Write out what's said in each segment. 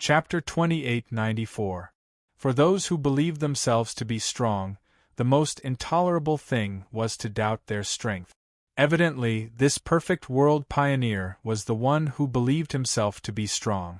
Chapter 2894. For those who believed themselves to be strong, the most intolerable thing was to doubt their strength. Evidently, this perfect world pioneer was the one who believed himself to be strong.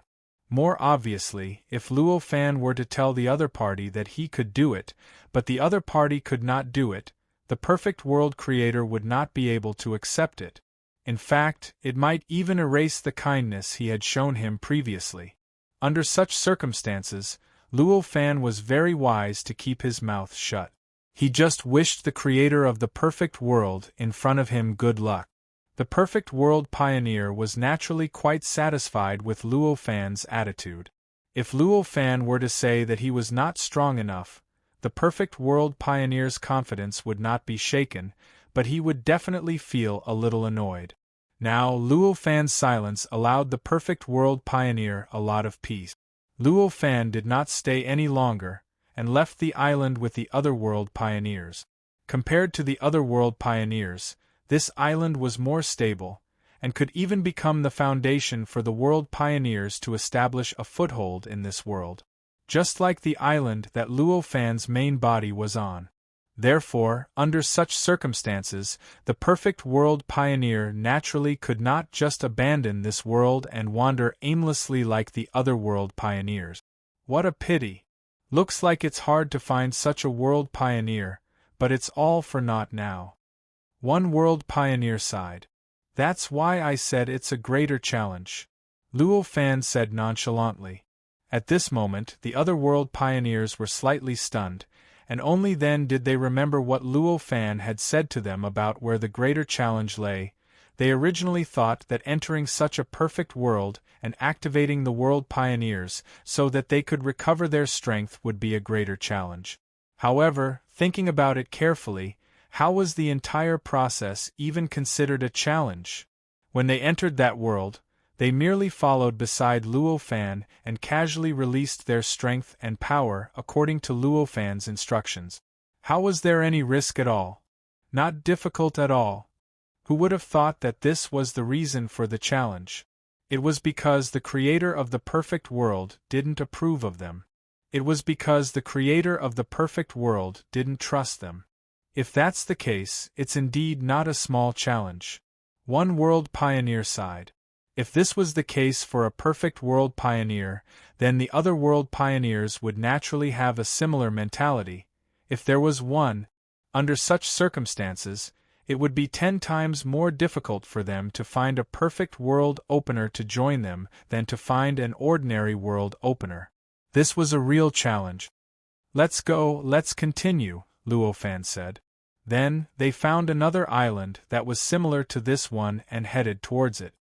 More obviously, if Luo Fan were to tell the other party that he could do it, but the other party could not do it, the perfect world creator would not be able to accept it. In fact, it might even erase the kindness he had shown him previously. Under such circumstances, Luo Fan was very wise to keep his mouth shut. He just wished the creator of the perfect world in front of him good luck. The perfect world pioneer was naturally quite satisfied with Luo Fan's attitude. If Luo Fan were to say that he was not strong enough, the perfect world pioneer's confidence would not be shaken, but he would definitely feel a little annoyed. Now, Luo Fan's silence allowed the perfect world pioneer a lot of peace. Luo Fan did not stay any longer, and left the island with the other world pioneers. Compared to the other world pioneers, this island was more stable, and could even become the foundation for the world pioneers to establish a foothold in this world. Just like the island that Luo Fan's main body was on. Therefore, under such circumstances, the perfect world pioneer naturally could not just abandon this world and wander aimlessly like the other world pioneers. What a pity! Looks like it's hard to find such a world pioneer, but it's all for naught now. One world pioneer sighed. That's why I said it's a greater challenge, Luo Fan said nonchalantly. At this moment, the other world pioneers were slightly stunned, and only then did they remember what Luo Fan had said to them about where the greater challenge lay. They originally thought that entering such a perfect world and activating the world pioneers so that they could recover their strength would be a greater challenge. However, thinking about it carefully, how was the entire process even considered a challenge? When they entered that world, they merely followed beside Luo Fan and casually released their strength and power according to Luo Fan's instructions. How was there any risk at all? Not difficult at all. Who would have thought that this was the reason for the challenge? It was because the creator of the perfect world didn't approve of them. It was because the creator of the perfect world didn't trust them. If that's the case, it's indeed not a small challenge. One world pioneer sighed. If this was the case for a perfect world pioneer, then the other world pioneers would naturally have a similar mentality. If there was one, under such circumstances, it would be 10 times more difficult for them to find a perfect world opener to join them than to find an ordinary world opener. This was a real challenge. Let's go, let's continue, Luo Fan said. Then, they found another island that was similar to this one and headed towards it.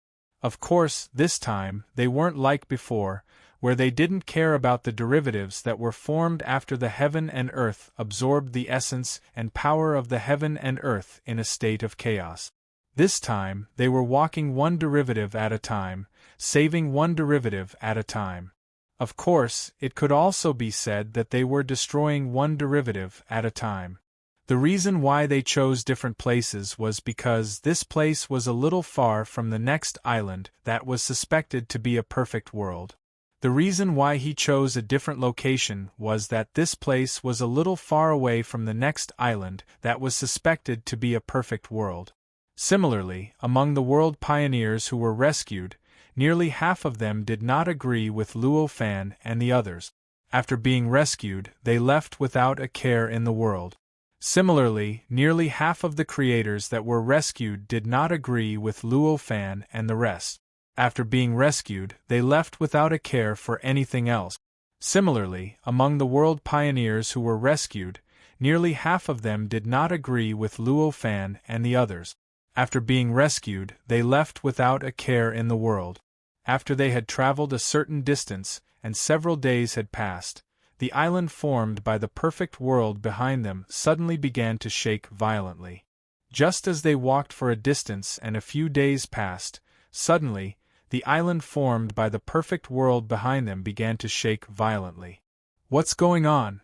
Of course, this time, they weren't like before, where they didn't care about the derivatives that were formed after the heaven and earth absorbed the essence and power of the heaven and earth in a state of chaos. This time, they were walking one derivative at a time, saving one derivative at a time. Of course, it could also be said that they were destroying one derivative at a time. The reason why they chose different places was because this place was a little far from the next island that was suspected to be a perfect world. The reason why he chose a different location was that this place was a little far away from the next island that was suspected to be a perfect world. Similarly, among the world pioneers who were rescued, nearly half of them did not agree with Luo Fan and the others. After being rescued, they left without a care in the world. Similarly, nearly half of the creators that were rescued did not agree with Luo Fan and the rest. After being rescued, they left without a care for anything else. Similarly, among the world pioneers who were rescued, nearly half of them did not agree with Luo Fan and the others. After being rescued, they left without a care in the world. After they had traveled a certain distance, and several days had passed, the island formed by the perfect world behind them suddenly began to shake violently. Just as they walked for a distance and a few days passed, suddenly, the island formed by the perfect world behind them began to shake violently. What's going on?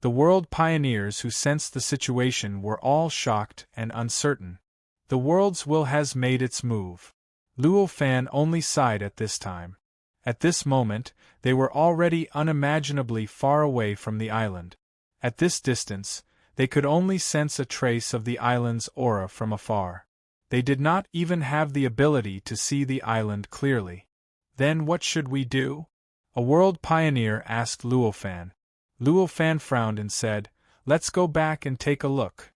The world pioneers who sensed the situation were all shocked and uncertain. The world's will has made its move. Luo Fan only sighed at this time. At this moment, they were already unimaginably far away from the island. At this distance, they could only sense a trace of the island's aura from afar. They did not even have the ability to see the island clearly. Then what should we do? A world pioneer asked Luofan. Luofan frowned and said, "Let's go back and take a look."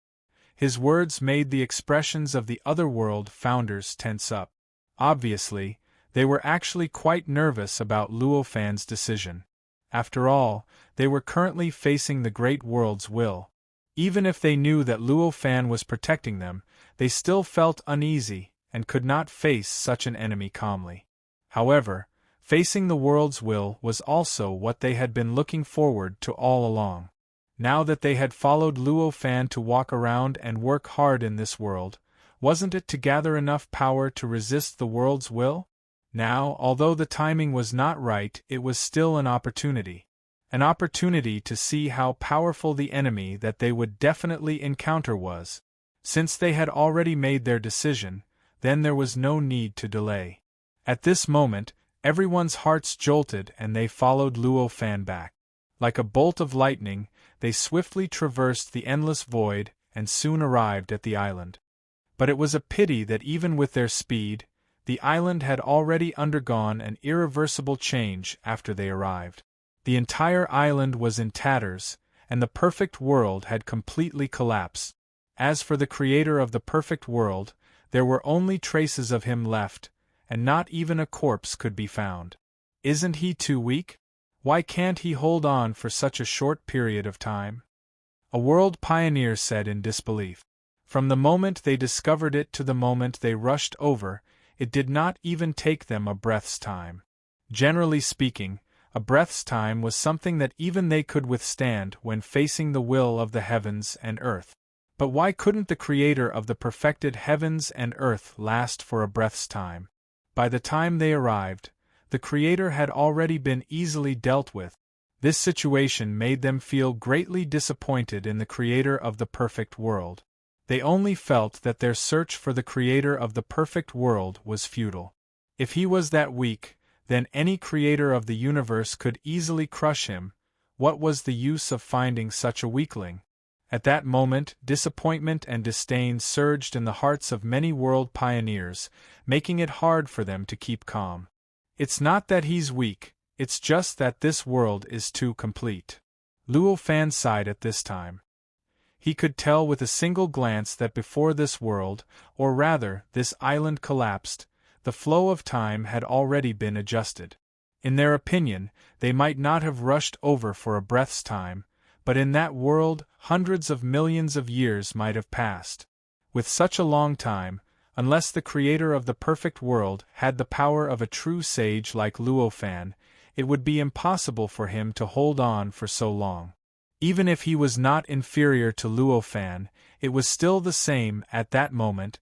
His words made the expressions of the other world founders tense up. Obviously, they were actually quite nervous about Luofan's decision. After all, they were currently facing the great world's will. Even if they knew that Luofan was protecting them, they still felt uneasy and could not face such an enemy calmly. However, facing the world's will was also what they had been looking forward to all along. Now that they had followed Luofan to walk around and work hard in this world, wasn't it to gather enough power to resist the world's will? Now, although the timing was not right, it was still an opportunity. An opportunity to see how powerful the enemy that they would definitely encounter was. Since they had already made their decision, then there was no need to delay. At this moment, everyone's hearts jolted and they followed Luofan back. Like a bolt of lightning, they swiftly traversed the endless void and soon arrived at the island. But it was a pity that even with their speed, the island had already undergone an irreversible change after they arrived. The entire island was in tatters, and the perfect world had completely collapsed. As for the creator of the perfect world, there were only traces of him left, and not even a corpse could be found. Isn't he too weak? Why can't he hold on for such a short period of time? A world pioneer said in disbelief. From the moment they discovered it to the moment they rushed over, it did not even take them a breath's time. Generally speaking, a breath's time was something that even they could withstand when facing the will of the heavens and earth. But why couldn't the creator of the perfected heavens and earth last for a breath's time? By the time they arrived, the creator had already been easily dealt with. This situation made them feel greatly disappointed in the creator of the perfect world. They only felt that their search for the creator of the perfect world was futile. If he was that weak, then any creator of the universe could easily crush him. What was the use of finding such a weakling? At that moment, disappointment and disdain surged in the hearts of many world pioneers, making it hard for them to keep calm. It's not that he's weak, it's just that this world is too complete. Luofan sighed at this time. He could tell with a single glance that before this world, or rather, this island collapsed, the flow of time had already been adjusted. In their opinion, they might not have rushed over for a breath's time, but in that world, hundreds of millions of years might have passed. With such a long time, unless the creator of the perfect world had the power of a true sage like Luofan, it would be impossible for him to hold on for so long. Even if he was not inferior to Luofan, it was still the same at that moment.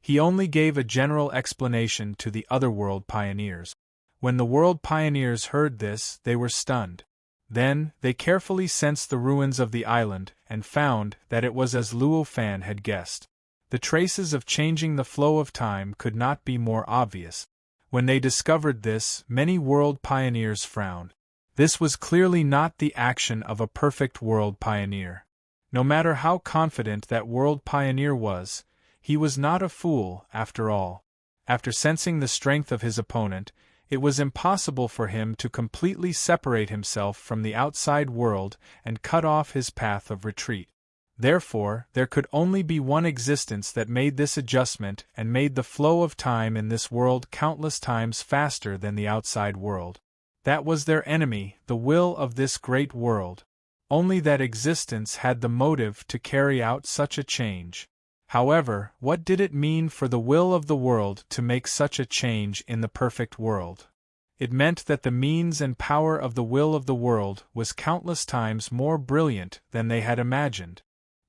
He only gave a general explanation to the other world pioneers. When the world pioneers heard this, they were stunned. Then, they carefully sensed the ruins of the island and found that it was as Luofan had guessed. The traces of changing the flow of time could not be more obvious. When they discovered this, many world pioneers frowned. This was clearly not the action of a perfect world pioneer. No matter how confident that world pioneer was, he was not a fool, after all. After sensing the strength of his opponent, it was impossible for him to completely separate himself from the outside world and cut off his path of retreat. Therefore, there could only be one existence that made this adjustment and made the flow of time in this world countless times faster than the outside world. That was their enemy, the will of this great world. Only that existence had the motive to carry out such a change. However, what did it mean for the will of the world to make such a change in the perfect world? It meant that the means and power of the will of the world was countless times more brilliant than they had imagined.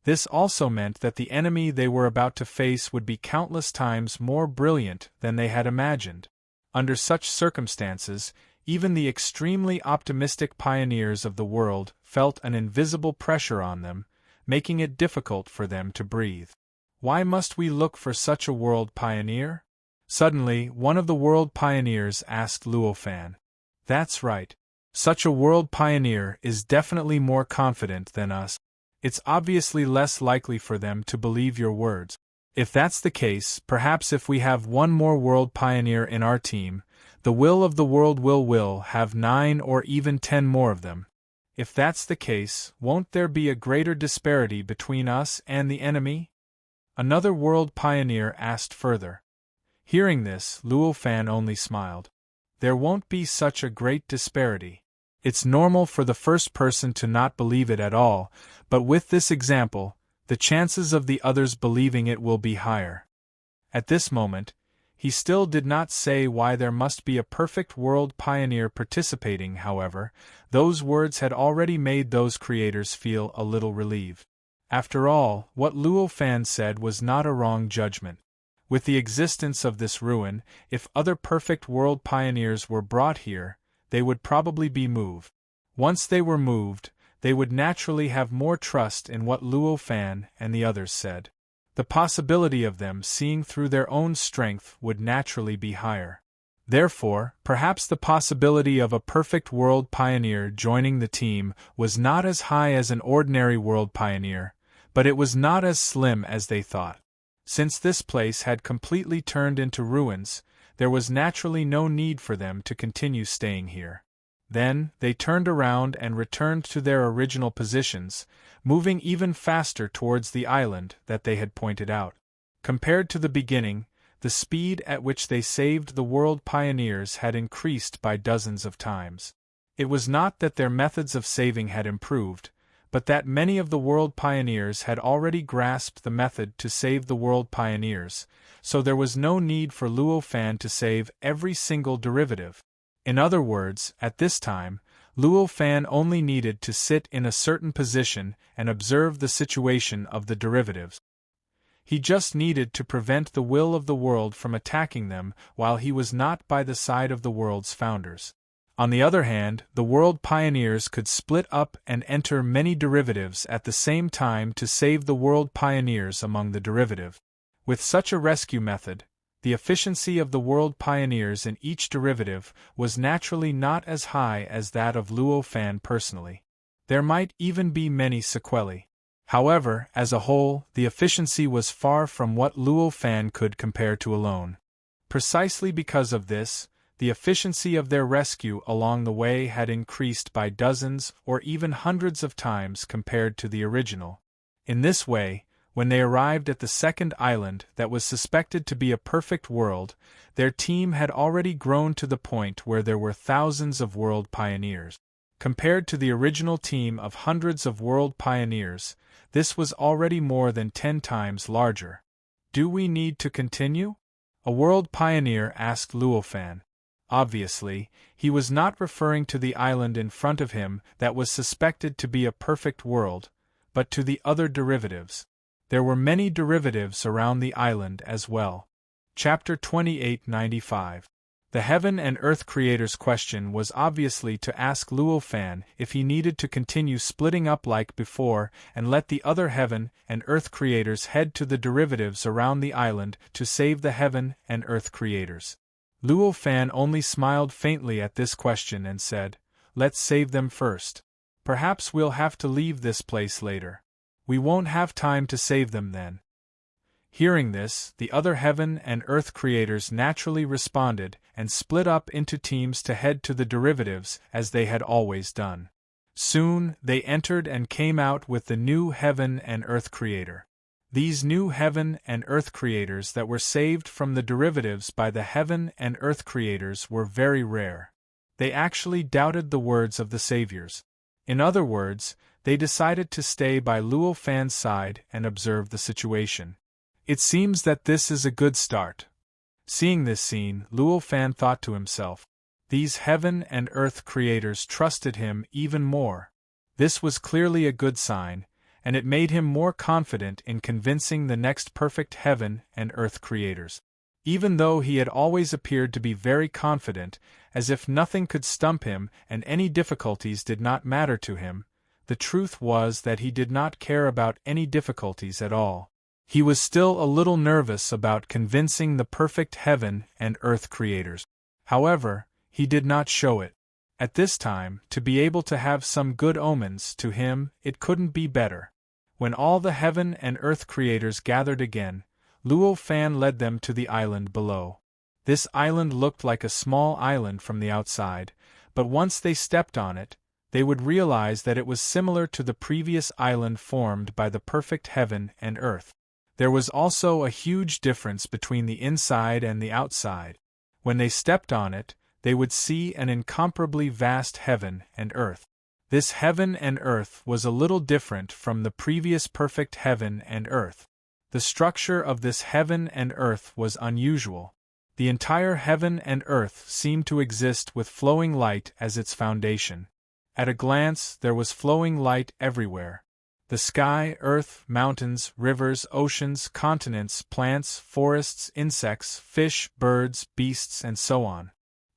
This also meant that the enemy they were about to face would be countless times more brilliant than they had imagined. Under such circumstances, even the extremely optimistic pioneers of the world felt an invisible pressure on them, making it difficult for them to breathe. Why must we look for such a world pioneer? Suddenly, one of the world pioneers asked Luofan. That's right. Such a world pioneer is definitely more confident than us. It's obviously less likely for them to believe your words. If that's the case, perhaps if we have one more world pioneer in our team, the will of the world will have 9 or even 10 more of them. If that's the case, won't there be a greater disparity between us and the enemy? Another world pioneer asked further. Hearing this, Luo Fan only smiled. There won't be such a great disparity. It's normal for the first person to not believe it at all, but with this example, the chances of the others believing it will be higher. At this moment, he still did not say why there must be a perfect world pioneer participating. However, those words had already made those creators feel a little relieved. After all, what Luo Fan said was not a wrong judgment. With the existence of this ruin, if other perfect world pioneers were brought here, they would probably be moved. Once they were moved, they would naturally have more trust in what Luo Fan and the others said. The possibility of them seeing through their own strength would naturally be higher. Therefore, perhaps the possibility of a perfect world pioneer joining the team was not as high as an ordinary world pioneer, but it was not as slim as they thought. Since this place had completely turned into ruins, there was naturally no need for them to continue staying here. Then, they turned around and returned to their original positions, moving even faster towards the island that they had pointed out. Compared to the beginning, the speed at which they saved the world pioneers had increased by dozens of times. It was not that their methods of saving had improved, but that many of the world pioneers had already grasped the method to save the world pioneers, so there was no need for Luo Fan to save every single derivative. In other words, at this time, Luo Fan only needed to sit in a certain position and observe the situation of the derivatives. He just needed to prevent the will of the world from attacking them while he was not by the side of the world's founders. On the other hand, the world pioneers could split up and enter many derivatives at the same time to save the world pioneers among the derivative. With such a rescue method, the efficiency of the world pioneers in each derivative was naturally not as high as that of Luo Fan personally. There might even be many sequelae. However, as a whole, the efficiency was far from what Luo Fan could compare to alone. Precisely because of this, the efficiency of their rescue along the way had increased by dozens or even hundreds of times compared to the original. In this way, when they arrived at the second island that was suspected to be a perfect world, their team had already grown to the point where there were thousands of world pioneers. Compared to the original team of hundreds of world pioneers, this was already more than 10 times larger. Do we need to continue? A world pioneer asked Luo Fan. Obviously, he was not referring to the island in front of him that was suspected to be a perfect world, but to the other derivatives. There were many derivatives around the island as well. Chapter 2895. The Heaven and Earth Creator's question was obviously to ask Luo Fan if he needed to continue splitting up like before and let the other Heaven and Earth Creators head to the derivatives around the island to save the Heaven and Earth Creators. Luo Fan only smiled faintly at this question and said, "Let's save them first. Perhaps we'll have to leave this place later. We won't have time to save them then." Hearing this, the other Heaven and Earth Creators naturally responded and split up into teams to head to the derivatives as they had always done. Soon, they entered and came out with the new Heaven and Earth Creator. These new Heaven and Earth Creators that were saved from the derivatives by the Heaven and Earth Creators were very rare. They actually doubted the words of the Saviors. In other words, they decided to stay by Luo Fan's side and observe the situation. It seems that this is a good start. Seeing this scene, Luo Fan thought to himself, these Heaven and Earth Creators trusted him even more. This was clearly a good sign, and it made him more confident in convincing the next perfect Heaven and Earth Creators. Even though he had always appeared to be very confident, as if nothing could stump him and any difficulties did not matter to him, the truth was that he did not care about any difficulties at all. He was still a little nervous about convincing the perfect Heaven and Earth Creators. However, he did not show it. At this time, to be able to have some good omens, to him, it couldn't be better. When all the heaven and earth creators gathered again, Luo Fan led them to the island below. This island looked like a small island from the outside, but once they stepped on it, they would realize that it was similar to the previous island formed by the perfect heaven and earth. There was also a huge difference between the inside and the outside. When they stepped on it, they would see an incomparably vast heaven and earth. This heaven and earth was a little different from the previous perfect heaven and earth. The structure of this heaven and earth was unusual. The entire heaven and earth seemed to exist with flowing light as its foundation. At a glance, there was flowing light everywhere. The sky, earth, mountains, rivers, oceans, continents, plants, forests, insects, fish, birds, beasts, and so on.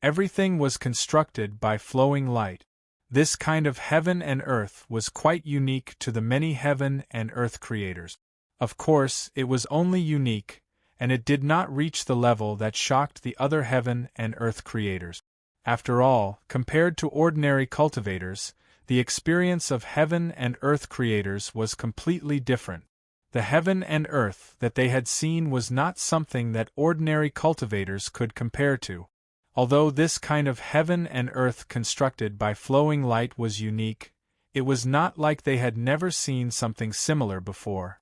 Everything was constructed by flowing light. This kind of heaven and earth was quite unique to the many heaven and earth creators. Of course, it was only unique, and it did not reach the level that shocked the other heaven and earth creators. After all, compared to ordinary cultivators, the experience of heaven and earth creators was completely different. The heaven and earth that they had seen was not something that ordinary cultivators could compare to. Although this kind of heaven and earth constructed by flowing light was unique, it was not like they had never seen something similar before.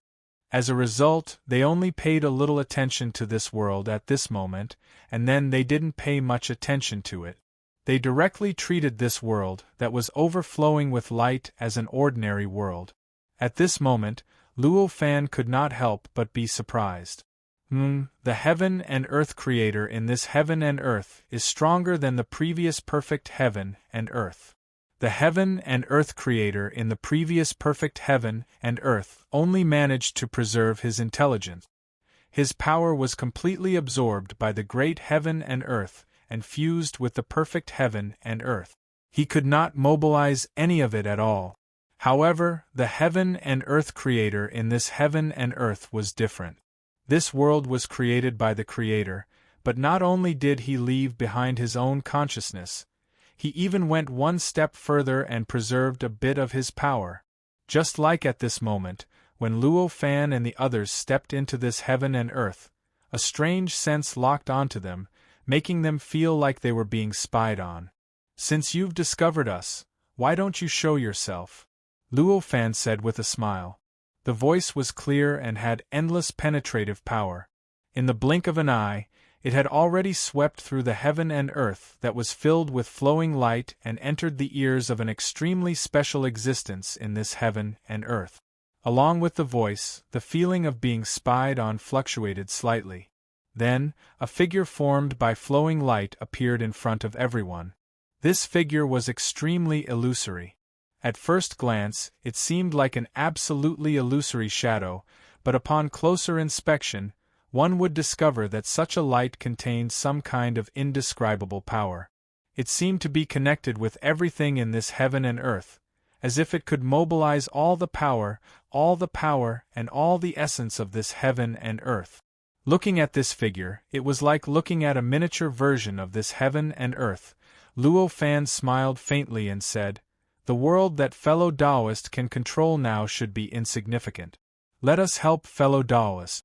As a result, they only paid a little attention to this world at this moment, and then they didn't pay much attention to it. They directly treated this world that was overflowing with light as an ordinary world. At this moment, Luo Fan could not help but be surprised. The heaven and earth creator in this heaven and earth is stronger than the previous perfect heaven and earth. The heaven and earth creator in the previous perfect heaven and earth only managed to preserve his intelligence. His power was completely absorbed by the great heaven and earth and fused with the perfect heaven and earth. He could not mobilize any of it at all. However, the heaven and earth creator in this heaven and earth was different. This world was created by the Creator, but not only did he leave behind his own consciousness, he even went one step further and preserved a bit of his power. Just like at this moment, when Luo Fan and the others stepped into this heaven and earth, a strange sense locked onto them, making them feel like they were being spied on. "Since you've discovered us, why don't you show yourself?" Luo Fan said with a smile. The voice was clear and had endless penetrative power. In the blink of an eye, it had already swept through the heaven and earth that was filled with flowing light and entered the ears of an extremely special existence in this heaven and earth. Along with the voice, the feeling of being spied on fluctuated slightly. Then, a figure formed by flowing light appeared in front of everyone. This figure was extremely illusory. At first glance, it seemed like an absolutely illusory shadow, but upon closer inspection, one would discover that such a light contained some kind of indescribable power. It seemed to be connected with everything in this heaven and earth, as if it could mobilize all the power, and all the essence of this heaven and earth. Looking at this figure, it was like looking at a miniature version of this heaven and earth. Luo Fan smiled faintly and said, "The world that fellow Taoist can control now should be insignificant. Let us help fellow Taoists."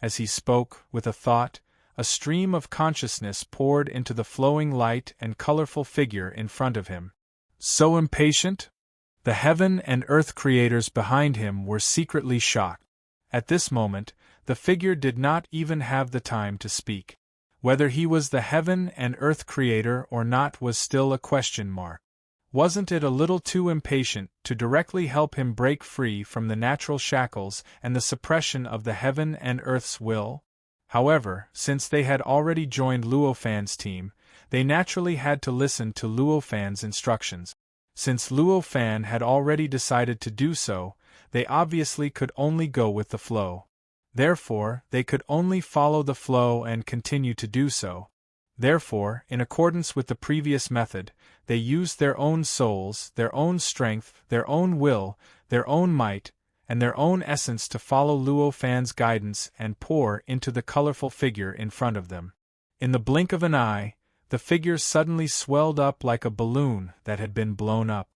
As he spoke, with a thought, a stream of consciousness poured into the flowing light and colorful figure in front of him. So impatient? The heaven and earth creators behind him were secretly shocked. At this moment, the figure did not even have the time to speak. Whether he was the heaven and earth creator or not was still a question mark. Wasn't it a little too impatient to directly help him break free from the natural shackles and the suppression of the heaven and earth's will? However, since they had already joined Luo Fan's team, they naturally had to listen to Luo Fan's instructions. Since Luo Fan had already decided to do so, they obviously could only go with the flow. Therefore, they could only follow the flow and continue to do so. Therefore, in accordance with the previous method, they used their own souls, their own strength, their own will, their own might, and their own essence to follow Luo Fan's guidance and pour into the colorful figure in front of them. In the blink of an eye, the figure suddenly swelled up like a balloon that had been blown up.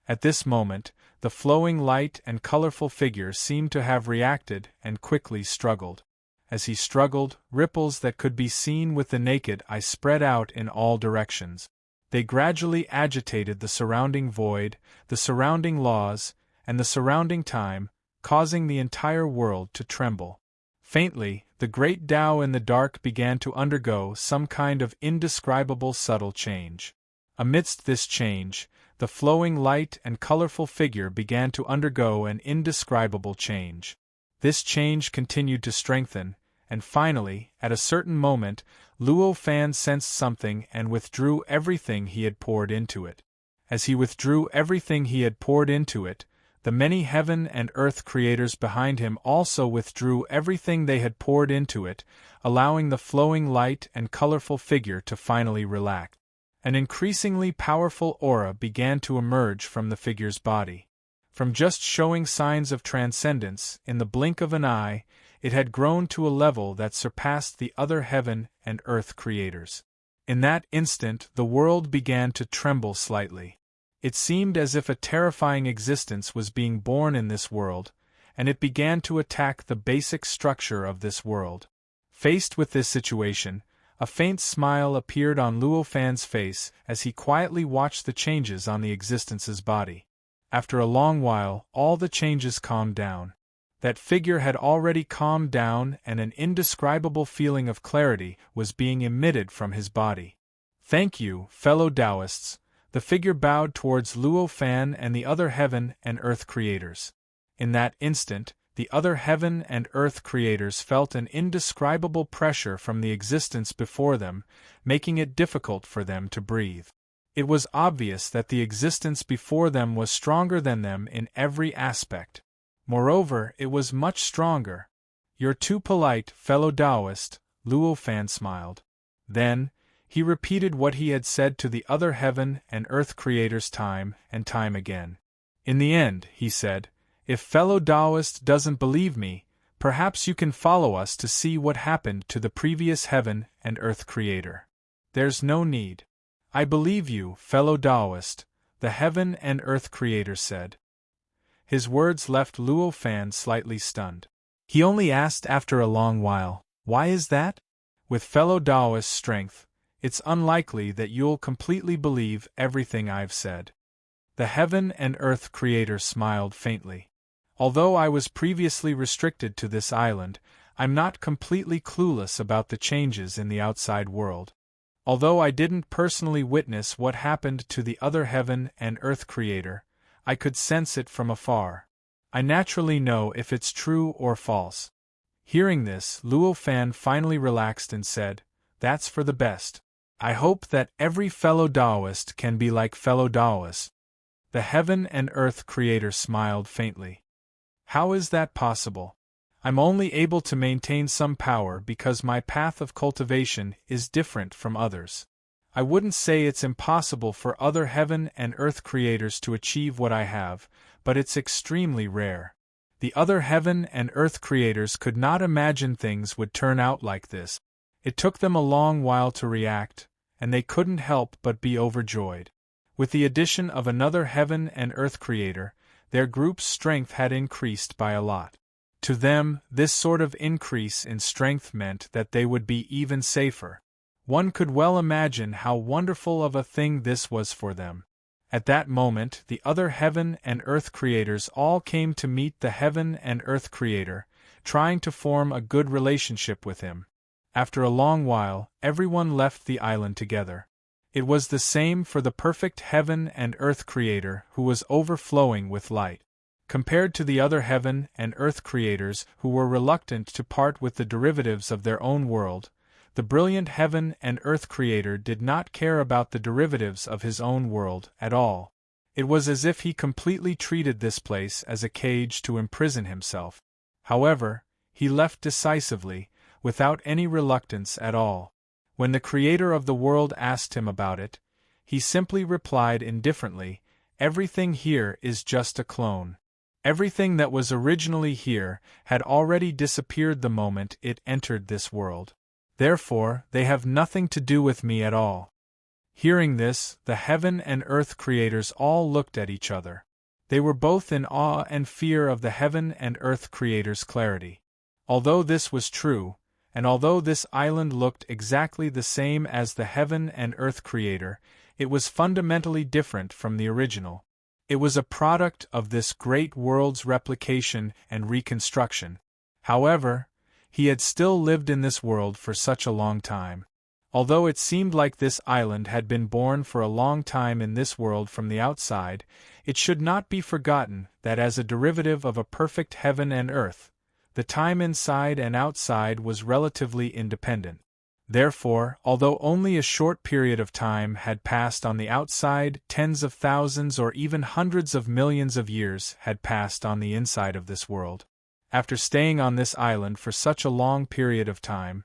At this moment, the flowing light and colorful figure seemed to have reacted and quickly struggled. As he struggled, ripples that could be seen with the naked eye spread out in all directions. They gradually agitated the surrounding void, the surrounding laws, and the surrounding time, causing the entire world to tremble. Faintly, the great Tao in the dark began to undergo some kind of indescribable subtle change. Amidst this change, the flowing light and colorful figure began to undergo an indescribable change. This change continued to strengthen, and finally, at a certain moment, Luo Fan sensed something and withdrew everything he had poured into it. As he withdrew everything he had poured into it, the many heaven and earth creators behind him also withdrew everything they had poured into it, allowing the flowing light and colorful figure to finally relax. An increasingly powerful aura began to emerge from the figure's body. From just showing signs of transcendence, in the blink of an eye, it had grown to a level that surpassed the other heaven and earth creators. In that instant, the world began to tremble slightly. It seemed as if a terrifying existence was being born in this world, and it began to attack the basic structure of this world. Faced with this situation, a faint smile appeared on Luo Fan's face as he quietly watched the changes on the existence's body. After a long while, all the changes calmed down. That figure had already calmed down, and an indescribable feeling of clarity was being emitted from his body. "Thank you, fellow Taoists." The figure bowed towards Luo Fan and the other heaven and earth creators. In that instant, the other heaven and earth creators felt an indescribable pressure from the existence before them, making it difficult for them to breathe. It was obvious that the existence before them was stronger than them in every aspect. Moreover, it was much stronger. "You're too polite, fellow Taoist," Luo Fan smiled. Then, he repeated what he had said to the other heaven and earth creators time and time again. "In the end," he said, "if fellow Taoist doesn't believe me, perhaps you can follow us to see what happened to the previous heaven and earth creator." "There's no need. I believe you, fellow Taoist," the heaven and earth creator said. His words left Luo Fan slightly stunned. He only asked after a long while, "Why is that?" "With fellow Taoist strength, it's unlikely that you'll completely believe everything I've said." The heaven and earth creator smiled faintly. "Although I was previously restricted to this island, I'm not completely clueless about the changes in the outside world. Although I didn't personally witness what happened to the other heaven and earth creator, I could sense it from afar. I naturally know if it's true or false." Hearing this, Luo Fan finally relaxed and said, "That's for the best. I hope that every fellow Taoist can be like fellow Taoists." The heaven and earth creator smiled faintly. "How is that possible? I'm only able to maintain some power because my path of cultivation is different from others. I wouldn't say it's impossible for other heaven and earth creators to achieve what I have, but it's extremely rare. The other heaven and earth creators could not imagine things would turn out like this. It took them a long while to react, and they couldn't help but be overjoyed. With the addition of another heaven and earth creator, their group's strength had increased by a lot. To them, this sort of increase in strength meant that they would be even safer. One could well imagine how wonderful of a thing this was for them. At that moment, the other heaven and earth creators all came to meet the heaven and earth creator, trying to form a good relationship with him. After a long while, everyone left the island together. It was the same for the perfect heaven and earth creator who was overflowing with light. Compared to the other heaven and earth creators who were reluctant to part with the derivatives of their own world, the brilliant heaven and earth creator did not care about the derivatives of his own world at all. It was as if he completely treated this place as a cage to imprison himself. However, he left decisively, without any reluctance at all. When the creator of the world asked him about it, he simply replied indifferently, "Everything here is just a clone. Everything that was originally here had already disappeared the moment it entered this world. Therefore, they have nothing to do with me at all." Hearing this, the heaven and earth creators all looked at each other. They were both in awe and fear of the heaven and earth creator's clarity. Although this was true, and although this island looked exactly the same as the heaven and earth creator, it was fundamentally different from the original. It was a product of this great world's replication and reconstruction. However, he had still lived in this world for such a long time. Although it seemed like this island had been born for a long time in this world from the outside, it should not be forgotten that as a derivative of a perfect heaven and earth, the time inside and outside was relatively independent. Therefore, although only a short period of time had passed on the outside, tens of thousands or even hundreds of millions of years had passed on the inside of this world. After staying on this island for such a long period of time,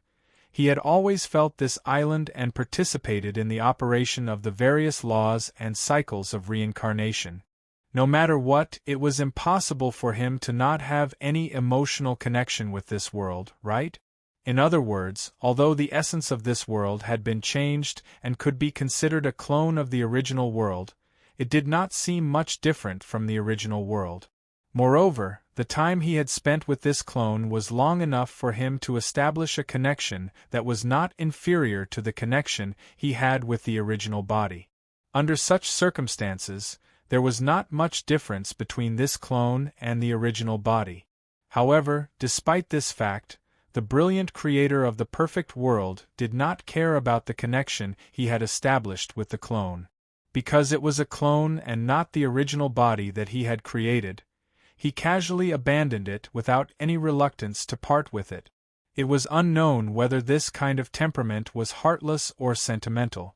he had always felt this island and participated in the operation of the various laws and cycles of reincarnation. No matter what, it was impossible for him to not have any emotional connection with this world, right? In other words, although the essence of this world had been changed and could be considered a clone of the original world, it did not seem much different from the original world. Moreover, the time he had spent with this clone was long enough for him to establish a connection that was not inferior to the connection he had with the original body. Under such circumstances, there was not much difference between this clone and the original body. However, despite this fact, the brilliant creator of the perfect world did not care about the connection he had established with the clone. Because it was a clone and not the original body that he had created, he casually abandoned it without any reluctance to part with it. It was unknown whether this kind of temperament was heartless or sentimental.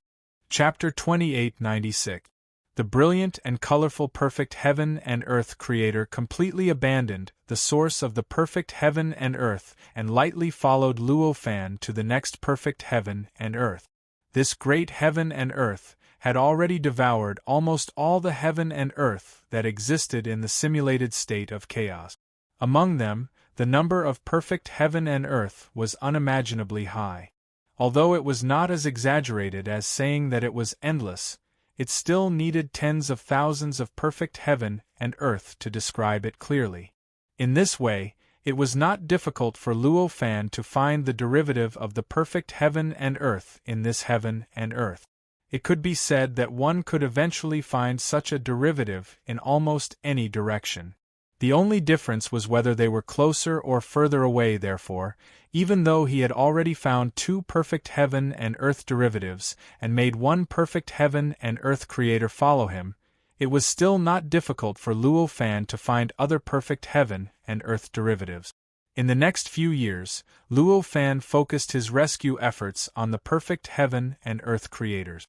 Chapter 2896. The brilliant and colorful perfect heaven and earth creator completely abandoned the source of the perfect heaven and earth and lightly followed Luo Fan to the next perfect heaven and earth. This great heaven and earth had already devoured almost all the heaven and earth that existed in the simulated state of chaos. Among them, the number of perfect heaven and earth was unimaginably high. Although it was not as exaggerated as saying that it was endless, it still needed tens of thousands of perfect heaven and earth to describe it clearly. In this way, it was not difficult for Luo Fan to find the derivative of the perfect heaven and earth in this heaven and earth. It could be said that one could eventually find such a derivative in almost any direction. The only difference was whether they were closer or further away. Therefore, even though he had already found two perfect heaven and earth derivatives and made one perfect heaven and earth creator follow him, it was still not difficult for Luo Fan to find other perfect heaven and earth derivatives. In the next few years, Luo Fan focused his rescue efforts on the perfect heaven and earth creators.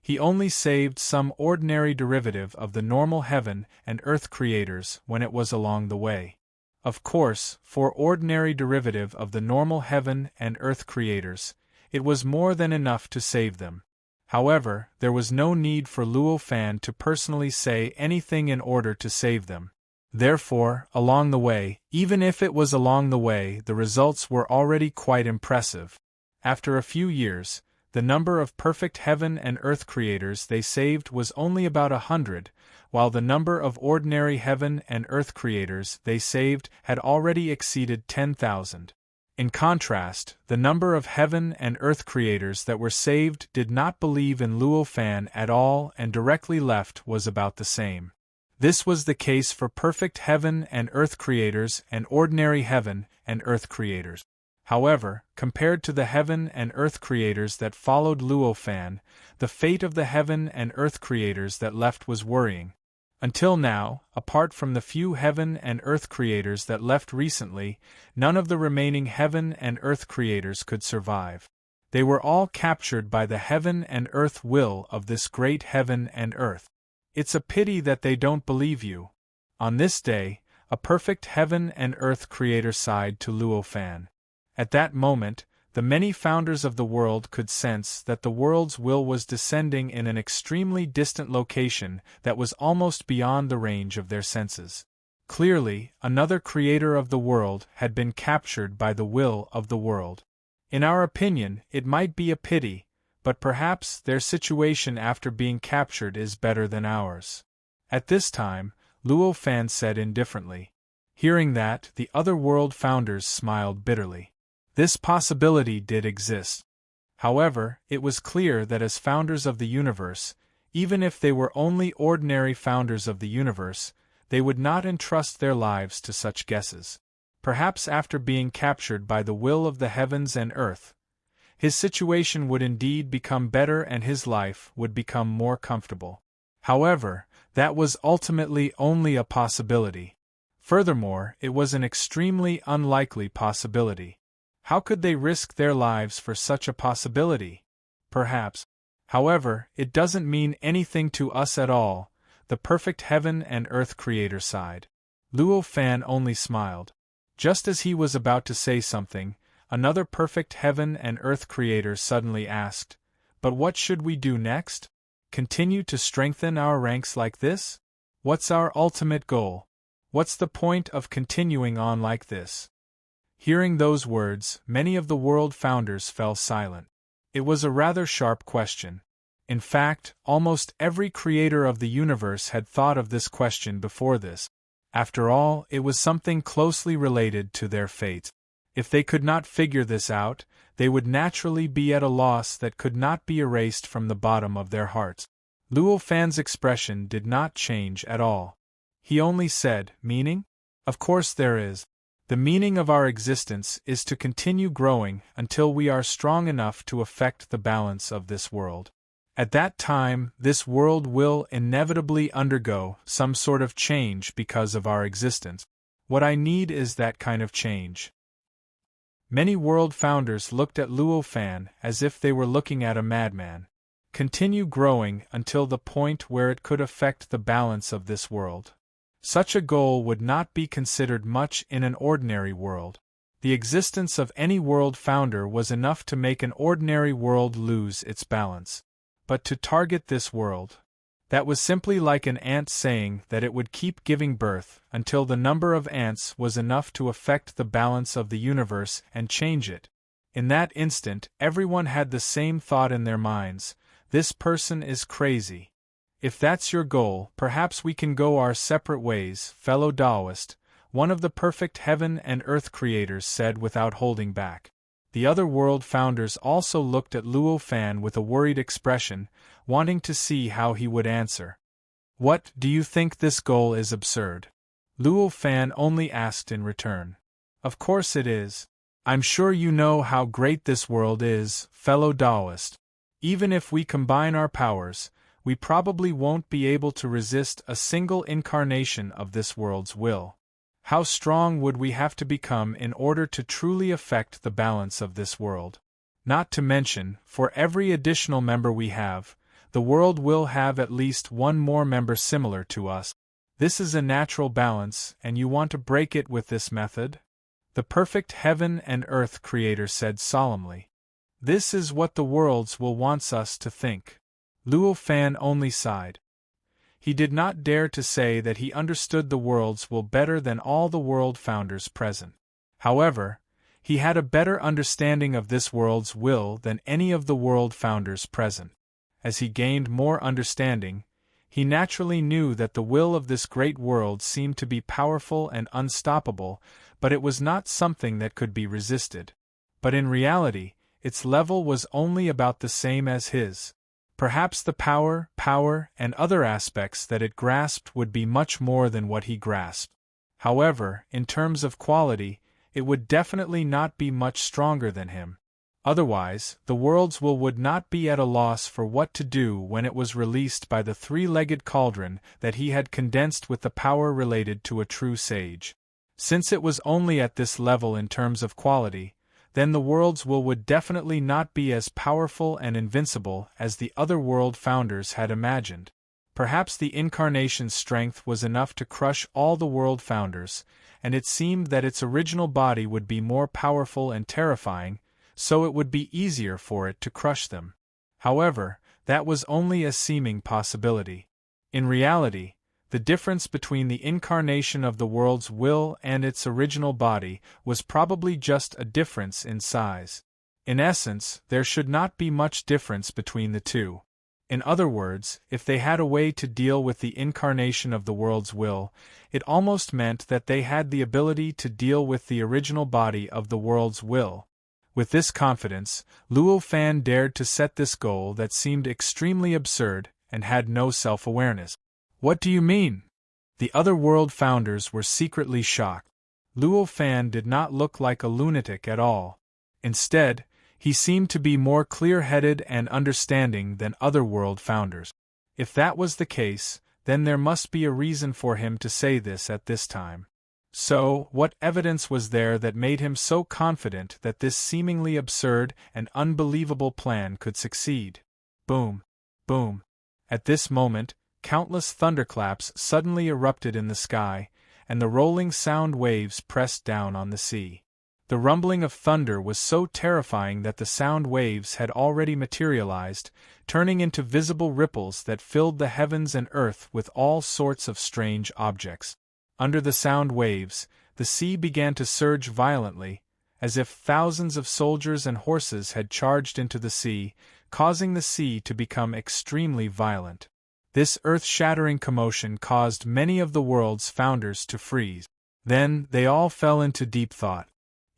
He only saved some ordinary derivative of the normal heaven and earth creators when it was along the way. Of course, for ordinary derivative of the normal heaven and earth creators, it was more than enough to save them. However, there was no need for Luo Fan to personally say anything in order to save them. Therefore, along the way, even if it was along the way, the results were already quite impressive. After a few years, the number of perfect heaven and earth creators they saved was only about 100, while the number of ordinary heaven and earth creators they saved had already exceeded 10,000. In contrast, the number of heaven and earth creators that were saved did not believe in Luo Fan at all and directly left was about the same. This was the case for perfect heaven and earth creators and ordinary heaven and earth creators. However, compared to the heaven and earth creators that followed Luo Fan, the fate of the heaven and earth creators that left was worrying. Until now, apart from the few heaven and earth creators that left recently, none of the remaining heaven and earth creators could survive. They were all captured by the heaven and earth will of this great heaven and earth. It's a pity that they don't believe you. On this day, a perfect heaven and earth creator sighed to Luo Fan. At that moment, the many founders of the world could sense that the world's will was descending in an extremely distant location that was almost beyond the range of their senses. Clearly, another creator of the world had been captured by the will of the world. In our opinion, it might be a pity, but perhaps their situation after being captured is better than ours. At this time, Luo Fan said indifferently. Hearing that, the other world founders smiled bitterly. This possibility did exist. However, it was clear that as founders of the universe, even if they were only ordinary founders of the universe, they would not entrust their lives to such guesses. Perhaps after being captured by the will of the heavens and earth, his situation would indeed become better and his life would become more comfortable. However, that was ultimately only a possibility. Furthermore, it was an extremely unlikely possibility. How could they risk their lives for such a possibility? Perhaps. However, it doesn't mean anything to us at all, the perfect heaven and earth creator sighed. Luo Fan only smiled. Just as he was about to say something, another perfect heaven and earth creator suddenly asked, "But what should we do next? Continue to strengthen our ranks like this? What's our ultimate goal? What's the point of continuing on like this?" Hearing those words, many of the world founders fell silent. It was a rather sharp question. In fact, almost every creator of the universe had thought of this question before this. After all, it was something closely related to their fate. If they could not figure this out, they would naturally be at a loss that could not be erased from the bottom of their hearts. Luo Fan's expression did not change at all. He only said, "Meaning? Of course there is. The meaning of our existence is to continue growing until we are strong enough to affect the balance of this world. At that time, this world will inevitably undergo some sort of change because of our existence. What I need is that kind of change." Many world founders looked at Luo Fan as if they were looking at a madman. Continue growing until the point where it could affect the balance of this world. Such a goal would not be considered much in an ordinary world. The existence of any world founder was enough to make an ordinary world lose its balance. But to target this world, that was simply like an ant saying that it would keep giving birth until the number of ants was enough to affect the balance of the universe and change it. In that instant, everyone had the same thought in their minds: this person is crazy. If that's your goal, perhaps we can go our separate ways, fellow Taoist, one of the perfect heaven and earth creators said without holding back. The other world founders also looked at Luo Fan with a worried expression, wanting to see how he would answer. "What, do you think this goal is absurd?" Luo Fan only asked in return. "Of course it is. I'm sure you know how great this world is, fellow Taoist. Even if we combine our powers, we probably won't be able to resist a single incarnation of this world's will. How strong would we have to become in order to truly affect the balance of this world? Not to mention, for every additional member we have, the world will have at least one more member similar to us. This is a natural balance, and you want to break it with this method?" The perfect heaven and earth creator said solemnly. "This is what the worlds will want us to think." Luo Fan only sighed. He did not dare to say that he understood the world's will better than all the world founders present. However, he had a better understanding of this world's will than any of the world founders present. As he gained more understanding, he naturally knew that the will of this great world seemed to be powerful and unstoppable, but it was not something that could be resisted. But in reality, its level was only about the same as his. Perhaps the power, and other aspects that it grasped would be much more than what he grasped. However, in terms of quality, it would definitely not be much stronger than him. Otherwise, the world's will would not be at a loss for what to do when it was released by the three-legged cauldron that he had condensed with the power related to a true sage. Since it was only at this level in terms of quality, then the world's will would definitely not be as powerful and invincible as the other world founders had imagined. Perhaps the incarnation's strength was enough to crush all the world founders, and it seemed that its original body would be more powerful and terrifying, so it would be easier for it to crush them. However, that was only a seeming possibility. In reality, the difference between the incarnation of the world's will and its original body was probably just a difference in size. In essence, there should not be much difference between the two. In other words, if they had a way to deal with the incarnation of the world's will, it almost meant that they had the ability to deal with the original body of the world's will. With this confidence, Luo Fan dared to set this goal that seemed extremely absurd and had no self-awareness. What do you mean? The other world founders were secretly shocked. Luo Fan did not look like a lunatic at all. Instead, he seemed to be more clear-headed and understanding than other world founders. If that was the case, then there must be a reason for him to say this at this time. So, what evidence was there that made him so confident that this seemingly absurd and unbelievable plan could succeed? Boom! Boom! At this moment, countless thunderclaps suddenly erupted in the sky, and the rolling sound waves pressed down on the sea. The rumbling of thunder was so terrifying that the sound waves had already materialized, turning into visible ripples that filled the heavens and earth with all sorts of strange objects. Under the sound waves, the sea began to surge violently, as if thousands of soldiers and horses had charged into the sea, causing the sea to become extremely violent. This earth-shattering commotion caused many of the world's founders to freeze. Then they all fell into deep thought.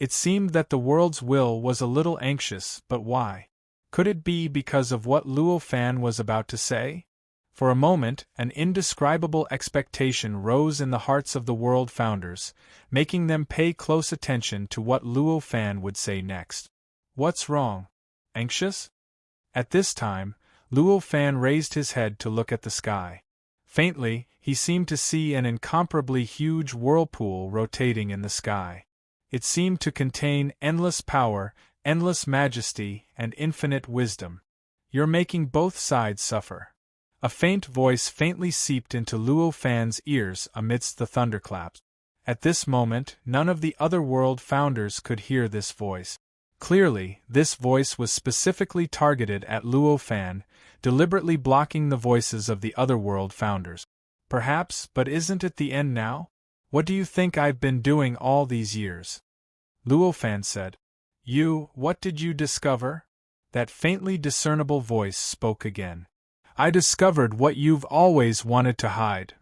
It seemed that the world's will was a little anxious, but why? Could it be because of what Luo Fan was about to say? For a moment, an indescribable expectation rose in the hearts of the world founders, making them pay close attention to what Luo Fan would say next. What's wrong? Anxious? At this time, Luo Fan raised his head to look at the sky. Faintly, he seemed to see an incomparably huge whirlpool rotating in the sky. It seemed to contain endless power, endless majesty, and infinite wisdom. You're making both sides suffer. A faint voice faintly seeped into Luo Fan's ears amidst the thunderclaps. At this moment, none of the other world founders could hear this voice. Clearly, this voice was specifically targeted at Luo Fan, deliberately blocking the voices of the other world founders. Perhaps, but isn't it the end now? What do you think I've been doing all these years? Luo Fan said. What did you discover? That faintly discernible voice spoke again. I discovered what you've always wanted to hide,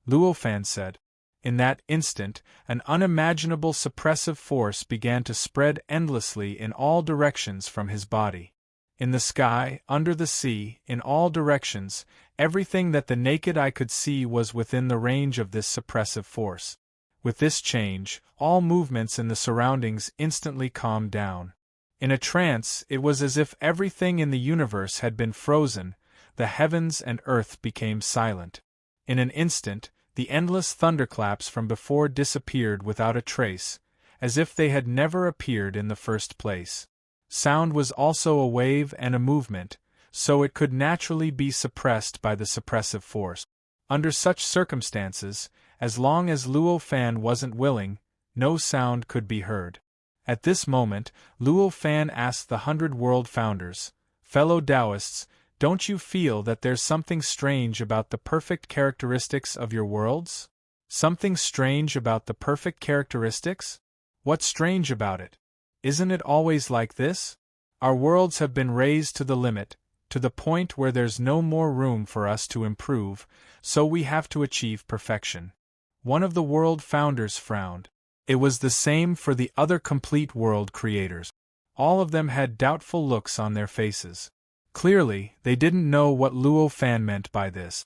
Luo Fan said. In that instant, an unimaginable suppressive force began to spread endlessly in all directions from his body. In the sky, under the sea, in all directions, everything that the naked eye could see was within the range of this suppressive force. With this change, all movements in the surroundings instantly calmed down. In a trance, it was as if everything in the universe had been frozen, the heavens and earth became silent. In an instant, the endless thunderclaps from before disappeared without a trace, as if they had never appeared in the first place. Sound was also a wave and a movement, so it could naturally be suppressed by the suppressive force. Under such circumstances, as long as Luo Fan wasn't willing, no sound could be heard. At this moment, Luo Fan asked the 100 world founders, "Fellow Taoists, don't you feel that there's something strange about the perfect characteristics of your worlds? Something strange about the perfect characteristics? What's strange about it? Isn't it always like this? Our worlds have been raised to the limit, to the point where there's no more room for us to improve, so we have to achieve perfection." One of the world founders frowned. It was the same for the other complete world creators. All of them had doubtful looks on their faces. Clearly, they didn't know what Luo Fan meant by this.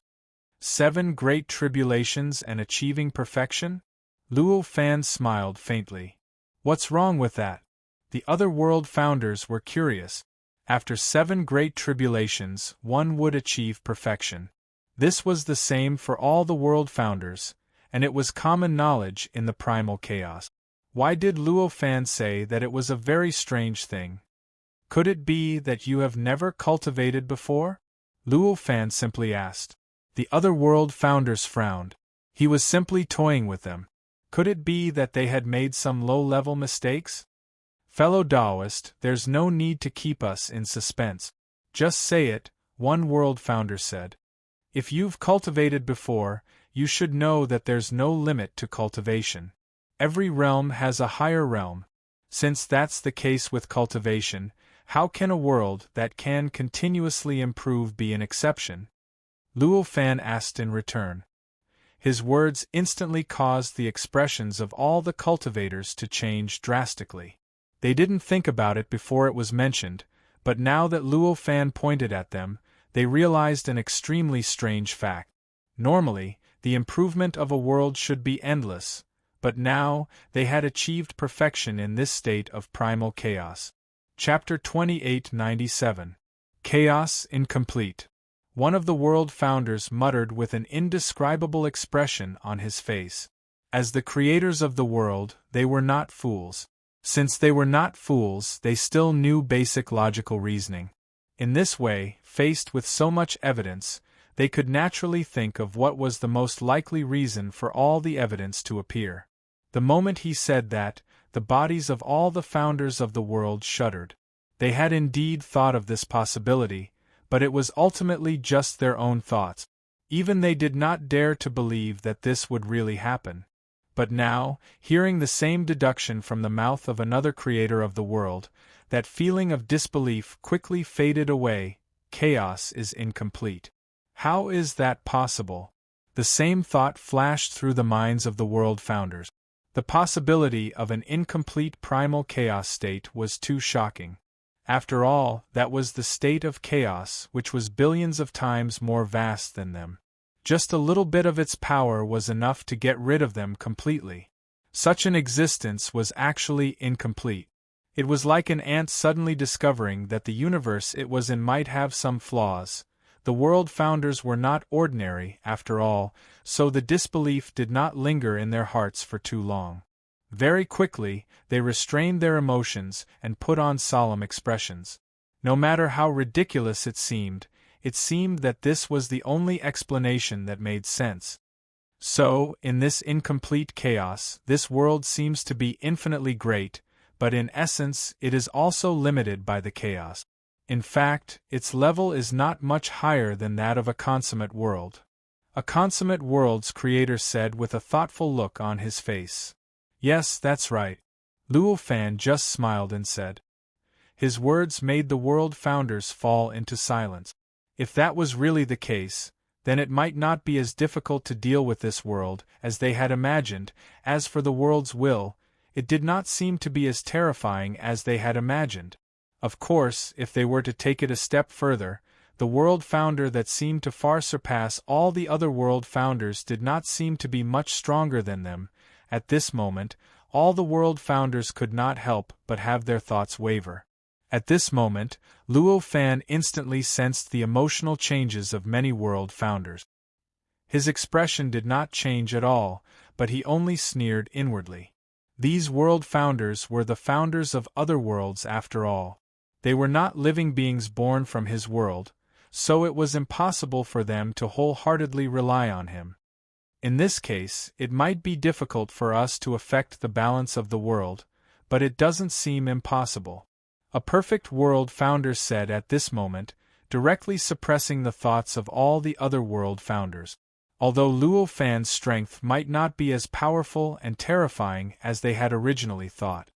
7 great tribulations and achieving perfection? Luo Fan smiled faintly. What's wrong with that? The other world founders were curious. After 7 great tribulations, one would achieve perfection. This was the same for all the world founders, and it was common knowledge in the primal chaos. Why did Luo Fan say that it was a very strange thing? Could it be that you have never cultivated before? Luo Fan simply asked. The other world founders frowned. He was simply toying with them. Could it be that they had made some low-level mistakes? Fellow Taoist, there's no need to keep us in suspense. Just say it, one world founder said. If you've cultivated before, you should know that there's no limit to cultivation. Every realm has a higher realm. Since that's the case with cultivation, How can a world that can continuously improve be an exception? Luo Fan asked in return. His words instantly caused the expressions of all the cultivators to change drastically. They didn't think about it before it was mentioned, but now that Luo Fan pointed at them, they realized an extremely strange fact. Normally, the improvement of a world should be endless, but now, they had achieved perfection in this state of primal chaos. Chapter 2897. Chaos Incomplete. One of the world founders muttered with an indescribable expression on his face. As the creators of the world, they were not fools. Since they were not fools, they still knew basic logical reasoning. In this way, faced with so much evidence, they could naturally think of what was the most likely reason for all the evidence to appear. The moment he said that, the bodies of all the founders of the world shuddered. They had indeed thought of this possibility, but it was ultimately just their own thoughts. Even they did not dare to believe that this would really happen. But now, hearing the same deduction from the mouth of another creator of the world, that feeling of disbelief quickly faded away. Chaos is incomplete. How is that possible? The same thought flashed through the minds of the world founders. The possibility of an incomplete primal chaos state was too shocking. After all, that was the state of chaos which was billions of times more vast than them. Just a little bit of its power was enough to get rid of them completely. Such an existence was actually incomplete. It was like an ant suddenly discovering that the universe it was in might have some flaws. The world founders were not ordinary, after all, so the disbelief did not linger in their hearts for too long. Very quickly, they restrained their emotions and put on solemn expressions. No matter how ridiculous it seemed that this was the only explanation that made sense. So, in this incomplete chaos, this world seems to be infinitely great, but in essence it is also limited by the chaos. In fact, its level is not much higher than that of a consummate world. A consummate world's creator said with a thoughtful look on his face. Yes, that's right. Luo Fan just smiled and said. His words made the world founders fall into silence. If that was really the case, then it might not be as difficult to deal with this world as they had imagined. As for the world's will, it did not seem to be as terrifying as they had imagined. Of course, if they were to take it a step further, the world founder that seemed to far surpass all the other world founders did not seem to be much stronger than them. At this moment, all the world founders could not help but have their thoughts waver. At this moment, Luo Fan instantly sensed the emotional changes of many world founders. His expression did not change at all, but he only sneered inwardly. These world founders were the founders of other worlds after all. They were not living beings born from his world, so it was impossible for them to wholeheartedly rely on him. In this case, it might be difficult for us to affect the balance of the world, but it doesn't seem impossible. A perfect world founder said at this moment, directly suppressing the thoughts of all the other world founders. Although Luo Fan's strength might not be as powerful and terrifying as they had originally thought.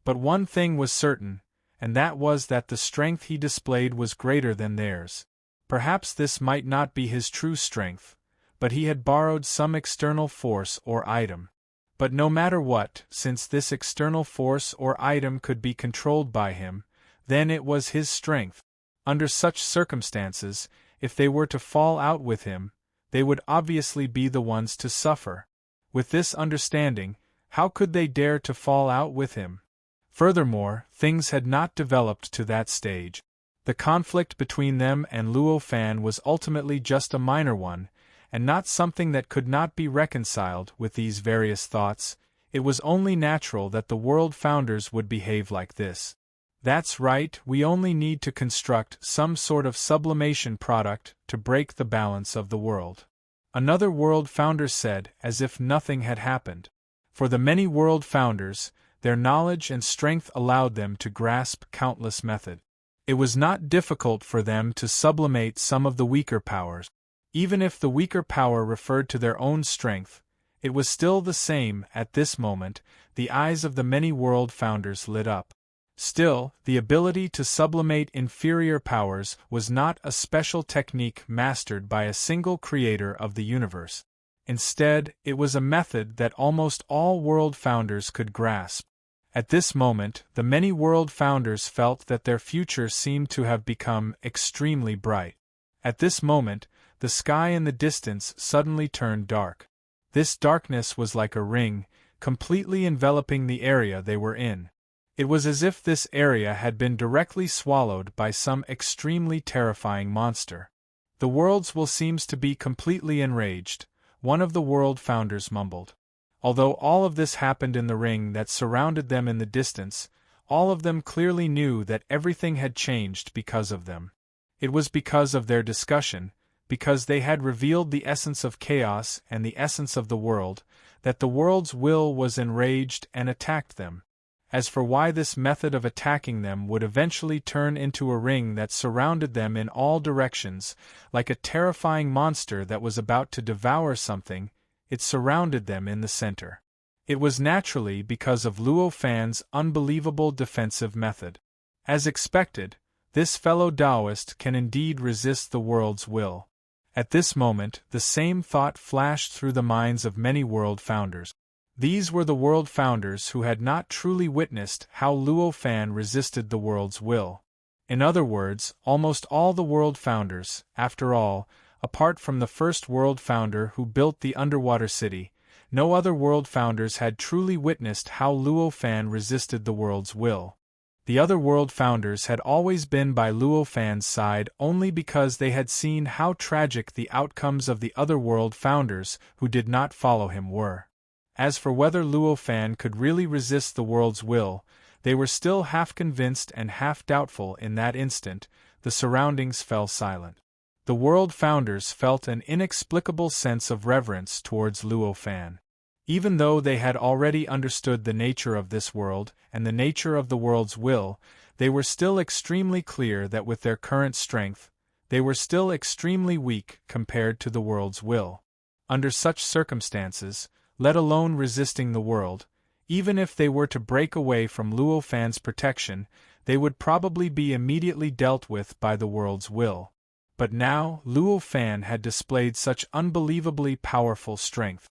But one thing was certain, and that was that the strength he displayed was greater than theirs. Perhaps this might not be his true strength, but he had borrowed some external force or item. But no matter what, since this external force or item could be controlled by him, then it was his strength. Under such circumstances, if they were to fall out with him, they would obviously be the ones to suffer. With this understanding, how could they dare to fall out with him? Furthermore, things had not developed to that stage. The conflict between them and Luo Fan was ultimately just a minor one, and not something that could not be reconciled with these various thoughts. It was only natural that the world founders would behave like this. That's right, we only need to construct some sort of sublimation product to break the balance of the world. Another world founder said, as if nothing had happened. For the many world founders, their knowledge and strength allowed them to grasp countless methods. It was not difficult for them to sublimate some of the weaker powers. Even if the weaker power referred to their own strength, it was still the same. At this moment, the eyes of the many world founders lit up. Still, the ability to sublimate inferior powers was not a special technique mastered by a single creator of the universe. Instead, it was a method that almost all world founders could grasp. At this moment, the many world founders felt that their future seemed to have become extremely bright. At this moment, the sky in the distance suddenly turned dark. This darkness was like a ring, completely enveloping the area they were in. It was as if this area had been directly swallowed by some extremely terrifying monster. The world's will seems to be completely enraged, one of the world founders mumbled. Although all of this happened in the ring that surrounded them in the distance, all of them clearly knew that everything had changed because of them. It was because of their discussion, because they had revealed the essence of chaos and the essence of the world, that the world's will was enraged and attacked them. As for why this method of attacking them would eventually turn into a ring that surrounded them in all directions, like a terrifying monster that was about to devour something, it surrounded them in the center. It was naturally because of Luo Fan's unbelievable defensive method. As expected, this fellow Taoist can indeed resist the world's will. At this moment, the same thought flashed through the minds of many world founders. These were the world founders who had not truly witnessed how Luo Fan resisted the world's will. In other words, almost all the world founders, after all, apart from the first world founder who built the underwater city, no other world founders had truly witnessed how Luo Fan resisted the world's will. The other world founders had always been by Luo Fan's side only because they had seen how tragic the outcomes of the other world founders who did not follow him were. As for whether Luo Fan could really resist the world's will, they were still half convinced and half doubtful. In that instant, the surroundings fell silent. The world founders felt an inexplicable sense of reverence towards Luo Fan. Even though they had already understood the nature of this world and the nature of the world's will, they were still extremely clear that with their current strength, they were still extremely weak compared to the world's will. Under such circumstances, let alone resisting the world, even if they were to break away from Luo Fan's protection, they would probably be immediately dealt with by the world's will. But now, Luo Fan had displayed such unbelievably powerful strength.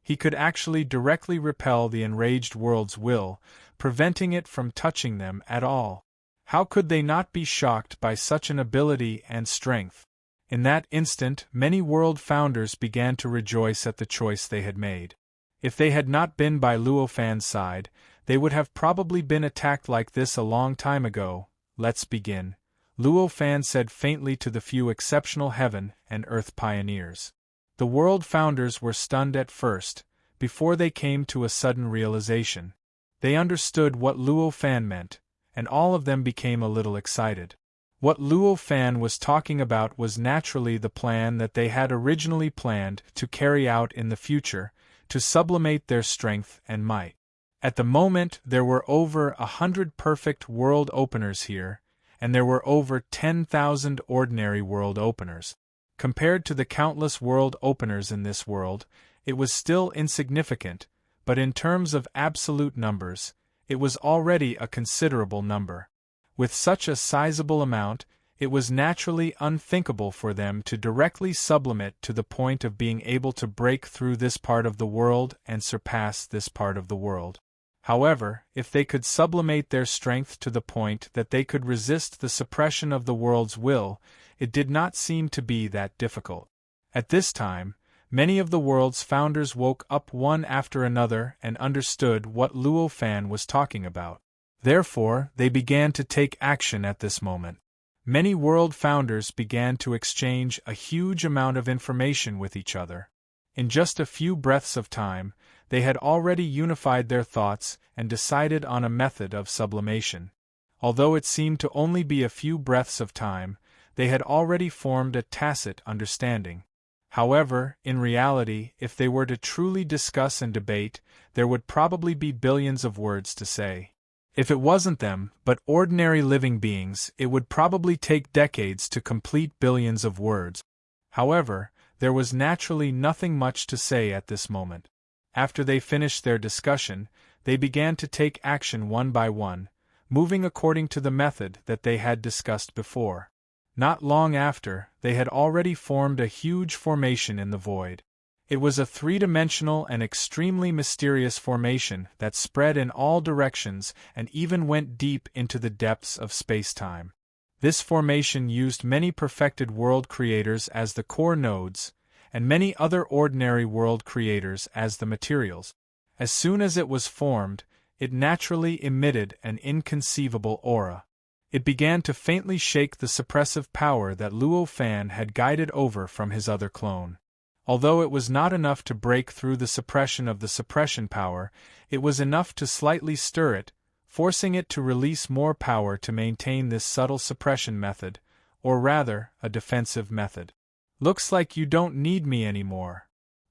He could actually directly repel the enraged world's will, preventing it from touching them at all. How could they not be shocked by such an ability and strength? In that instant, many world founders began to rejoice at the choice they had made. If they had not been by Luo Fan's side, they would have probably been attacked like this a long time ago. Let's begin, Luo Fan said faintly to the few exceptional heaven and earth pioneers. The world founders were stunned at first, before they came to a sudden realization. They understood what Luo Fan meant, and all of them became a little excited. What Luo Fan was talking about was naturally the plan that they had originally planned to carry out in the future, to sublimate their strength and might. At the moment there were over 100 perfect world openers here, and there were over 10,000 ordinary world openers. Compared to the countless world openers in this world, it was still insignificant, but in terms of absolute numbers, it was already a considerable number. With such a sizable amount, it was naturally unthinkable for them to directly sublimate to the point of being able to break through this part of the world and surpass this part of the world. However, if they could sublimate their strength to the point that they could resist the suppression of the world's will, it did not seem to be that difficult. At this time, many of the world's founders woke up one after another and understood what Luo Fan was talking about. Therefore, they began to take action at this moment. Many world founders began to exchange a huge amount of information with each other. In just a few breaths of time, they had already unified their thoughts and decided on a method of sublimation. Although it seemed to only be a few breaths of time, they had already formed a tacit understanding. However, in reality, if they were to truly discuss and debate, there would probably be billions of words to say. If it wasn't them, but ordinary living beings, it would probably take decades to complete billions of words. However, there was naturally nothing much to say at this moment. After they finished their discussion, they began to take action one by one, moving according to the method that they had discussed before. Not long after, they had already formed a huge formation in the void. It was a three-dimensional and extremely mysterious formation that spread in all directions and even went deep into the depths of space-time. This formation used many perfected world creators as the core nodes, and many other ordinary world creators as the materials. As soon as it was formed, it naturally emitted an inconceivable aura. It began to faintly shake the suppressive power that Luo Fan had guided over from his other clone. Although it was not enough to break through the suppression of the suppression power, it was enough to slightly stir it, forcing it to release more power to maintain this subtle suppression method, or rather, a defensive method. "Looks like you don't need me anymore,"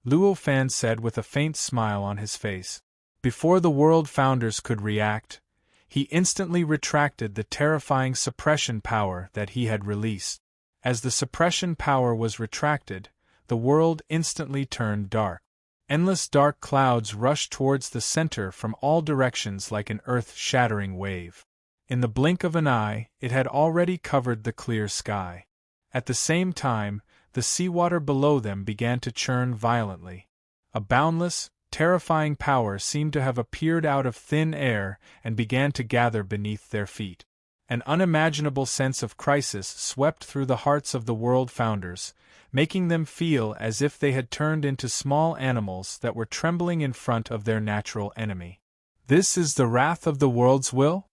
Luo Fan said with a faint smile on his face. Before the world founders could react, he instantly retracted the terrifying suppression power that he had released. As the suppression power was retracted, the world instantly turned dark. Endless dark clouds rushed towards the center from all directions like an earth-shattering wave. In the blink of an eye, it had already covered the clear sky. At the same time, the seawater below them began to churn violently. A boundless, terrifying power seemed to have appeared out of thin air and began to gather beneath their feet. An unimaginable sense of crisis swept through the hearts of the world founders, making them feel as if they had turned into small animals that were trembling in front of their natural enemy. This is the wrath of the world's will?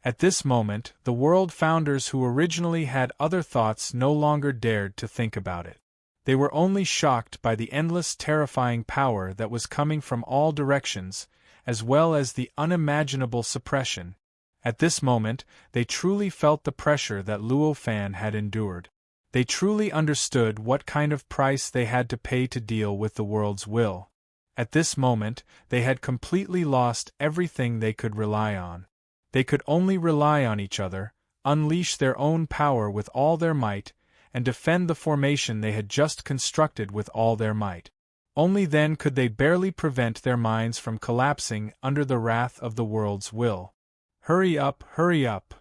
At this moment, the world founders who originally had other thoughts no longer dared to think about it. They were only shocked by the endless terrifying power that was coming from all directions, as well as the unimaginable suppression. At this moment, they truly felt the pressure that Luo Fan had endured. They truly understood what kind of price they had to pay to deal with the world's will. At this moment, they had completely lost everything they could rely on. They could only rely on each other, unleash their own power with all their might, and defend the formation they had just constructed with all their might. Only then could they barely prevent their minds from collapsing under the wrath of the world's will. "Hurry up, hurry up!"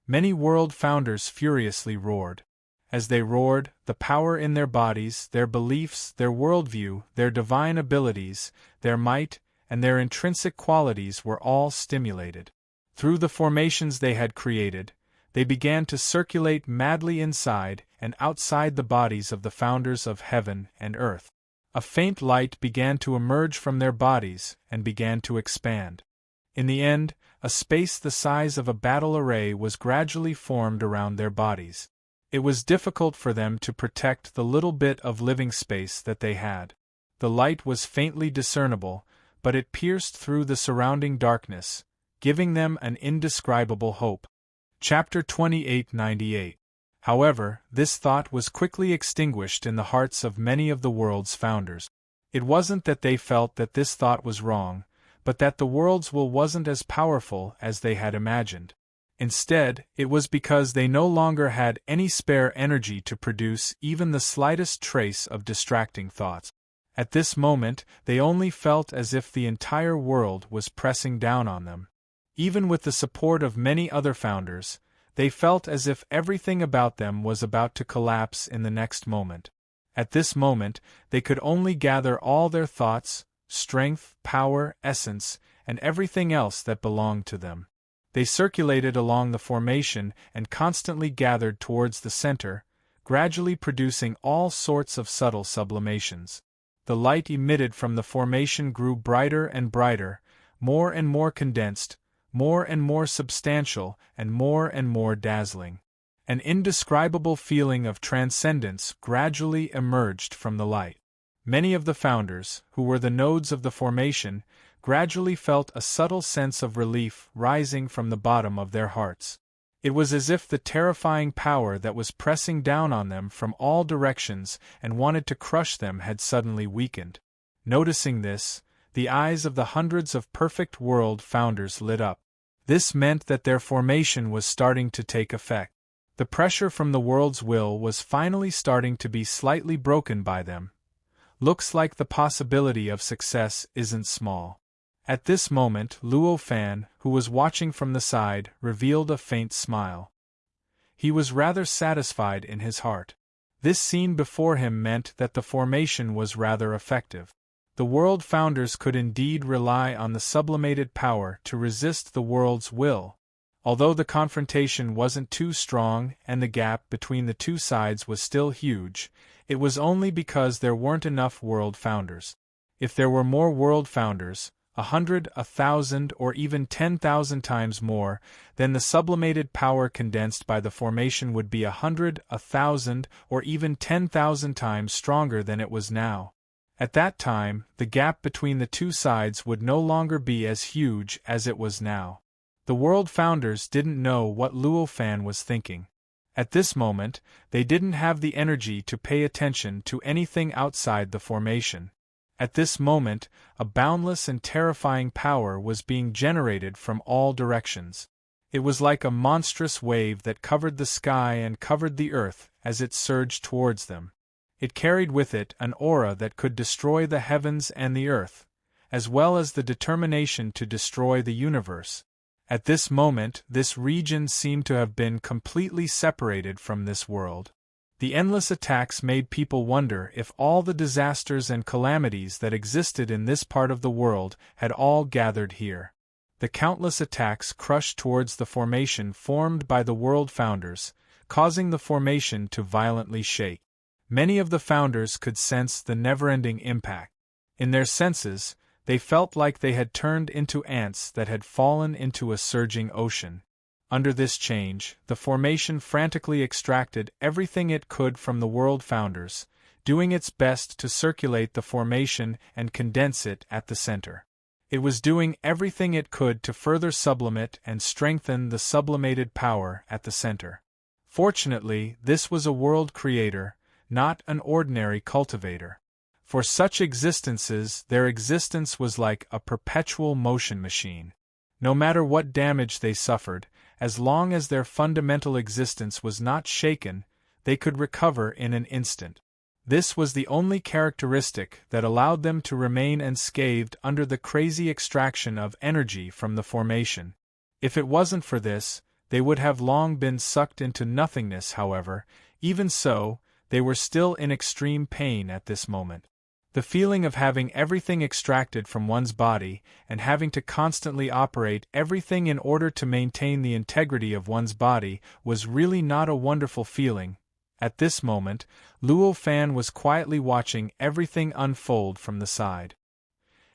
Many world founders furiously roared. As they roared, the power in their bodies, their beliefs, their worldview, their divine abilities, their might, and their intrinsic qualities were all stimulated. Through the formations they had created, they began to circulate madly inside and outside the bodies of the founders of heaven and earth. A faint light began to emerge from their bodies and began to expand. In the end, a space the size of a battle array was gradually formed around their bodies. It was difficult for them to protect the little bit of living space that they had. The light was faintly discernible, but it pierced through the surrounding darkness, giving them an indescribable hope. Chapter 2898. However, this thought was quickly extinguished in the hearts of many of the world's founders. It wasn't that they felt that this thought was wrong, but that the world's will wasn't as powerful as they had imagined. Instead, it was because they no longer had any spare energy to produce even the slightest trace of distracting thoughts. At this moment, they only felt as if the entire world was pressing down on them. Even with the support of many other founders, they felt as if everything about them was about to collapse in the next moment. At this moment, they could only gather all their thoughts, strength, power, essence, and everything else that belonged to them. They circulated along the formation and constantly gathered towards the center, gradually producing all sorts of subtle sublimations. The light emitted from the formation grew brighter and brighter, more and more condensed, more and more substantial, and more dazzling. An indescribable feeling of transcendence gradually emerged from the light. Many of the founders, who were the nodes of the formation, gradually felt a subtle sense of relief rising from the bottom of their hearts. It was as if the terrifying power that was pressing down on them from all directions and wanted to crush them had suddenly weakened. Noticing this, the eyes of the hundreds of perfect world founders lit up. This meant that their formation was starting to take effect. The pressure from the world's will was finally starting to be slightly broken by them. Looks like the possibility of success isn't small. At this moment, Luo Fan, who was watching from the side, revealed a faint smile. He was rather satisfied in his heart. This scene before him meant that the formation was rather effective. The world founders could indeed rely on the sublimated power to resist the world's will. Although the confrontation wasn't too strong and the gap between the two sides was still huge, it was only because there weren't enough world founders. If there were more world founders, 100, 1,000, or even 10,000 times more, then the sublimated power condensed by the formation would be 100, 1,000, or even 10,000 times stronger than it was now. At that time, the gap between the two sides would no longer be as huge as it was now. The world founders didn't know what Luo Fan was thinking. At this moment, they didn't have the energy to pay attention to anything outside the formation. At this moment, a boundless and terrifying power was being generated from all directions. It was like a monstrous wave that covered the sky and covered the earth as it surged towards them. It carried with it an aura that could destroy the heavens and the earth, as well as the determination to destroy the universe. At this moment, this region seemed to have been completely separated from this world. The endless attacks made people wonder if all the disasters and calamities that existed in this part of the world had all gathered here. The countless attacks crushed towards the formation formed by the world founders, causing the formation to violently shake. Many of the founders could sense the never-ending impact. In their senses, they felt like they had turned into ants that had fallen into a surging ocean. Under this change, the formation frantically extracted everything it could from the world founders, doing its best to circulate the formation and condense it at the center. It was doing everything it could to further sublimate and strengthen the sublimated power at the center. Fortunately, this was a world creator, not an ordinary cultivator. For such existences, their existence was like a perpetual motion machine. No matter what damage they suffered, as long as their fundamental existence was not shaken, they could recover in an instant. This was the only characteristic that allowed them to remain unscathed under the crazy extraction of energy from the formation. If it wasn't for this, they would have long been sucked into nothingness. However, even so, they were still in extreme pain at this moment. The feeling of having everything extracted from one's body and having to constantly operate everything in order to maintain the integrity of one's body was really not a wonderful feeling. At this moment, Luo Fan was quietly watching everything unfold from the side.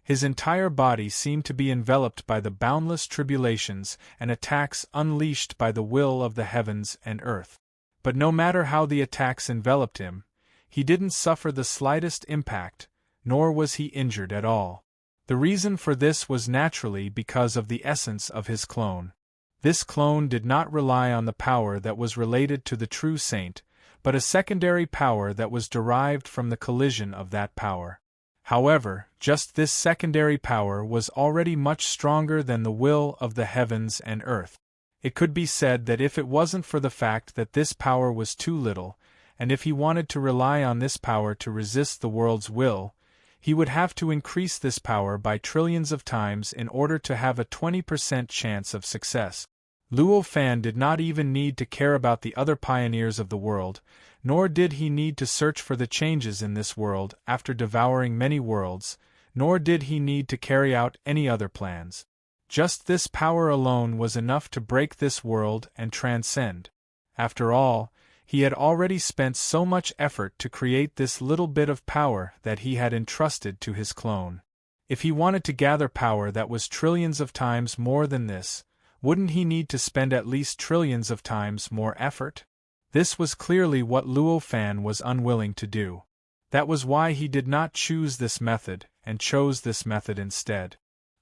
His entire body seemed to be enveloped by the boundless tribulations and attacks unleashed by the will of the heavens and earth. But no matter how the attacks enveloped him, he didn't suffer the slightest impact, nor was he injured at all. The reason for this was naturally because of the essence of his clone. This clone did not rely on the power that was related to the true saint, but a secondary power that was derived from the collision of that power. However, just this secondary power was already much stronger than the will of the heavens and earth. It could be said that if it wasn't for the fact that this power was too little, and if he wanted to rely on this power to resist the world's will, he would have to increase this power by trillions of times in order to have a 20% chance of success. Luo Fan did not even need to care about the other pioneers of the world, nor did he need to search for the changes in this world after devouring many worlds, nor did he need to carry out any other plans. Just this power alone was enough to break this world and transcend. After all, he had already spent so much effort to create this little bit of power that he had entrusted to his clone. If he wanted to gather power that was trillions of times more than this, wouldn't he need to spend at least trillions of times more effort? This was clearly what Luo Fan was unwilling to do. That was why he did not choose this method, and chose this method instead.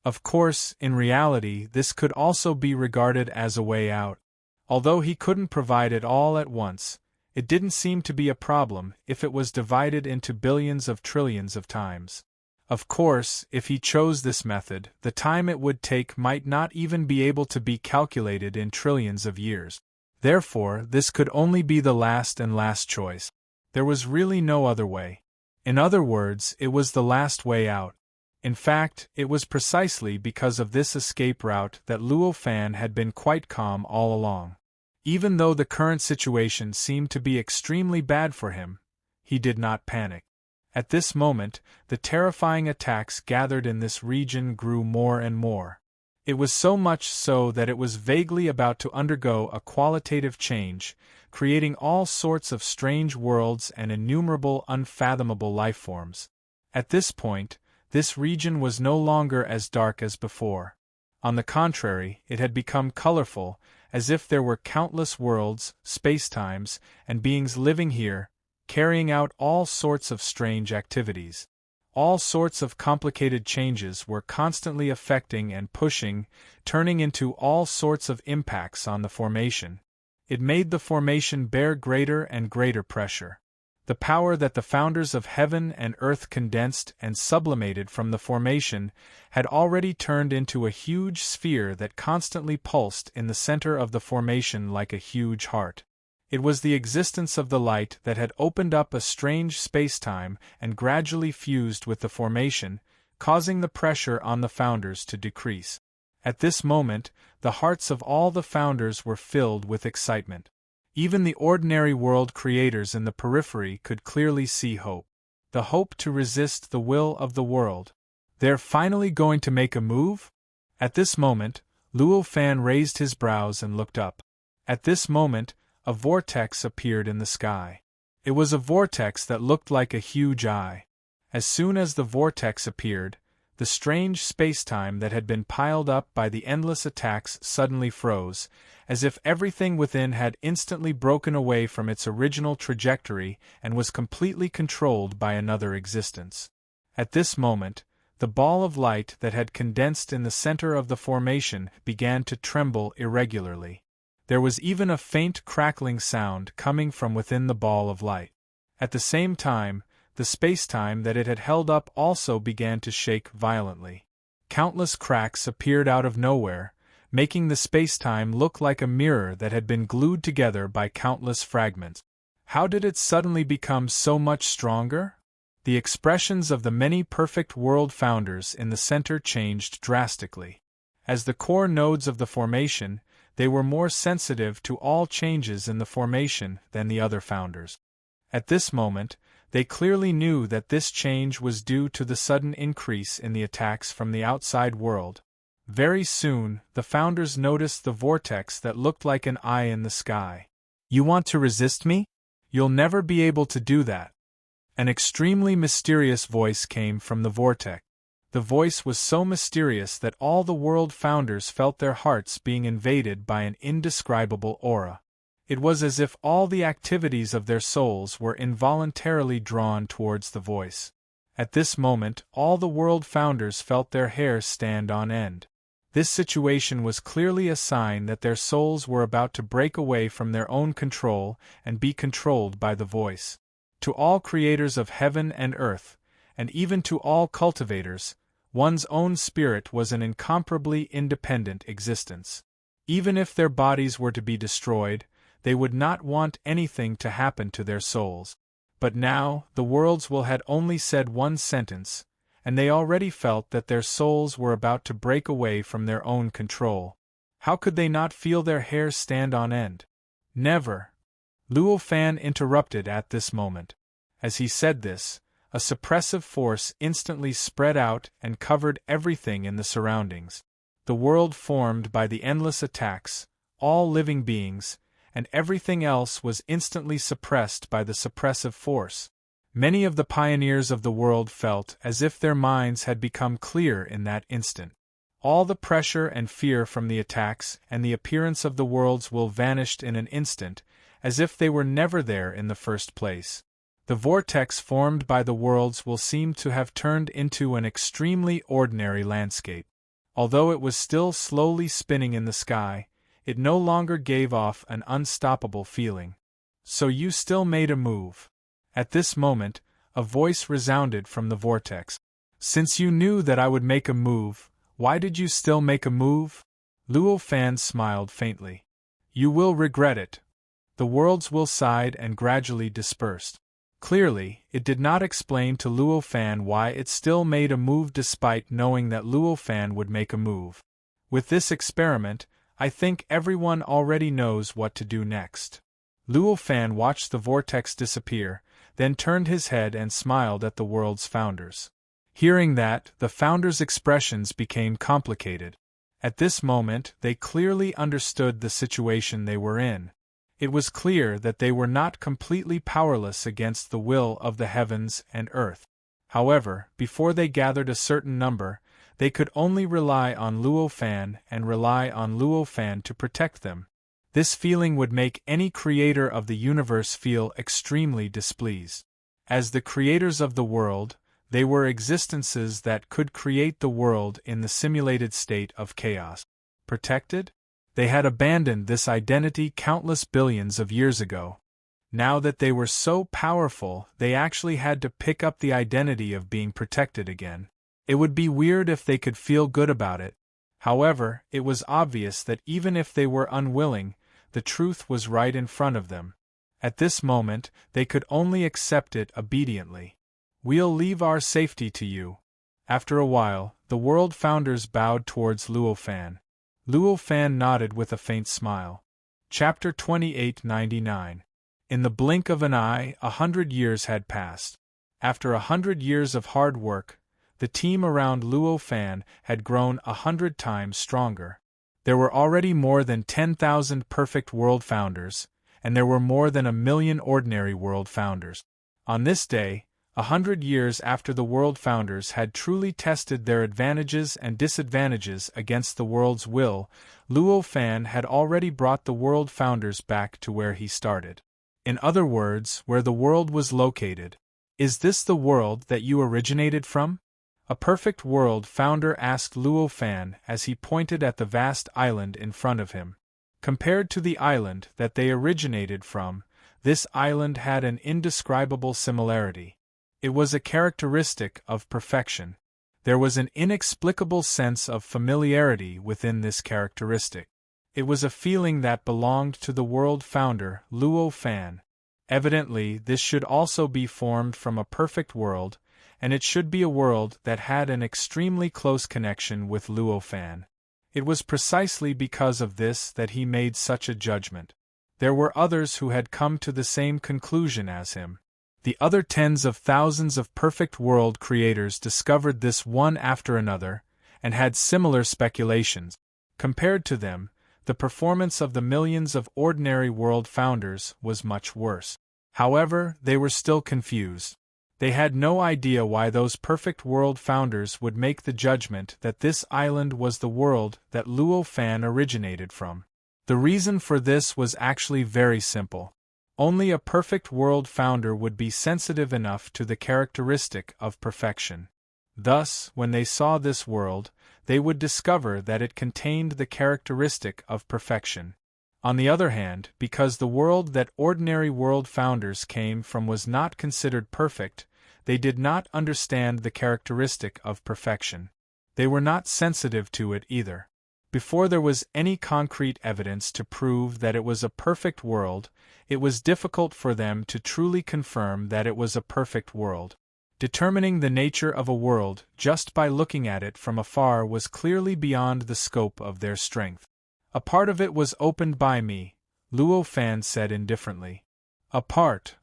Of course, in reality, this could also be regarded as a way out. Although he couldn't provide it all at once, it didn't seem to be a problem if it was divided into billions of trillions of times. Of course, if he chose this method, the time it would take might not even be able to be calculated in trillions of years. Therefore, this could only be the last choice. There was really no other way. In other words, it was the last way out. In fact, it was precisely because of this escape route that Luo Fan had been quite calm all along. Even though the current situation seemed to be extremely bad for him, he did not panic. At this moment, the terrifying attacks gathered in this region grew more and more. It was so much so that it was vaguely about to undergo a qualitative change, creating all sorts of strange worlds and innumerable unfathomable lifeforms. At this point, this region was no longer as dark as before. On the contrary, it had become colorful, as if there were countless worlds, spacetimes, and beings living here, carrying out all sorts of strange activities. All sorts of complicated changes were constantly affecting and pushing, turning into all sorts of impacts on the formation. It made the formation bear greater and greater pressure. The power that the founders of heaven and earth condensed and sublimated from the formation had already turned into a huge sphere that constantly pulsed in the center of the formation like a huge heart. It was the existence of the light that had opened up a strange spacetime and gradually fused with the formation, causing the pressure on the founders to decrease. At this moment, the hearts of all the founders were filled with excitement. Even the ordinary world creators in the periphery could clearly see hope. The hope to resist the will of the world. They're finally going to make a move? At this moment, Luo Fan raised his brows and looked up. At this moment, a vortex appeared in the sky. It was a vortex that looked like a huge eye. As soon as the vortex appeared, the strange spacetime that had been piled up by the endless attacks suddenly froze, as if everything within had instantly broken away from its original trajectory and was completely controlled by another existence. At this moment, the ball of light that had condensed in the center of the formation began to tremble irregularly. There was even a faint crackling sound coming from within the ball of light. At the same time, the spacetime that it had held up also began to shake violently. Countless cracks appeared out of nowhere, making the spacetime look like a mirror that had been glued together by countless fragments. How did it suddenly become so much stronger? The expressions of the many perfect world founders in the center changed drastically. As the core nodes of the formation, they were more sensitive to all changes in the formation than the other founders. At this moment, they clearly knew that this change was due to the sudden increase in the attacks from the outside world. Very soon, the founders noticed the vortex that looked like an eye in the sky. "You want to resist me? You'll never be able to do that." An extremely mysterious voice came from the vortex. The voice was so mysterious that all the world founders felt their hearts being invaded by an indescribable aura. It was as if all the activities of their souls were involuntarily drawn towards the voice. At this moment, all the world founders felt their hair stand on end. This situation was clearly a sign that their souls were about to break away from their own control and be controlled by the voice. To all creators of heaven and earth, and even to all cultivators, one's own spirit was an incomparably independent existence. Even if their bodies were to be destroyed, they would not want anything to happen to their souls. But now, the worlds had only said one sentence, and they already felt that their souls were about to break away from their own control. How could they not feel their hair stand on end? Never! Luo Fan interrupted at this moment. As he said this, a suppressive force instantly spread out and covered everything in the surroundings. The world formed by the endless attacks, all living beings, and everything else was instantly suppressed by the suppressive force. Many of the pioneers of the world felt as if their minds had become clear in that instant. All the pressure and fear from the attacks and the appearance of the worlds vanished in an instant, as if they were never there in the first place. The vortex formed by the worlds seemed to have turned into an extremely ordinary landscape. Although it was still slowly spinning in the sky, it no longer gave off an unstoppable feeling. "So you still made a move." At this moment, a voice resounded from the vortex. "Since you knew that I would make a move, why did you still make a move?" Luo Fan smiled faintly. "You will regret it." The worlds sighed and gradually dispersed. Clearly, it did not explain to Luo Fan why it still made a move despite knowing that Luo Fan would make a move. With this experiment, I think everyone already knows what to do next. Luo Fan watched the vortex disappear, then turned his head and smiled at the world's founders. Hearing that, the founders' expressions became complicated. At this moment, they clearly understood the situation they were in. It was clear that they were not completely powerless against the will of the heavens and earth. However, before they gathered a certain number, they could only rely on Luo Fan and rely on Luo Fan to protect them. This feeling would make any creator of the universe feel extremely displeased. As the creators of the world, they were existences that could create the world in the simulated state of chaos. Protected? They had abandoned this identity countless billions of years ago. Now that they were so powerful, they actually had to pick up the identity of being protected again. It would be weird if they could feel good about it. However, it was obvious that even if they were unwilling, the truth was right in front of them. At this moment, they could only accept it obediently. "We'll leave our safety to you." After a while, the world founders bowed towards Luo Fan. Luo Fan nodded with a faint smile. Chapter 2899. In the blink of an eye, 100 years had passed. After 100 years of hard work, the team around Luo Fan had grown 100 times stronger. There were already more than 10,000 perfect world founders, and there were more than 1,000,000 ordinary world founders. On this day, 100 years after the world founders had truly tested their advantages and disadvantages against the world's will, Luo Fan had already brought the world founders back to where he started. In other words, where the world was located. "Is this the world that you originated from?" A perfect world founder asked Luo Fan as he pointed at the vast island in front of him. Compared to the island that they originated from, this island had an indescribable similarity. It was a characteristic of perfection. There was an inexplicable sense of familiarity within this characteristic. It was a feeling that belonged to the world founder, Luo Fan. Evidently, this should also be formed from a perfect world, and it should be a world that had an extremely close connection with Luo Fan. It was precisely because of this that he made such a judgment. There were others who had come to the same conclusion as him. The other tens of thousands of perfect world creators discovered this one after another, and had similar speculations. Compared to them, the performance of the millions of ordinary world founders was much worse. However, they were still confused. They had no idea why those perfect world founders would make the judgment that this island was the world that Luo Fan originated from. The reason for this was actually very simple. Only a perfect world founder would be sensitive enough to the characteristic of perfection. Thus, when they saw this world, they would discover that it contained the characteristic of perfection. On the other hand, because the world that ordinary world founders came from was not considered perfect, they did not understand the characteristic of perfection. They were not sensitive to it either. Before there was any concrete evidence to prove that it was a perfect world, it was difficult for them to truly confirm that it was a perfect world. Determining the nature of a world just by looking at it from afar was clearly beyond the scope of their strength. "A part of it was opened by me," Luo Fan said indifferently. "A part."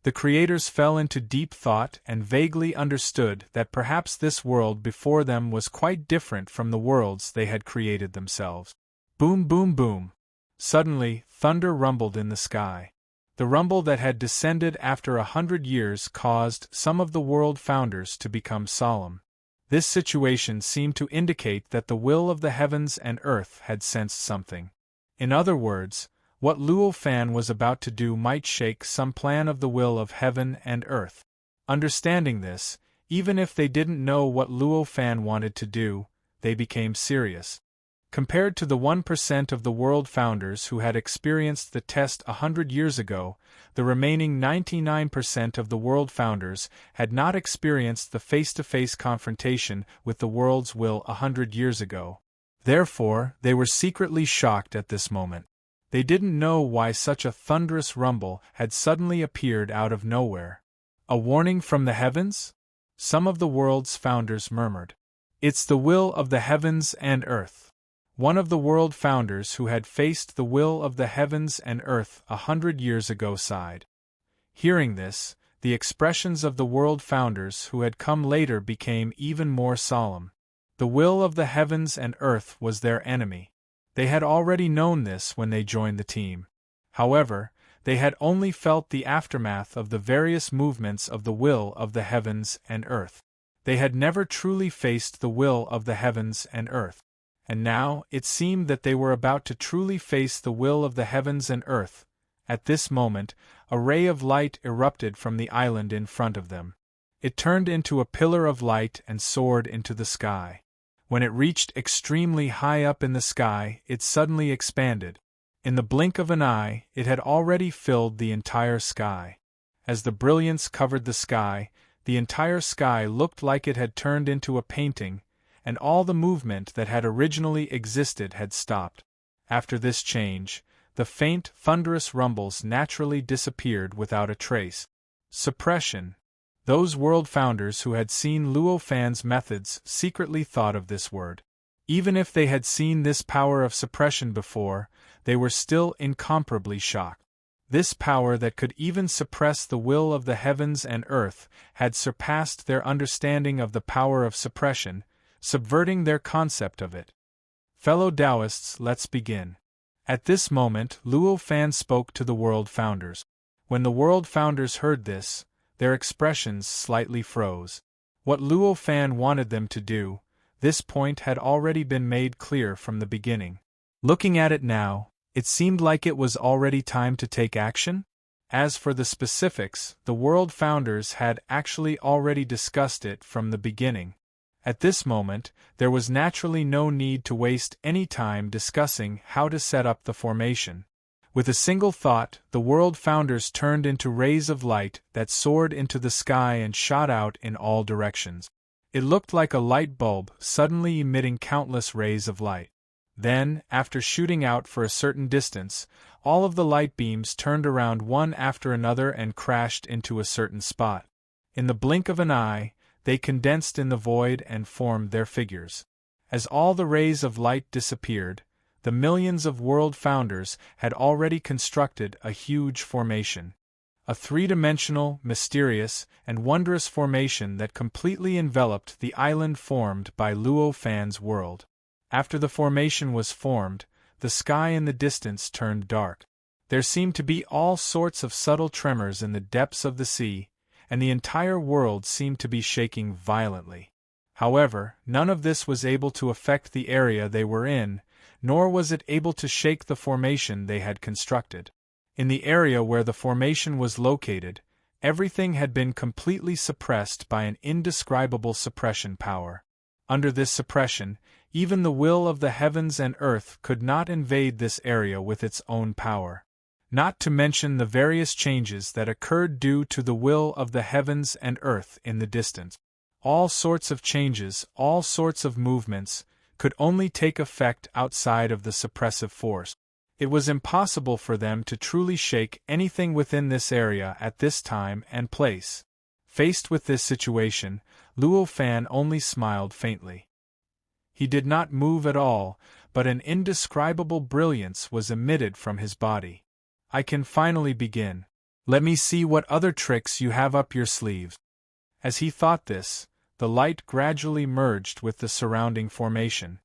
The creators fell into deep thought and vaguely understood that perhaps this world before them was quite different from the worlds they had created themselves. Boom, boom, boom. Suddenly, thunder rumbled in the sky. The rumble that had descended after 100 years caused some of the world founders to become solemn. This situation seemed to indicate that the will of the heavens and earth had sensed something. In other words, what Luo Fan was about to do might shake some plan of the will of heaven and earth. Understanding this, even if they didn't know what Luo Fan wanted to do, they became serious. Compared to the 1% of the world founders who had experienced the test 100 years ago, the remaining 99% of the world founders had not experienced the face-to-face confrontation with the world's will 100 years ago. Therefore, they were secretly shocked at this moment. They didn't know why such a thunderous rumble had suddenly appeared out of nowhere. A warning from the heavens? Some of the world's founders murmured. It's the will of the heavens and earth. One of the world founders who had faced the will of the heavens and earth 100 years ago sighed. Hearing this, the expressions of the world founders who had come later became even more solemn. The will of the heavens and earth was their enemy. They had already known this when they joined the team. However, they had only felt the aftermath of the various movements of the will of the heavens and earth. They had never truly faced the will of the heavens and earth. And now, it seemed that they were about to truly face the will of the heavens and earth. At this moment, a ray of light erupted from the island in front of them. It turned into a pillar of light and soared into the sky. When it reached extremely high up in the sky, it suddenly expanded. In the blink of an eye, it had already filled the entire sky. As the brilliance covered the entire sky looked like it had turned into a painting, and all the movement that had originally existed had stopped. After this change, the faint, thunderous rumbles naturally disappeared without a trace. Suppression. Those world founders who had seen Luo Fan's methods secretly thought of this word. Even if they had seen this power of suppression before, they were still incomparably shocked. This power that could even suppress the will of the heavens and earth had surpassed their understanding of the power of suppression, subverting their concept of it. Fellow Taoists, let's begin. At this moment, Luo Fan spoke to the world founders. When the world founders heard this, their expressions slightly froze. What Luo Fan wanted them to do, this point had already been made clear from the beginning. Looking at it now, it seemed like it was already time to take action. As for the specifics, the world founders had actually already discussed it from the beginning. At this moment, there was naturally no need to waste any time discussing how to set up the formation. With a single thought, the world founders turned into rays of light that soared into the sky and shot out in all directions. It looked like a light bulb suddenly emitting countless rays of light. Then, after shooting out for a certain distance, all of the light beams turned around one after another and crashed into a certain spot. In the blink of an eye, they condensed in the void and formed their figures. As all the rays of light disappeared, the millions of world founders had already constructed a huge formation. A three-dimensional, mysterious, and wondrous formation that completely enveloped the island formed by Luo Fan's world. After the formation was formed, the sky in the distance turned dark. There seemed to be all sorts of subtle tremors in the depths of the sea, and the entire world seemed to be shaking violently. However, none of this was able to affect the area they were in, nor was it able to shake the formation they had constructed. In the area where the formation was located, everything had been completely suppressed by an indescribable suppression power. Under this suppression, even the will of the heavens and earth could not invade this area with its own power. Not to mention the various changes that occurred due to the will of the heavens and earth in the distance. All sorts of changes, all sorts of movements, could only take effect outside of the suppressive force. It was impossible for them to truly shake anything within this area at this time and place. Faced with this situation, Luo Fan only smiled faintly. He did not move at all, but an indescribable brilliance was emitted from his body. I can finally begin. Let me see what other tricks you have up your sleeves. As he thought this, the light gradually merged with the surrounding formation.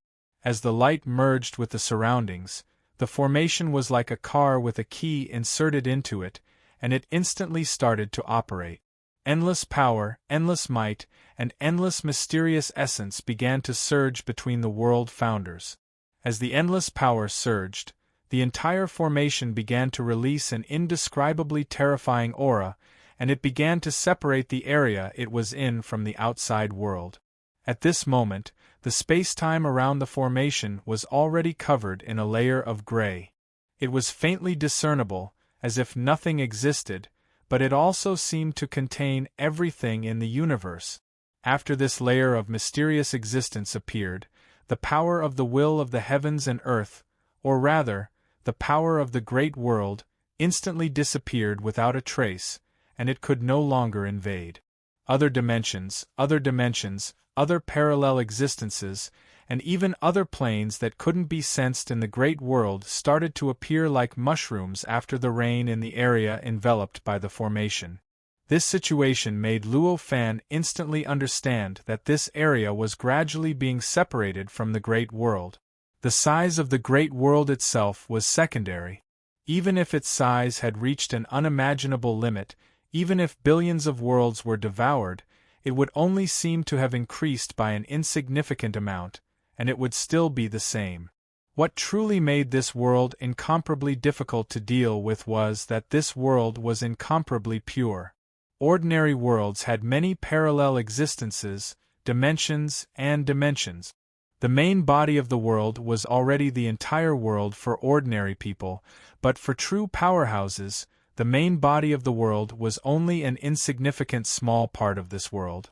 As the light merged with the surroundings, the formation was like a car with a key inserted into it, and it instantly started to operate. Endless power, endless might, and endless mysterious essence began to surge between the world founders. As the endless power surged, the entire formation began to release an indescribably terrifying aura, and it began to separate the area it was in from the outside world. At this moment, the space-time around the formation was already covered in a layer of gray. It was faintly discernible, as if nothing existed, but it also seemed to contain everything in the universe. After this layer of mysterious existence appeared, the power of the will of the heavens and earth, or rather, the power of the great world, instantly disappeared without a trace, and it could no longer invade. Other dimensions, other parallel existences, and even other planes that couldn't be sensed in the great world started to appear like mushrooms after the rain in the area enveloped by the formation. This situation made Luo Fan instantly understand that this area was gradually being separated from the great world. The size of the great world itself was secondary. Even if its size had reached an unimaginable limit, even if billions of worlds were devoured, it would only seem to have increased by an insignificant amount, and it would still be the same. What truly made this world incomparably difficult to deal with was that this world was incomparably pure. Ordinary worlds had many parallel existences, dimensions, and dimensions. The main body of the world was already the entire world for ordinary people, but for true powerhouses, the main body of the world was only an insignificant small part of this world.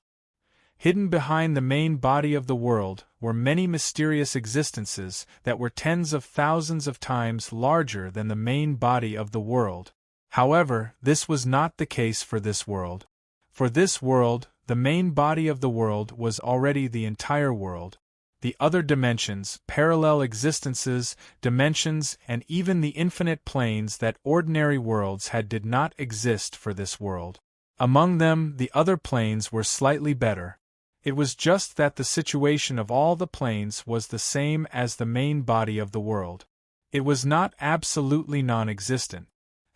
Hidden behind the main body of the world were many mysterious existences that were tens of thousands of times larger than the main body of the world. However, this was not the case for this world. For this world, the main body of the world was already the entire world. The other dimensions, parallel existences, dimensions, and even the infinite planes that ordinary worlds had did not exist for this world. Among them, the other planes were slightly better. It was just that the situation of all the planes was the same as the main body of the world. It was not absolutely non-existent.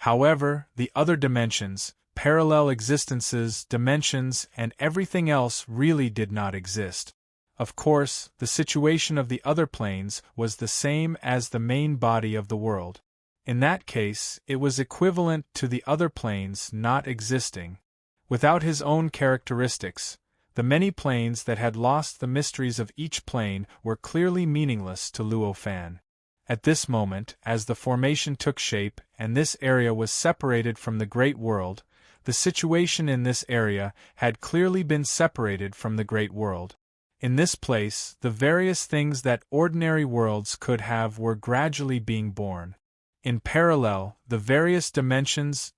However, the other dimensions, parallel existences, dimensions, and everything else really did not exist. Of course, the situation of the other planes was the same as the main body of the world. In that case, it was equivalent to the other planes not existing. Without his own characteristics, the many planes that had lost the mysteries of each plane were clearly meaningless to Luo Fan. At this moment, as the formation took shape and this area was separated from the great world, the situation in this area had clearly been separated from the great world. In this place, the various things that ordinary worlds could have were gradually being born. In parallel, the various dimensions,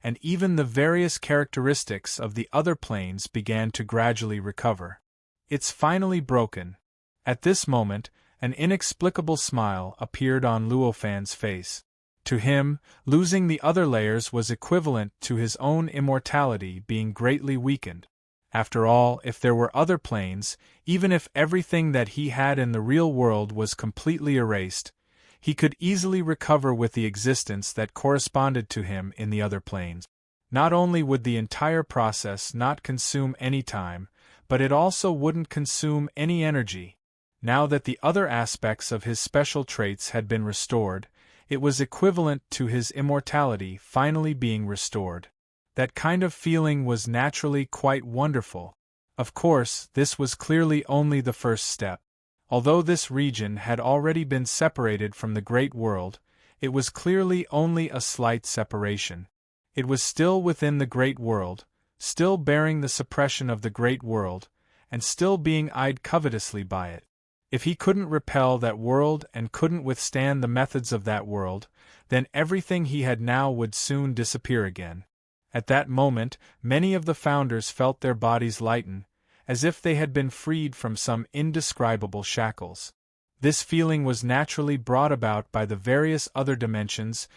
and even the various characteristics of the other planes began to gradually recover. It's finally broken. At this moment, an inexplicable smile appeared on Luo Fan's face. To him, losing the other layers was equivalent to his own immortality being greatly weakened. After all, if there were other planes, even if everything that he had in the real world was completely erased, he could easily recover with the existence that corresponded to him in the other planes. Not only would the entire process not consume any time, but it also wouldn't consume any energy. Now that the other aspects of his special traits had been restored, it was equivalent to his immortality finally being restored. That kind of feeling was naturally quite wonderful. Of course, this was clearly only the first step. Although this region had already been separated from the great world, it was clearly only a slight separation. It was still within the great world, still bearing the suppression of the great world, and still being eyed covetously by it. If he couldn't repel that world and couldn't withstand the methods of that world, then everything he had now would soon disappear again. At that moment, many of the founders felt their bodies lighten, as if they had been freed from some indescribable shackles. This feeling was naturally brought about by the various other dimensions,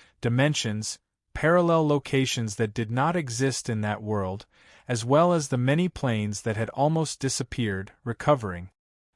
parallel locations that did not exist in that world, as well as the many planes that had almost disappeared, recovering.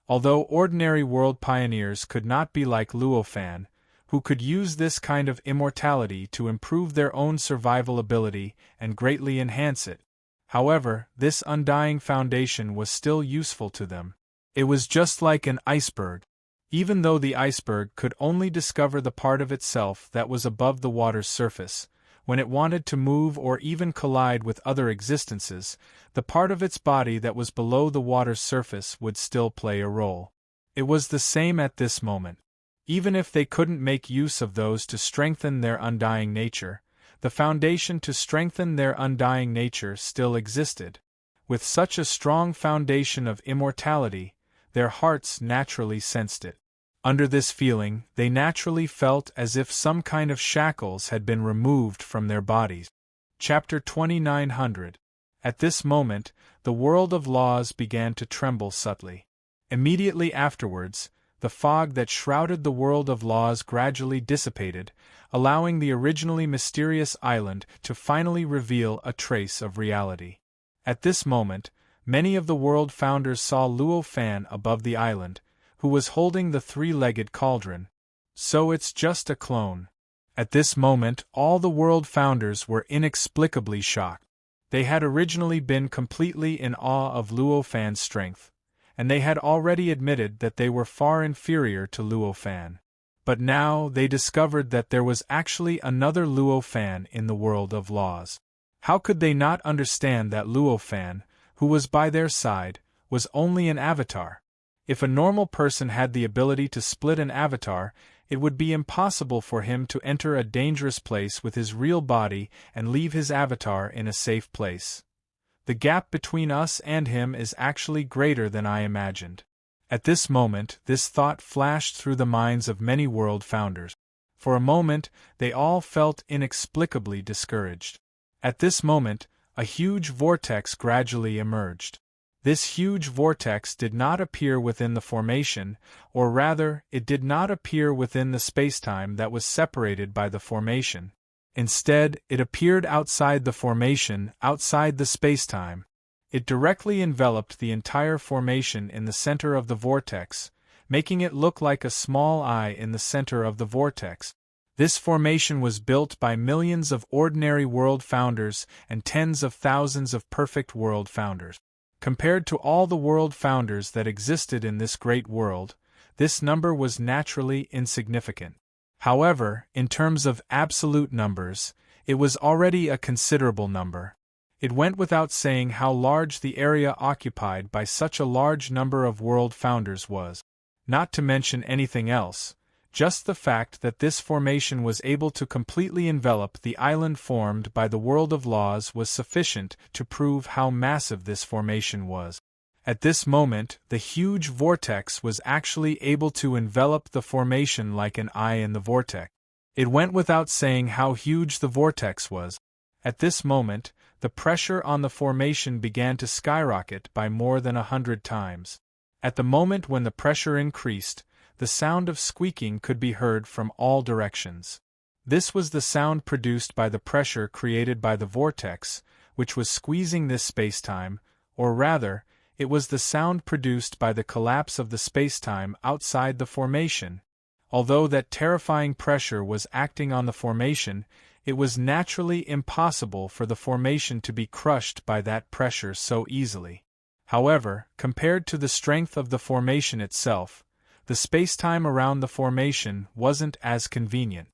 Although ordinary world pioneers could not be like Luo Fan, who could use this kind of immortality to improve their own survival ability and greatly enhance it. However, this undying foundation was still useful to them. It was just like an iceberg. Even though the iceberg could only discover the part of itself that was above the water's surface, when it wanted to move or even collide with other existences, the part of its body that was below the water's surface would still play a role. It was the same at this moment. Even if they couldn't make use of those to strengthen their undying nature, the foundation to strengthen their undying nature still existed. With such a strong foundation of immortality, their hearts naturally sensed it. Under this feeling, they naturally felt as if some kind of shackles had been removed from their bodies. Chapter 2900. At this moment, the world of laws began to tremble subtly. Immediately afterwards, the fog that shrouded the world of laws gradually dissipated, allowing the originally mysterious island to finally reveal a trace of reality. At this moment, many of the world founders saw Luo Fan above the island, who was holding the three-legged cauldron. So it's just a clone. At this moment, all the world founders were inexplicably shocked. They had originally been completely in awe of Luo Fan's strength, and they had already admitted that they were far inferior to Luo Fan. But now they discovered that there was actually another Luo Fan in the world of laws. How could they not understand that Luo Fan, who was by their side, was only an avatar? If a normal person had the ability to split an avatar, it would be impossible for him to enter a dangerous place with his real body and leave his avatar in a safe place. The gap between us and him is actually greater than I imagined. At this moment, this thought flashed through the minds of many world founders. For a moment, they all felt inexplicably discouraged. At this moment, a huge vortex gradually emerged. This huge vortex did not appear within the formation, or rather, it did not appear within the spacetime that was separated by the formation. Instead, it appeared outside the formation, outside the spacetime. It directly enveloped the entire formation in the center of the vortex, making it look like a small eye in the center of the vortex. This formation was built by millions of ordinary world founders and tens of thousands of perfect world founders. Compared to all the world founders that existed in this great world, this number was naturally insignificant. However, in terms of absolute numbers, it was already a considerable number. It went without saying how large the area occupied by such a large number of world founders was. Not to mention anything else, just the fact that this formation was able to completely envelop the island formed by the world of laws was sufficient to prove how massive this formation was. At this moment, the huge vortex was actually able to envelop the formation like an eye in the vortex. It went without saying how huge the vortex was. At this moment, the pressure on the formation began to skyrocket by more than 100 times. At the moment when the pressure increased, the sound of squeaking could be heard from all directions. This was the sound produced by the pressure created by the vortex, which was squeezing this spacetime, or rather, it was the sound produced by the collapse of the spacetime outside the formation. Although that terrifying pressure was acting on the formation, it was naturally impossible for the formation to be crushed by that pressure so easily. However, compared to the strength of the formation itself, the spacetime around the formation wasn't as convenient.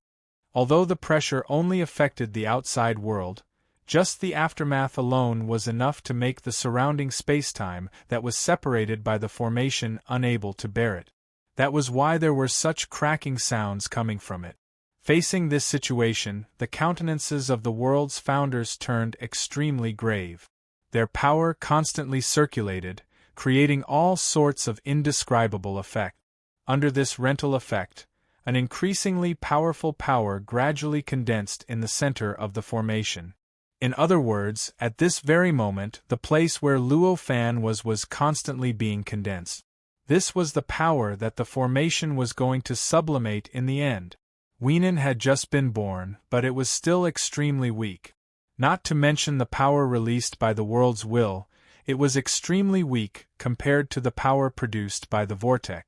Although the pressure only affected the outside world, just the aftermath alone was enough to make the surrounding spacetime that was separated by the formation unable to bear it. That was why there were such cracking sounds coming from it. Facing this situation, the countenances of the world's founders turned extremely grave. Their power constantly circulated, creating all sorts of indescribable effects. Under this rental effect, an increasingly powerful power gradually condensed in the center of the formation. In other words, at this very moment, the place where Luo Fan was constantly being condensed. This was the power that the formation was going to sublimate in the end. Weinen had just been born, but it was still extremely weak. Not to mention the power released by the world's will, it was extremely weak compared to the power produced by the vortex.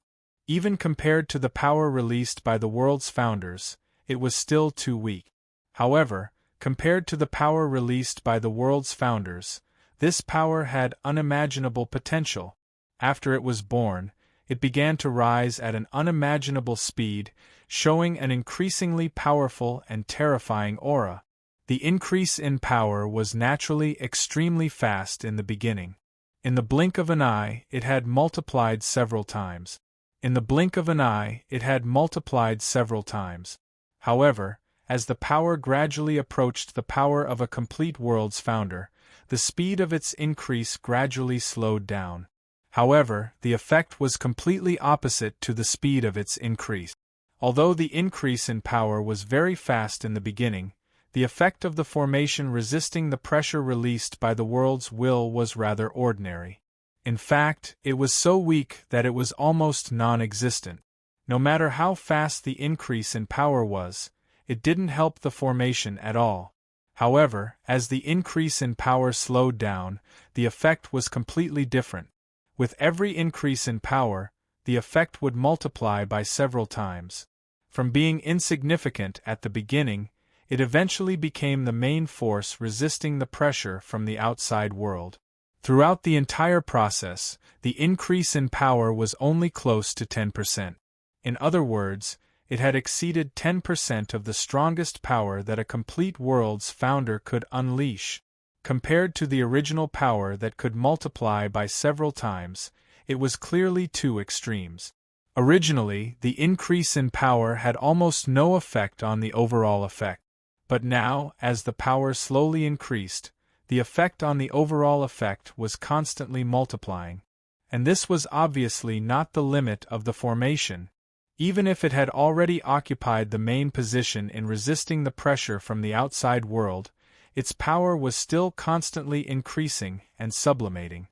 Even compared to the power released by the world's founders, it was still too weak. However, compared to the power released by the world's founders, this power had unimaginable potential. After it was born, it began to rise at an unimaginable speed, showing an increasingly powerful and terrifying aura. The increase in power was naturally extremely fast in the beginning. In the blink of an eye, it had multiplied several times. In the blink of an eye, it had multiplied several times. However, as the power gradually approached the power of a complete world's founder, the speed of its increase gradually slowed down. However, the effect was completely opposite to the speed of its increase. Although the increase in power was very fast in the beginning, the effect of the formation resisting the pressure released by the world's will was rather ordinary. In fact, it was so weak that it was almost non-existent. No matter how fast the increase in power was, it didn't help the formation at all. However, as the increase in power slowed down, the effect was completely different. With every increase in power, the effect would multiply by several times. From being insignificant at the beginning, it eventually became the main force resisting the pressure from the outside world. Throughout the entire process, the increase in power was only close to 10%. In other words, it had exceeded 10% of the strongest power that a complete world's founder could unleash. Compared to the original power that could multiply by several times, it was clearly two extremes. Originally, the increase in power had almost no effect on the overall effect. But now, as the power slowly increased, the effect on the overall effect was constantly multiplying. And this was obviously not the limit of the formation. Even if it had already occupied the main position in resisting the pressure from the outside world, its power was still constantly increasing and sublimating.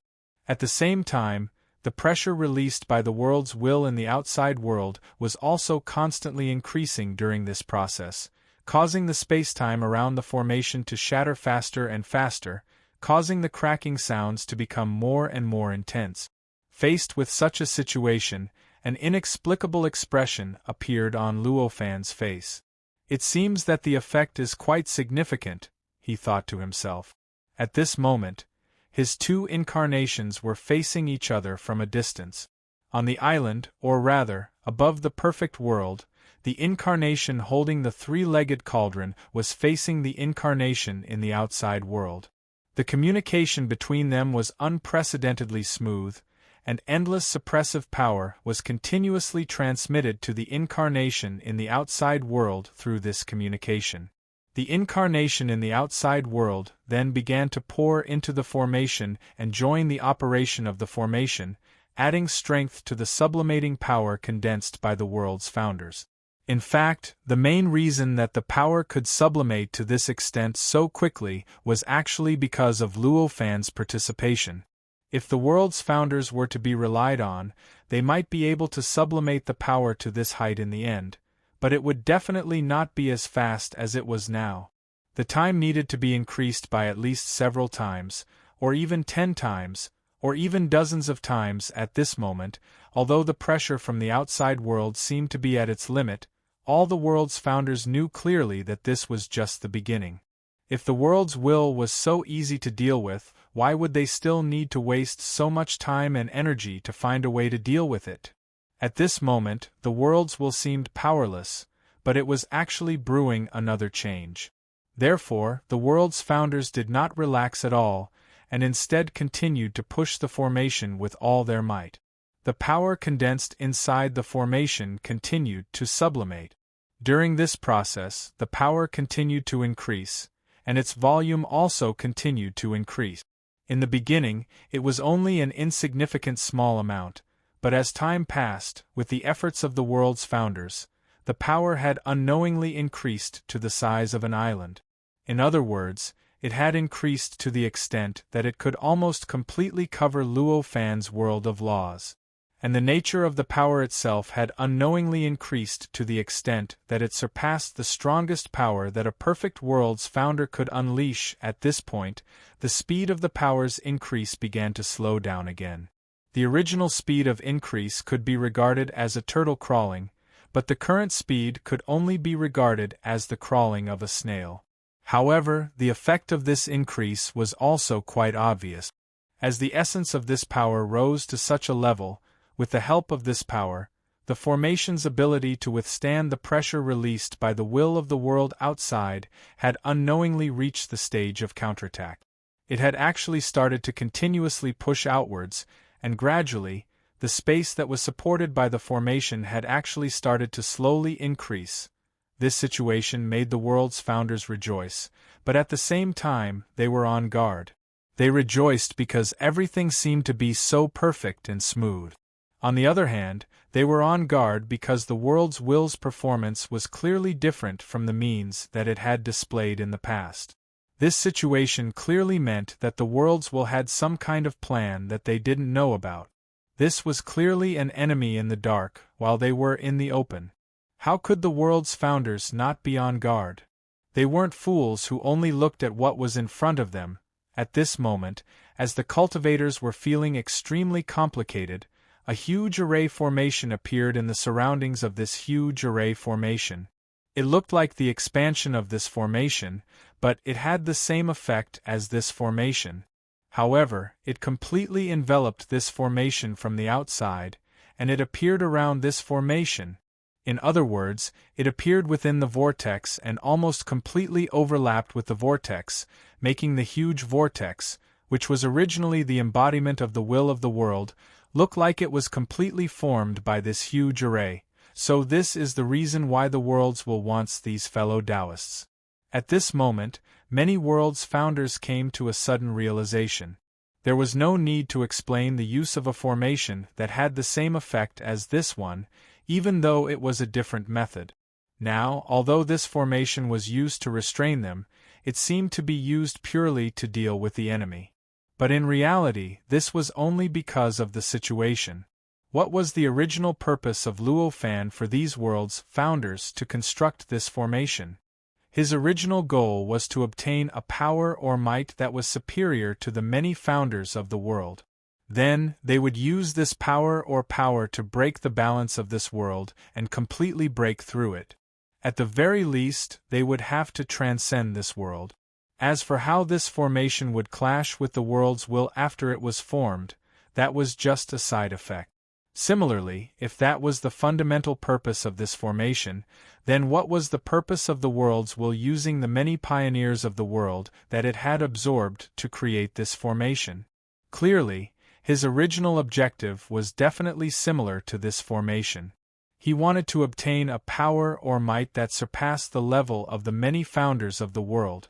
At the same time, the pressure released by the world's will in the outside world was also constantly increasing during this process, causing the spacetime around the formation to shatter faster and faster, causing the cracking sounds to become more and more intense. Faced with such a situation, an inexplicable expression appeared on Luo Fan's face. It seems that the effect is quite significant, he thought to himself. At this moment, his two incarnations were facing each other from a distance. On the island, or rather, above the perfect world, the incarnation holding the three-legged cauldron was facing the incarnation in the outside world. The communication between them was unprecedentedly smooth, and endless suppressive power was continuously transmitted to the incarnation in the outside world through this communication. The incarnation in the outside world then began to pour into the formation and join the operation of the formation, adding strength to the sublimating power condensed by the world's founders. In fact, the main reason that the power could sublimate to this extent so quickly was actually because of Luo Fan's participation. If the world's founders were to be relied on, they might be able to sublimate the power to this height in the end, but it would definitely not be as fast as it was now. The time needed to be increased by at least several times, or even 10 times, or even dozens of times at this moment. Although the pressure from the outside world seemed to be at its limit, all the world's founders knew clearly that this was just the beginning. If the world's will was so easy to deal with, why would they still need to waste so much time and energy to find a way to deal with it? At this moment, the world's will seemed powerless, but it was actually brewing another change. Therefore, the world's founders did not relax at all, and instead continued to push the formation with all their might. The power condensed inside the formation continued to sublimate. During this process, the power continued to increase, and its volume also continued to increase. In the beginning, it was only an insignificant small amount, but as time passed, with the efforts of the world's founders, the power had unknowingly increased to the size of an island. In other words, it had increased to the extent that it could almost completely cover Luo Fan's world of laws. And the nature of the power itself had unknowingly increased to the extent that it surpassed the strongest power that a perfect world's founder could unleash. At this point, the speed of the power's increase began to slow down again. The original speed of increase could be regarded as a turtle crawling, but the current speed could only be regarded as the crawling of a snail. However, the effect of this increase was also quite obvious. As the essence of this power rose to such a level, with the help of this power, the formation's ability to withstand the pressure released by the will of the world outside had unknowingly reached the stage of counterattack. It had actually started to continuously push outwards, and gradually, the space that was supported by the formation had actually started to slowly increase. This situation made the world's founders rejoice, but at the same time, they were on guard. They rejoiced because everything seemed to be so perfect and smooth. On the other hand, they were on guard because the world's will's performance was clearly different from the means that it had displayed in the past. This situation clearly meant that the world's will had some kind of plan that they didn't know about. This was clearly an enemy in the dark, while they were in the open. How could the world's founders not be on guard? They weren't fools who only looked at what was in front of them. At this moment, as the cultivators were feeling extremely complicated, a huge array formation appeared in the surroundings of this huge array formation. It looked like the expansion of this formation, but it had the same effect as this formation. However, it completely enveloped this formation from the outside, and it appeared around this formation. In other words, it appeared within the vortex and almost completely overlapped with the vortex, making the huge vortex, which was originally the embodiment of the will of the world, look like it was completely formed by this huge array. So this is the reason why the world's will wants these fellow Taoists. At this moment, many worlds' founders came to a sudden realization. There was no need to explain the use of a formation that had the same effect as this one, even though it was a different method. Now, although this formation was used to restrain them, it seemed to be used purely to deal with the enemy. But in reality, this was only because of the situation. What was the original purpose of Luo Fan for these worlds' founders to construct this formation? His original goal was to obtain a power or might that was superior to the many founders of the world. Then, they would use this power or power to break the balance of this world and completely break through it. At the very least, they would have to transcend this world. As for how this formation would clash with the world's will after it was formed, that was just a side effect. Similarly, if that was the fundamental purpose of this formation, then what was the purpose of the world's will using the many pioneers of the world that it had absorbed to create this formation? Clearly, his original objective was definitely similar to this formation. He wanted to obtain a power or might that surpassed the level of the many founders of the world.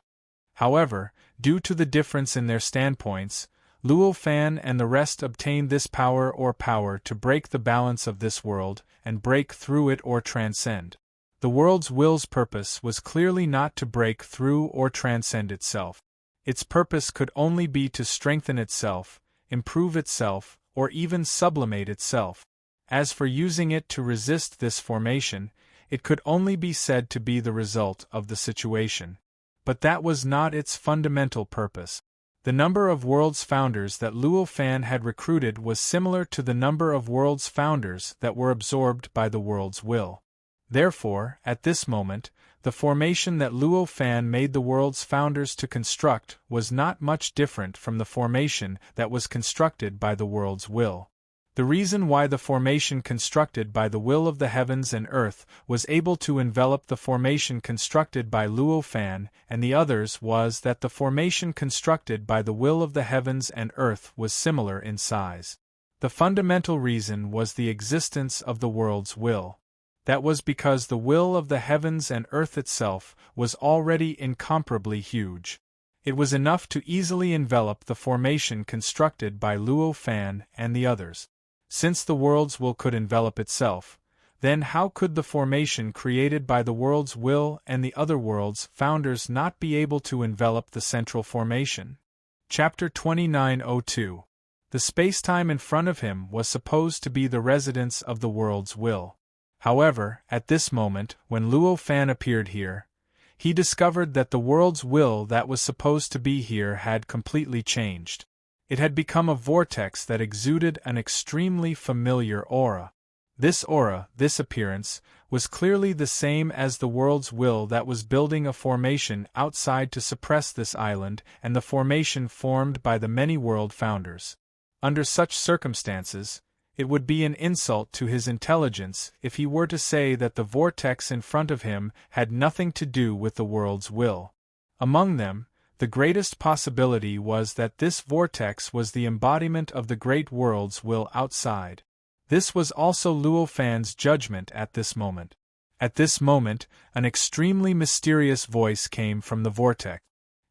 However, due to the difference in their standpoints, Luo Fan and the rest obtained this power or power to break the balance of this world and break through it or transcend. The world's will's purpose was clearly not to break through or transcend itself. Its purpose could only be to strengthen itself, improve itself, or even sublimate itself. As for using it to resist this formation, it could only be said to be the result of the situation. But that was not its fundamental purpose. The number of world's founders that Luo Fan had recruited was similar to the number of world's founders that were absorbed by the world's will. Therefore, at this moment, the formation that Luo Fan made the world's founders to construct was not much different from the formation that was constructed by the world's will. The reason why the formation constructed by the will of the heavens and earth was able to envelop the formation constructed by Luo Fan and the others was that the formation constructed by the will of the heavens and earth was similar in size. The fundamental reason was the existence of the world's will. That was because the will of the heavens and earth itself was already incomparably huge. It was enough to easily envelop the formation constructed by Luo Fan and the others. Since the world's will could envelop itself, then how could the formation created by the world's will and the other world's founders not be able to envelop the central formation? Chapter 2902. The spacetime in front of him was supposed to be the residence of the world's will. However, at this moment, when Luo Fan appeared here, he discovered that the world's will that was supposed to be here had completely changed. It had become a vortex that exuded an extremely familiar aura. This aura, this appearance, was clearly the same as the world's will that was building a formation outside to suppress this island and the formation formed by the many world founders. Under such circumstances, it would be an insult to his intelligence if he were to say that the vortex in front of him had nothing to do with the world's will. Among them, the greatest possibility was that this vortex was the embodiment of the great world's will outside. This was also Luo Fan's judgment at this moment. At this moment, an extremely mysterious voice came from the vortex.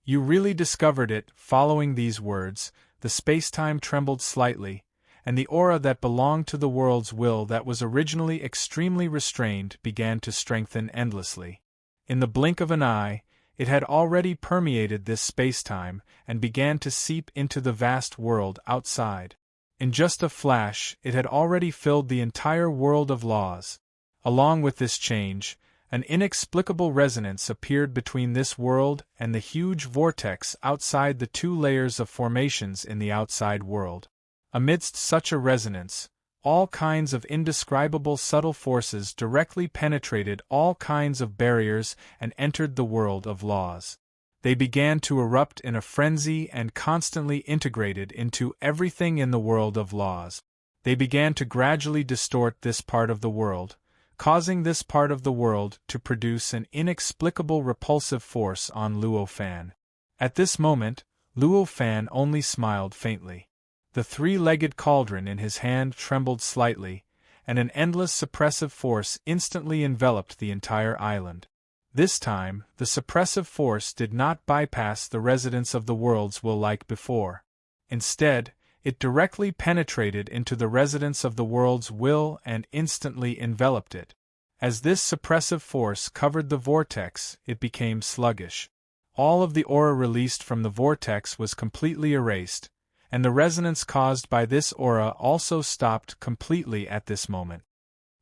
You really discovered it. Following these words, the spacetime trembled slightly, and the aura that belonged to the world's will that was originally extremely restrained began to strengthen endlessly. In the blink of an eye, it had already permeated this space-time and began to seep into the vast world outside. In just a flash, it had already filled the entire world of laws. Along with this change, an inexplicable resonance appeared between this world and the huge vortex outside the two layers of formations in the outside world. Amidst such a resonance, all kinds of indescribable subtle forces directly penetrated all kinds of barriers and entered the world of laws. They began to erupt in a frenzy and constantly integrated into everything in the world of laws. They began to gradually distort this part of the world, causing this part of the world to produce an inexplicable repulsive force on Luo Fan. At this moment, Luo Fan only smiled faintly. The three-legged cauldron in his hand trembled slightly, and an endless suppressive force instantly enveloped the entire island. This time, the suppressive force did not bypass the residents of the world's will like before. Instead, it directly penetrated into the residents of the world's will and instantly enveloped it. As this suppressive force covered the vortex, it became sluggish. All of the aura released from the vortex was completely erased, and the resonance caused by this aura also stopped completely at this moment.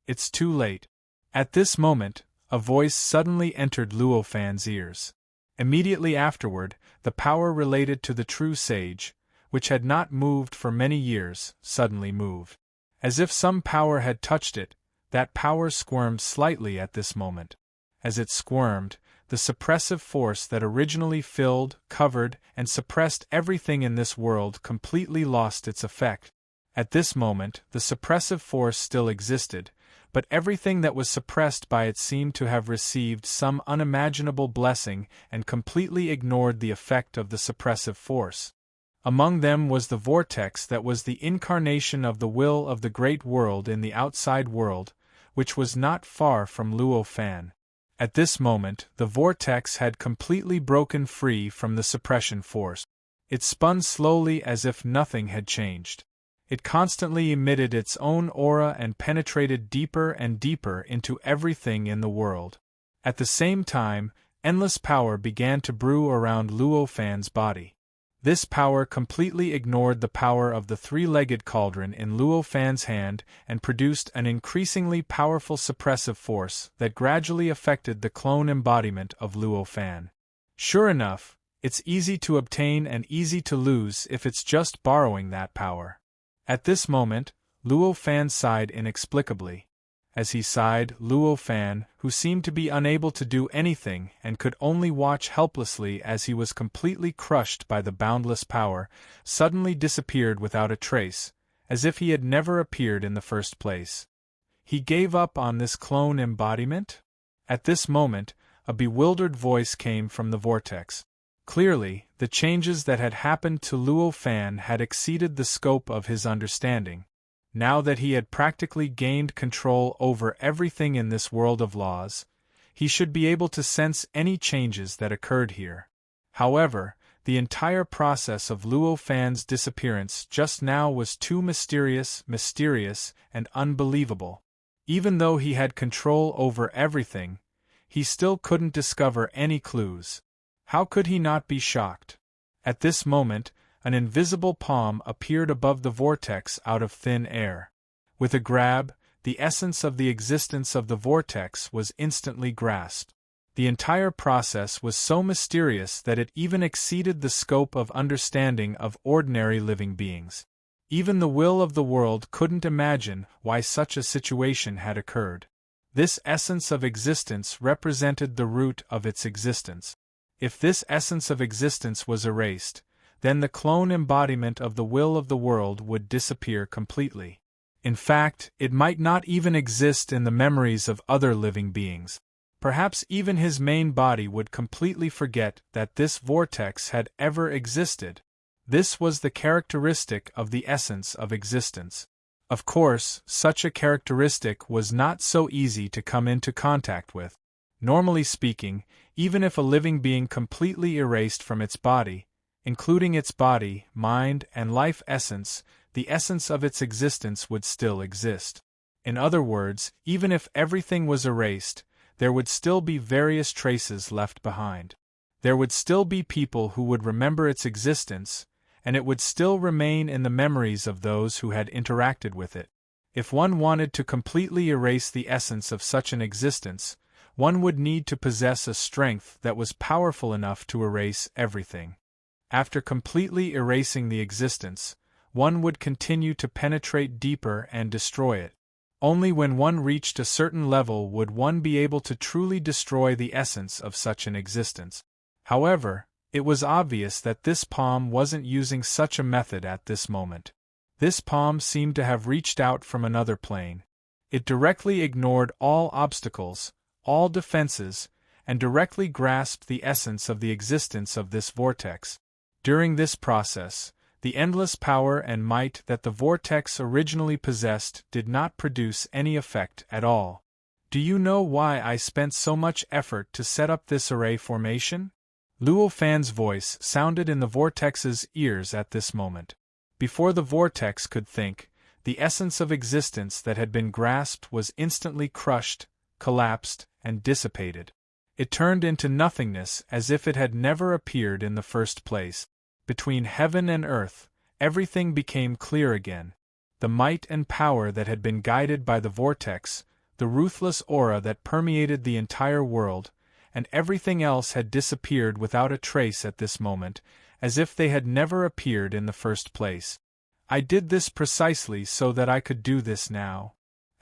It's too late. At this moment, a voice suddenly entered Luo Fan's ears. Immediately afterward, the power related to the true sage, which had not moved for many years, suddenly moved. As if some power had touched it, that power squirmed slightly at this moment. As it squirmed, the suppressive force that originally filled, covered, and suppressed everything in this world completely lost its effect. At this moment, the suppressive force still existed, but everything that was suppressed by it seemed to have received some unimaginable blessing and completely ignored the effect of the suppressive force. Among them was the vortex that was the incarnation of the will of the great world in the outside world, which was not far from Luo Fan. At this moment, the vortex had completely broken free from the suppression force. It spun slowly as if nothing had changed. It constantly emitted its own aura and penetrated deeper and deeper into everything in the world. At the same time, endless power began to brew around Luo Fan's body. This power completely ignored the power of the three-legged cauldron in Luo Fan's hand and produced an increasingly powerful suppressive force that gradually affected the clone embodiment of Luo Fan. Sure enough, it's easy to obtain and easy to lose if it's just borrowing that power. At this moment, Luo Fan sighed inexplicably. As he sighed, Luo Fan, who seemed to be unable to do anything and could only watch helplessly as he was completely crushed by the boundless power, suddenly disappeared without a trace, as if he had never appeared in the first place. He gave up on this clone embodiment? At this moment, a bewildered voice came from the vortex. Clearly, the changes that had happened to Luo Fan had exceeded the scope of his understanding. Now that he had practically gained control over everything in this world of laws, he should be able to sense any changes that occurred here. However, the entire process of Luo Fan's disappearance just now was too mysterious, and unbelievable. Even though he had control over everything, he still couldn't discover any clues. How could he not be shocked? At this moment, an invisible palm appeared above the vortex out of thin air. With a grab, the essence of the existence of the vortex was instantly grasped. The entire process was so mysterious that it even exceeded the scope of understanding of ordinary living beings. Even the will of the world couldn't imagine why such a situation had occurred. This essence of existence represented the root of its existence. If this essence of existence was erased, then the clone embodiment of the will of the world would disappear completely. In fact, it might not even exist in the memories of other living beings. Perhaps even his main body would completely forget that this vortex had ever existed. This was the characteristic of the essence of existence. Of course, such a characteristic was not so easy to come into contact with. Normally speaking, even if a living being completely erased from its body, including its body, mind, and life essence, the essence of its existence would still exist. In other words, even if everything was erased, there would still be various traces left behind. There would still be people who would remember its existence, and it would still remain in the memories of those who had interacted with it. If one wanted to completely erase the essence of such an existence, one would need to possess a strength that was powerful enough to erase everything. After completely erasing the existence, one would continue to penetrate deeper and destroy it. Only when one reached a certain level would one be able to truly destroy the essence of such an existence. However, it was obvious that this palm wasn't using such a method at this moment. This palm seemed to have reached out from another plane. It directly ignored all obstacles, all defenses, and directly grasped the essence of the existence of this vortex. During this process, the endless power and might that the vortex originally possessed did not produce any effect at all. Do you know why I spent so much effort to set up this array formation? Luo Fan's voice sounded in the vortex's ears at this moment. Before the vortex could think, the essence of existence that had been grasped was instantly crushed, collapsed, and dissipated. It turned into nothingness as if it had never appeared in the first place. Between heaven and earth, everything became clear again. The might and power that had been guided by the vortex, the ruthless aura that permeated the entire world, and everything else had disappeared without a trace at this moment, as if they had never appeared in the first place. I did this precisely so that I could do this now.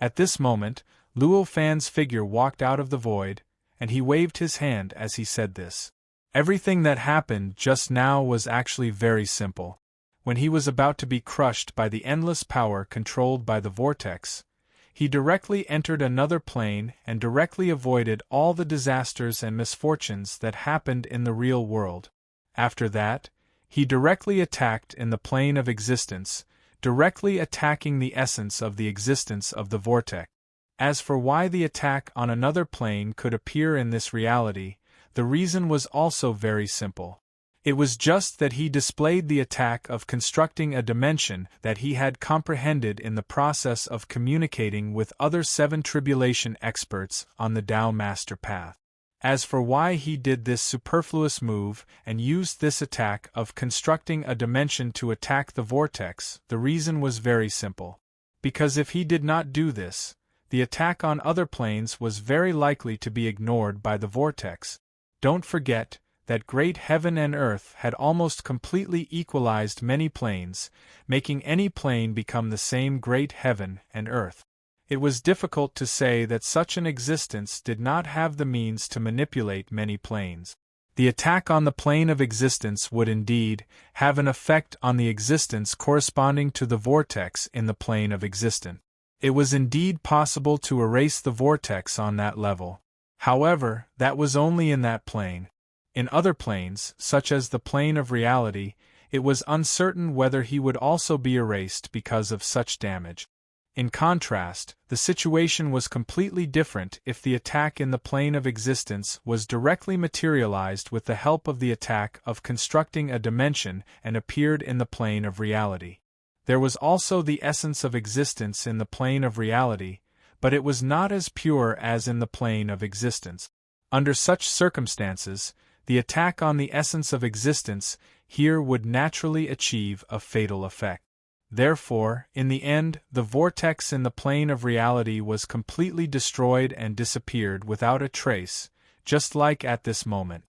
At this moment, Luo Fan's figure walked out of the void, and he waved his hand as he said this. Everything that happened just now was actually very simple. When he was about to be crushed by the endless power controlled by the vortex, he directly entered another plane and directly avoided all the disasters and misfortunes that happened in the real world. After that, he directly attacked in the plane of existence, directly attacking the essence of the existence of the vortex. As for why the attack on another plane could appear in this reality, the reason was also very simple. It was just that he displayed the attack of constructing a dimension that he had comprehended in the process of communicating with other 7 tribulation experts on the Tao Master Path. As for why he did this superfluous move and used this attack of constructing a dimension to attack the vortex, the reason was very simple. Because if he did not do this, the attack on other planes was very likely to be ignored by the vortex. Don't forget that great heaven and earth had almost completely equalized many planes, making any plane become the same great heaven and earth. It was difficult to say that such an existence did not have the means to manipulate many planes. The attack on the plane of existence would indeed have an effect on the existence corresponding to the vortex in the plane of existence. It was indeed possible to erase the vortex on that level. However, that was only in that plane. In other planes, such as the plane of reality, it was uncertain whether he would also be erased because of such damage. In contrast, the situation was completely different if the attack in the plane of existence was directly materialized with the help of the attack of constructing a dimension and appeared in the plane of reality. There was also the essence of existence in the plane of reality, but it was not as pure as in the plane of existence. Under such circumstances, the attack on the essence of existence here would naturally achieve a fatal effect. Therefore, in the end, the vortex in the plane of reality was completely destroyed and disappeared without a trace, just like at this moment.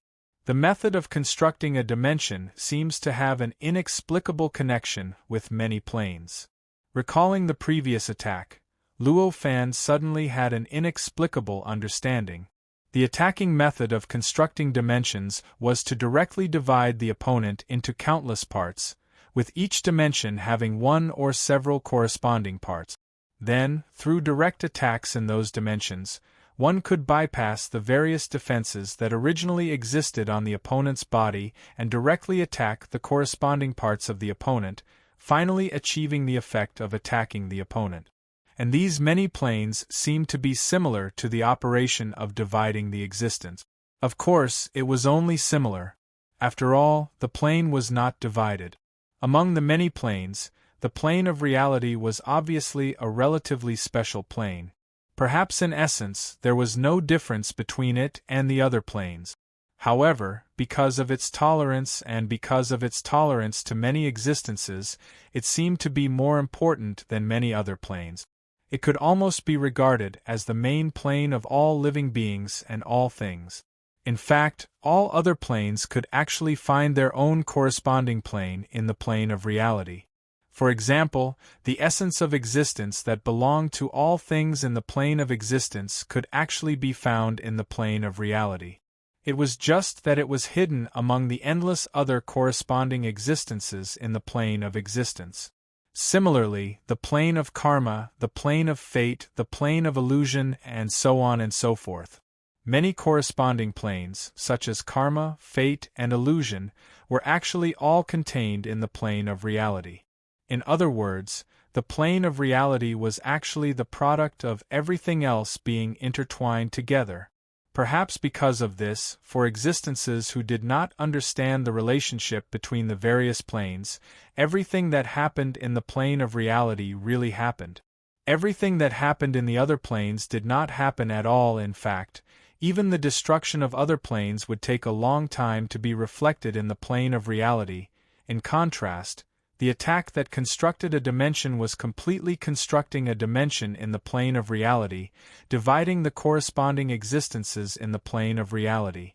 The method of constructing a dimension seems to have an inexplicable connection with many planes. Recalling the previous attack, Luo Fan suddenly had an inexplicable understanding. The attacking method of constructing dimensions was to directly divide the opponent into countless parts, with each dimension having one or several corresponding parts. Then, through direct attacks in those dimensions, one could bypass the various defenses that originally existed on the opponent's body and directly attack the corresponding parts of the opponent, finally achieving the effect of attacking the opponent. And these many planes seem to be similar to the operation of dividing the existence. Of course, it was only similar. After all, the plane was not divided. Among the many planes, the plane of reality was obviously a relatively special plane. Perhaps in essence there was no difference between it and the other planes. However, because of its tolerance to many existences, it seemed to be more important than many other planes. It could almost be regarded as the main plane of all living beings and all things. In fact, all other planes could actually find their own corresponding plane in the plane of reality. For example, the essence of existence that belonged to all things in the plane of existence could actually be found in the plane of reality. It was just that it was hidden among the endless other corresponding existences in the plane of existence. Similarly, the plane of karma, the plane of fate, the plane of illusion, and so on and so forth. Many corresponding planes, such as karma, fate, and illusion, were actually all contained in the plane of reality. In other words, the plane of reality was actually the product of everything else being intertwined together. Perhaps because of this, for existences who did not understand the relationship between the various planes, everything that happened in the plane of reality really happened. Everything that happened in the other planes did not happen at all. In fact, even the destruction of other planes would take a long time to be reflected in the plane of reality. In contrast, the attack that constructed a dimension was completely constructing a dimension in the plane of reality, dividing the corresponding existences in the plane of reality.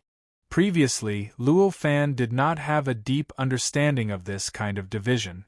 Previously, Luo Fan did not have a deep understanding of this kind of division.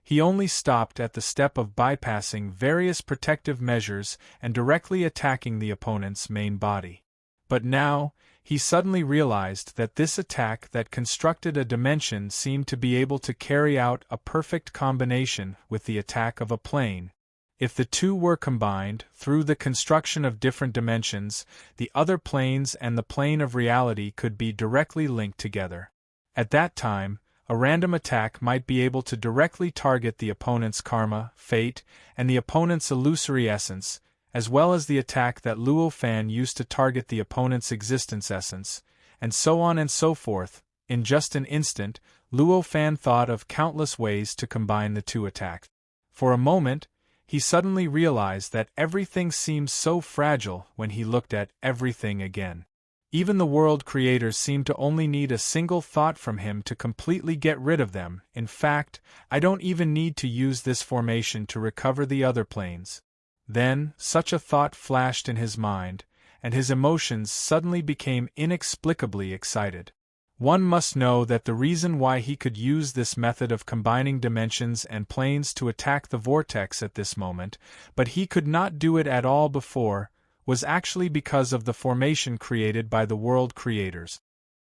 He only stopped at the step of bypassing various protective measures and directly attacking the opponent's main body. But now, he suddenly realized that this attack that constructed a dimension seemed to be able to carry out a perfect combination with the attack of a plane. If the two were combined, through the construction of different dimensions, the other planes and the plane of reality could be directly linked together. At that time, a random attack might be able to directly target the opponent's karma, fate, and the opponent's illusory essence, as well as the attack that Luo Fan used to target the opponent's existence essence, and so on and so forth. In just an instant, Luo Fan thought of countless ways to combine the two attacks. For a moment, he suddenly realized that everything seemed so fragile when he looked at everything again. Even the world creators seemed to only need a single thought from him to completely get rid of them. In fact, I don't even need to use this formation to recover the other planes. Then, such a thought flashed in his mind, and his emotions suddenly became inexplicably excited. One must know that the reason why he could use this method of combining dimensions and planes to attack the vortex at this moment, but he could not do it at all before, was actually because of the formation created by the world creators.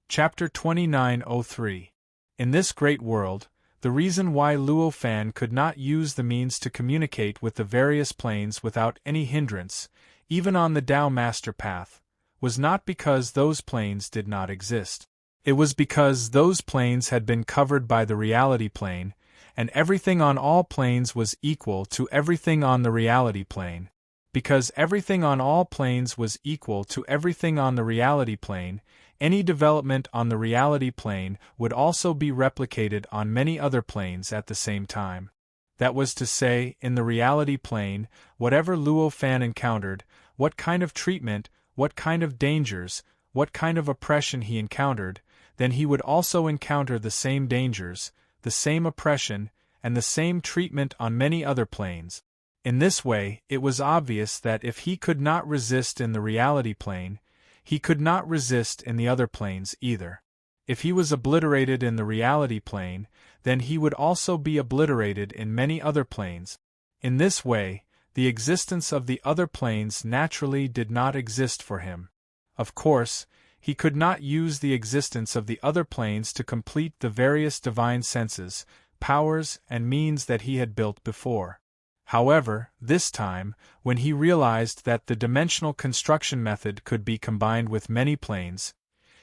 Chapter 2903. In this great world, the reason why Luo Fan could not use the means to communicate with the various planes without any hindrance, even on the Tao Master Path, was not because those planes did not exist. It was because those planes had been covered by the reality plane, and everything on all planes was equal to everything on the reality plane. Because everything on all planes was equal to everything on the reality plane, any development on the reality plane would also be replicated on many other planes at the same time. That was to say, in the reality plane, whatever Luo Fan encountered, what kind of treatment, what kind of dangers, what kind of oppression he encountered, then he would also encounter the same dangers, the same oppression, and the same treatment on many other planes. In this way, it was obvious that if he could not resist in the reality plane, he could not resist in the other planes either. If he was obliterated in the reality plane, then he would also be obliterated in many other planes. In this way, the existence of the other planes naturally did not exist for him. Of course, he could not use the existence of the other planes to complete the various divine senses, powers, and means that he had built before. However, this time, when he realized that the dimensional construction method could be combined with many planes,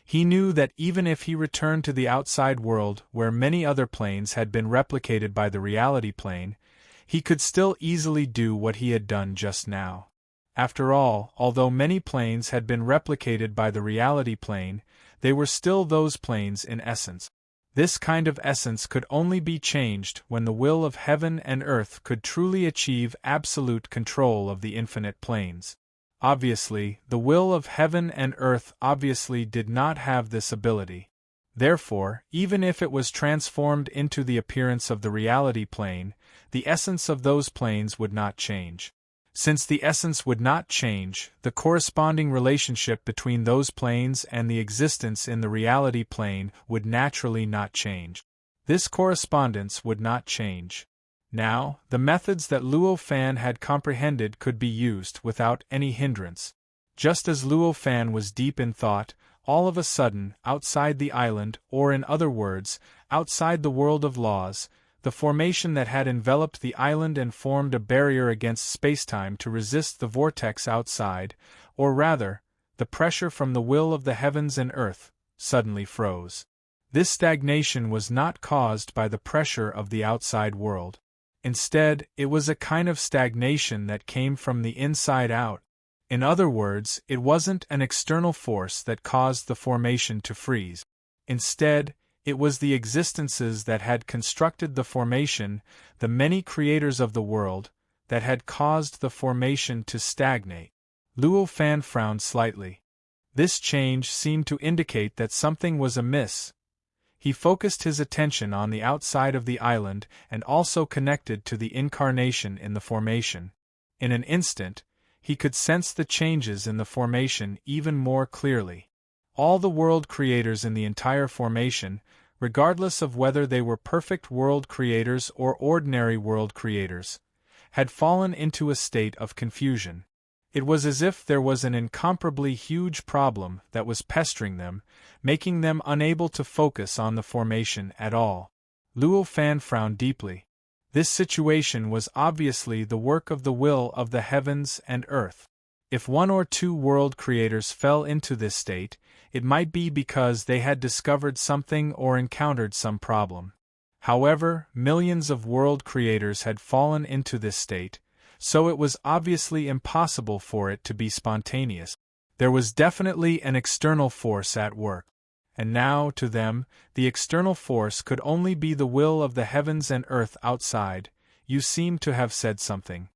he knew that even if he returned to the outside world where many other planes had been replicated by the reality plane, he could still easily do what he had done just now. After all, although many planes had been replicated by the reality plane, they were still those planes in essence. This kind of essence could only be changed when the will of heaven and earth could truly achieve absolute control of the infinite planes. Obviously, the will of heaven and earth obviously did not have this ability. Therefore, even if it was transformed into the appearance of the reality plane, the essence of those planes would not change. Since the essence would not change, the corresponding relationship between those planes and the existence in the reality plane would naturally not change. This correspondence would not change. Now, the methods that Luo Fan had comprehended could be used without any hindrance. Just as Luo Fan was deep in thought, all of a sudden, outside the island, or in other words, outside the world of laws, the formation that had enveloped the island and formed a barrier against spacetime to resist the vortex outside, or rather, the pressure from the will of the heavens and earth, suddenly froze. This stagnation was not caused by the pressure of the outside world. Instead, it was a kind of stagnation that came from the inside out. In other words, it wasn't an external force that caused the formation to freeze. Instead, it was the existences that had constructed the formation, the many creators of the world, that had caused the formation to stagnate. Luo Fan frowned slightly. This change seemed to indicate that something was amiss. He focused his attention on the outside of the island and also connected to the incarnation in the formation. In an instant, he could sense the changes in the formation even more clearly. All the world creators in the entire formation, regardless of whether they were perfect world creators or ordinary world creators, had fallen into a state of confusion. It was as if there was an incomparably huge problem that was pestering them, making them unable to focus on the formation at all. Luo Fan frowned deeply. This situation was obviously the work of the will of the heavens and earth. If one or two world creators fell into this state, it might be because they had discovered something or encountered some problem. However, millions of world creators had fallen into this state, so it was obviously impossible for it to be spontaneous. There was definitely an external force at work. And now, to them, the external force could only be the will of the heavens and earth outside. You seem to have said something.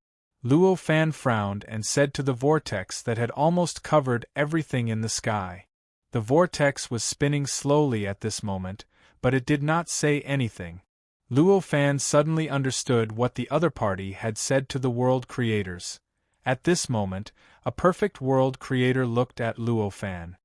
Luo Fan frowned and said to the vortex that had almost covered everything in the sky. The vortex was spinning slowly at this moment, but it did not say anything. Luo Fan suddenly understood what the other party had said to the world creators. At this moment, a perfect world creator looked at Luo Fan.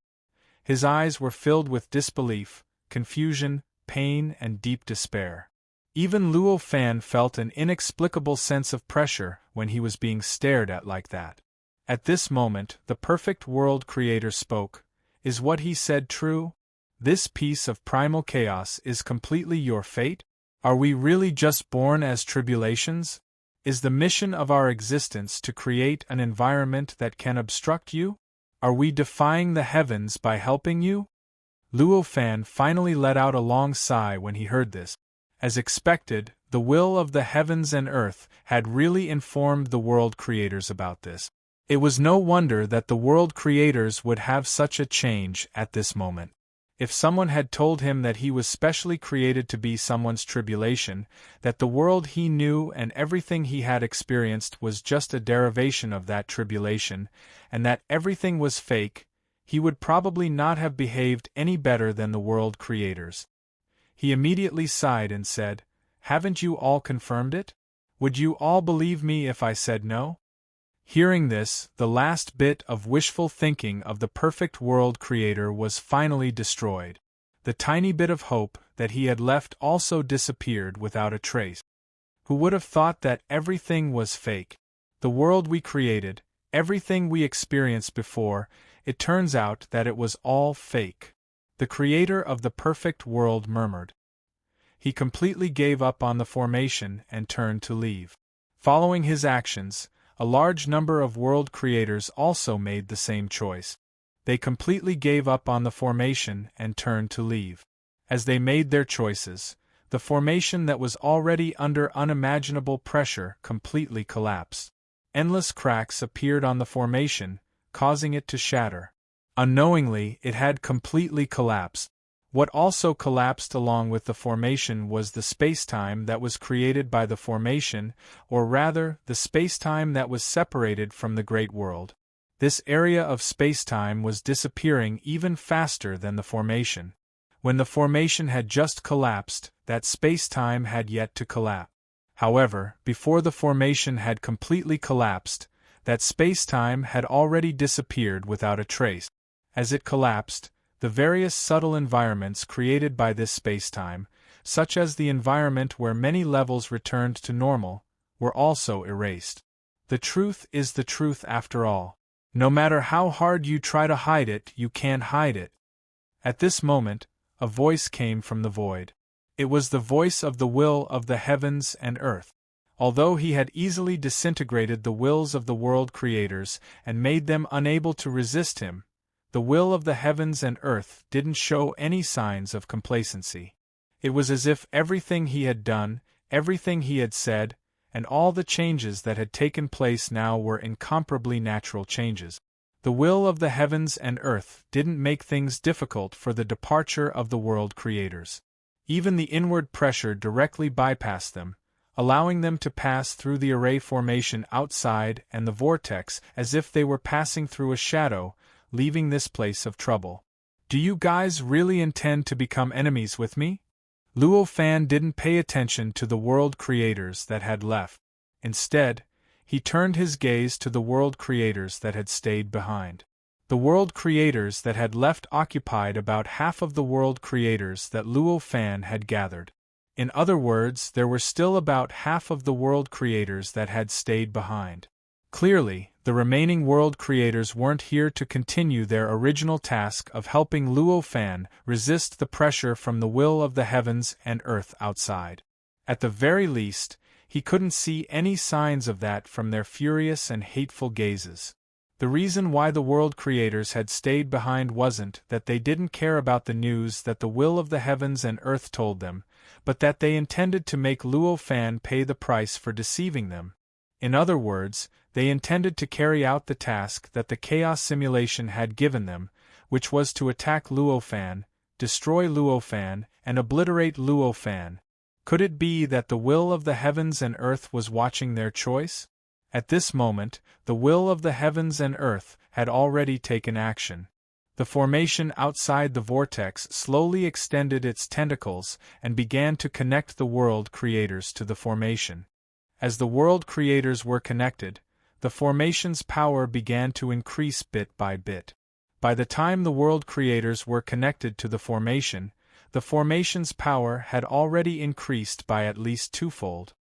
His eyes were filled with disbelief, confusion, pain, and deep despair. Even Luo Fan felt an inexplicable sense of pressure when he was being stared at like that. At this moment, the perfect world creator spoke. Is what he said true? This piece of primal chaos is completely your fate? Are we really just born as tribulations? Is the mission of our existence to create an environment that can obstruct you? Are we defying the heavens by helping you? Luo Fan finally let out a long sigh when he heard this. As expected, the will of the heavens and earth had really informed the world creators about this. It was no wonder that the world creators would have such a change at this moment. If someone had told him that he was specially created to be someone's tribulation, that the world he knew and everything he had experienced was just a derivation of that tribulation, and that everything was fake, he would probably not have behaved any better than the world creators. He immediately sighed and said, "Haven't you all confirmed it? Would you all believe me if I said no?" Hearing this, the last bit of wishful thinking of the perfect world creator was finally destroyed. The tiny bit of hope that he had left also disappeared without a trace. Who would have thought that everything was fake? The world we created, everything we experienced before, it turns out that it was all fake. The creator of the perfect world murmured. He completely gave up on the formation and turned to leave. Following his actions, a large number of world creators also made the same choice. They completely gave up on the formation and turned to leave. As they made their choices, the formation that was already under unimaginable pressure completely collapsed. Endless cracks appeared on the formation, causing it to shatter. Unknowingly, it had completely collapsed. What also collapsed along with the formation was the spacetime that was created by the formation, or rather, the spacetime that was separated from the great world. This area of spacetime was disappearing even faster than the formation. When the formation had just collapsed, that spacetime had yet to collapse. However, before the formation had completely collapsed, that spacetime had already disappeared without a trace. As it collapsed, the various subtle environments created by this spacetime, such as the environment where many levels returned to normal, were also erased. The truth is the truth after all. No matter how hard you try to hide it, you can't hide it. At this moment, a voice came from the void. It was the voice of the will of the heavens and earth. Although he had easily disintegrated the wills of the world creators and made them unable to resist him, the will of the heavens and earth didn't show any signs of complacency. It was as if everything he had done, everything he had said, and all the changes that had taken place now were incomparably natural changes. The will of the heavens and earth didn't make things difficult for the departure of the world creators. Even the inward pressure directly bypassed them, allowing them to pass through the array formation outside and the vortex as if they were passing through a shadow, leaving this place of trouble. Do you guys really intend to become enemies with me? Luo Fan didn't pay attention to the world creators that had left. Instead, he turned his gaze to the world creators that had stayed behind. The world creators that had left occupied about half of the world creators that Luo Fan had gathered. In other words, there were still about half of the world creators that had stayed behind. Clearly, the remaining world creators weren't here to continue their original task of helping Luo Fan resist the pressure from the will of the heavens and earth outside. At the very least, he couldn't see any signs of that from their furious and hateful gazes. The reason why the world creators had stayed behind wasn't that they didn't care about the news that the will of the heavens and earth told them, but that they intended to make Luo Fan pay the price for deceiving them. In other words, they intended to carry out the task that the chaos simulation had given them, which was to attack Luo Fan, destroy Luo Fan, and obliterate Luo Fan. Could it be that the will of the heavens and earth was watching their choice? At this moment, the will of the heavens and earth had already taken action. The formation outside the vortex slowly extended its tentacles and began to connect the world creators to the formation. As the world creators were connected, the formation's power began to increase bit by bit. By the time the world creators were connected to the formation's power had already increased by at least twofold.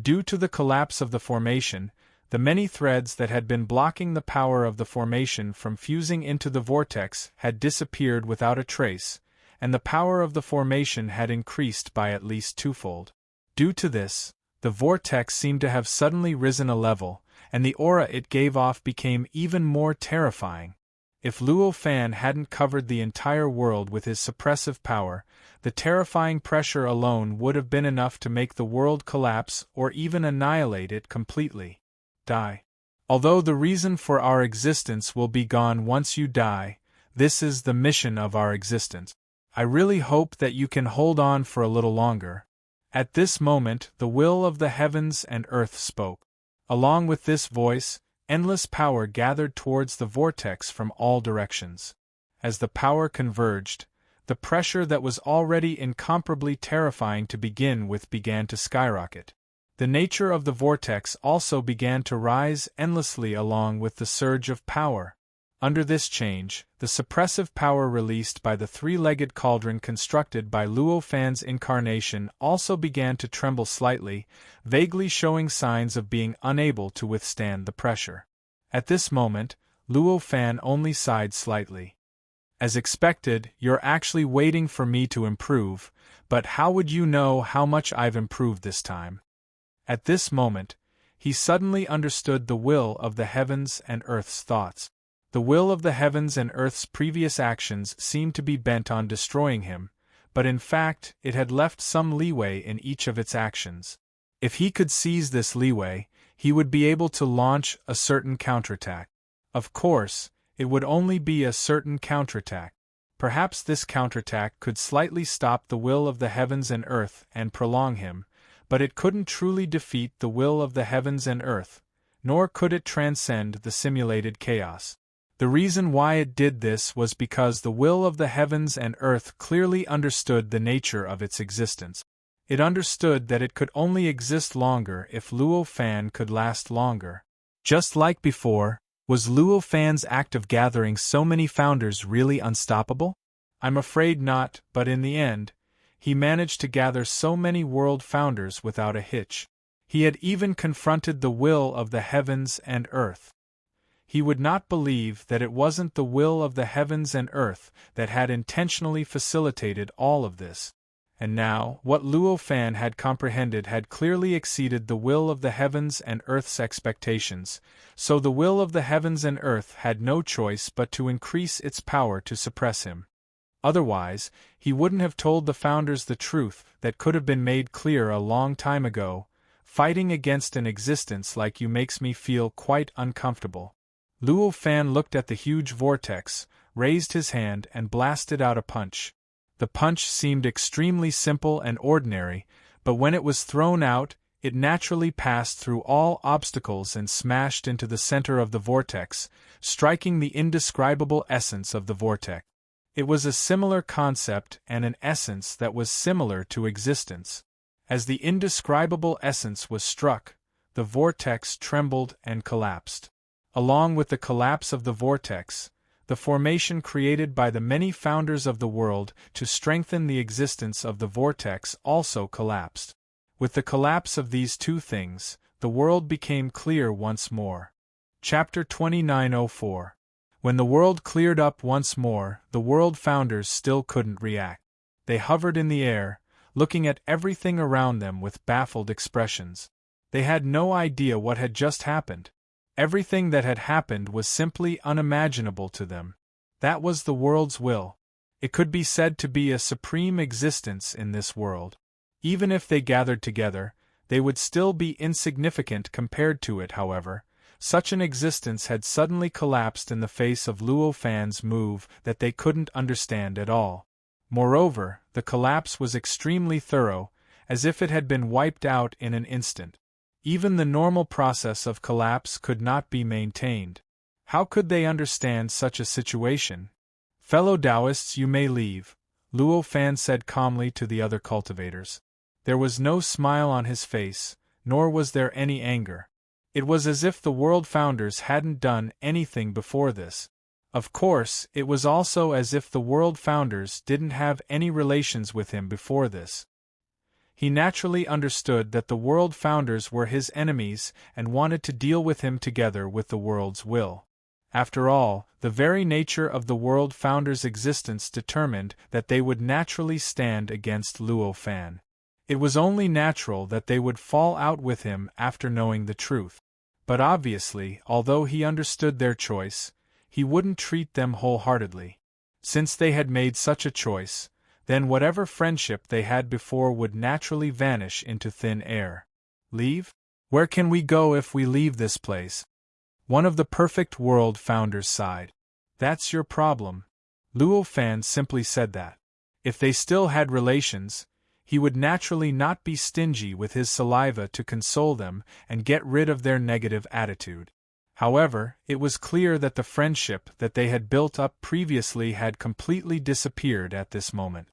Due to the collapse of the formation, the many threads that had been blocking the power of the formation from fusing into the vortex had disappeared without a trace, and the power of the formation had increased by at least twofold. Due to this, the vortex seemed to have suddenly risen a level, and the aura it gave off became even more terrifying. If Luo Fan hadn't covered the entire world with his suppressive power, the terrifying pressure alone would have been enough to make the world collapse or even annihilate it completely. Die. Although the reason for our existence will be gone once you die, this is the mission of our existence. I really hope that you can hold on for a little longer. At this moment, the will of the heavens and earth spoke. Along with this voice, endless power gathered towards the vortex from all directions. As the power converged, the pressure that was already incomparably terrifying to begin with began to skyrocket. The nature of the vortex also began to rise endlessly along with the surge of power. Under this change, the suppressive power released by the three-legged cauldron constructed by Luo Fan's incarnation also began to tremble slightly, vaguely showing signs of being unable to withstand the pressure. At this moment, Luo Fan only sighed slightly. As expected, you're actually waiting for me to improve, but how would you know how much I've improved this time? At this moment, he suddenly understood the will of the heavens and earth's thoughts. The will of the heavens and earth's previous actions seemed to be bent on destroying him, but in fact it had left some leeway in each of its actions. If he could seize this leeway, he would be able to launch a certain counterattack. Of course, it would only be a certain counterattack. Perhaps this counterattack could slightly stop the will of the heavens and earth and prolong him, but it couldn't truly defeat the will of the heavens and earth, nor could it transcend the simulated chaos. The reason why it did this was because the will of the heavens and earth clearly understood the nature of its existence. It understood that it could only exist longer if Luo Fan could last longer. Just like before, was Luo Fan's act of gathering so many founders really unstoppable? I'm afraid not, but in the end, he managed to gather so many world founders without a hitch. He had even confronted the will of the heavens and earth. He would not believe that it wasn't the will of the heavens and earth that had intentionally facilitated all of this. And now, what Luo Fan had comprehended had clearly exceeded the will of the heavens and earth's expectations, so the will of the heavens and earth had no choice but to increase its power to suppress him. Otherwise, he wouldn't have told the founders the truth that could have been made clear a long time ago. Fighting against an existence like you makes me feel quite uncomfortable. Luo Fan looked at the huge vortex, raised his hand and blasted out a punch. The punch seemed extremely simple and ordinary, but when it was thrown out, it naturally passed through all obstacles and smashed into the center of the vortex, striking the indescribable essence of the vortex. It was a similar concept and an essence that was similar to existence. As the indescribable essence was struck, the vortex trembled and collapsed. Along with the collapse of the vortex, the formation created by the many founders of the world to strengthen the existence of the vortex also collapsed. With the collapse of these two things, the world became clear once more. Chapter 2904. When the world cleared up once more, the world founders still couldn't react. They hovered in the air, looking at everything around them with baffled expressions. They had no idea what had just happened. Everything that had happened was simply unimaginable to them. That was the world's will. It could be said to be a supreme existence in this world. Even if they gathered together, they would still be insignificant compared to it, however. Such an existence had suddenly collapsed in the face of Luo Fan's move that they couldn't understand at all. Moreover, the collapse was extremely thorough, as if it had been wiped out in an instant. Even the normal process of collapse could not be maintained. How could they understand such a situation? Fellow Taoists, you may leave, Luo Fan said calmly to the other cultivators. There was no smile on his face, nor was there any anger. It was as if the world founders hadn't done anything before this. Of course, it was also as if the world founders didn't have any relations with him before this. He naturally understood that the world founders were his enemies and wanted to deal with him together with the world's will. After all, the very nature of the world founders' existence determined that they would naturally stand against Luo Fan. It was only natural that they would fall out with him after knowing the truth. But obviously, although he understood their choice, he wouldn't treat them wholeheartedly. Since they had made such a choice, then whatever friendship they had before would naturally vanish into thin air. Leave? Where can we go if we leave this place? One of the perfect world founders sighed. That's your problem. Luo Fan simply said that. If they still had relations, he would naturally not be stingy with his saliva to console them and get rid of their negative attitude. However, it was clear that the friendship that they had built up previously had completely disappeared at this moment.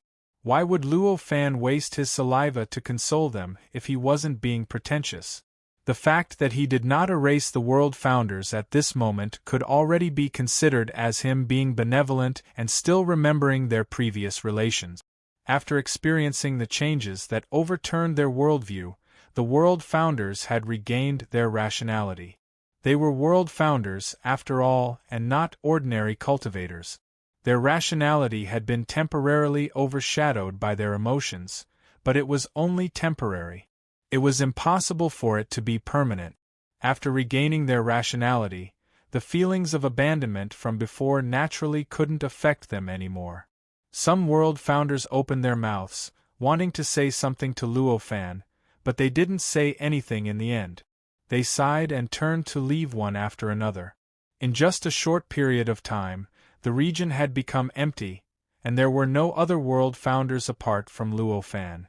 Why would Luo Fan waste his saliva to console them if he wasn't being pretentious? The fact that he did not erase the world founders at this moment could already be considered as him being benevolent and still remembering their previous relations. After experiencing the changes that overturned their worldview, the world founders had regained their rationality. They were world founders, after all, and not ordinary cultivators. Their rationality had been temporarily overshadowed by their emotions, but it was only temporary. It was impossible for it to be permanent. After regaining their rationality, the feelings of abandonment from before naturally couldn't affect them anymore. Some world founders opened their mouths, wanting to say something to Luo Fan, but they didn't say anything in the end. They sighed and turned to leave one after another. In just a short period of time, the region had become empty, and there were no other world founders apart from Luo Fan.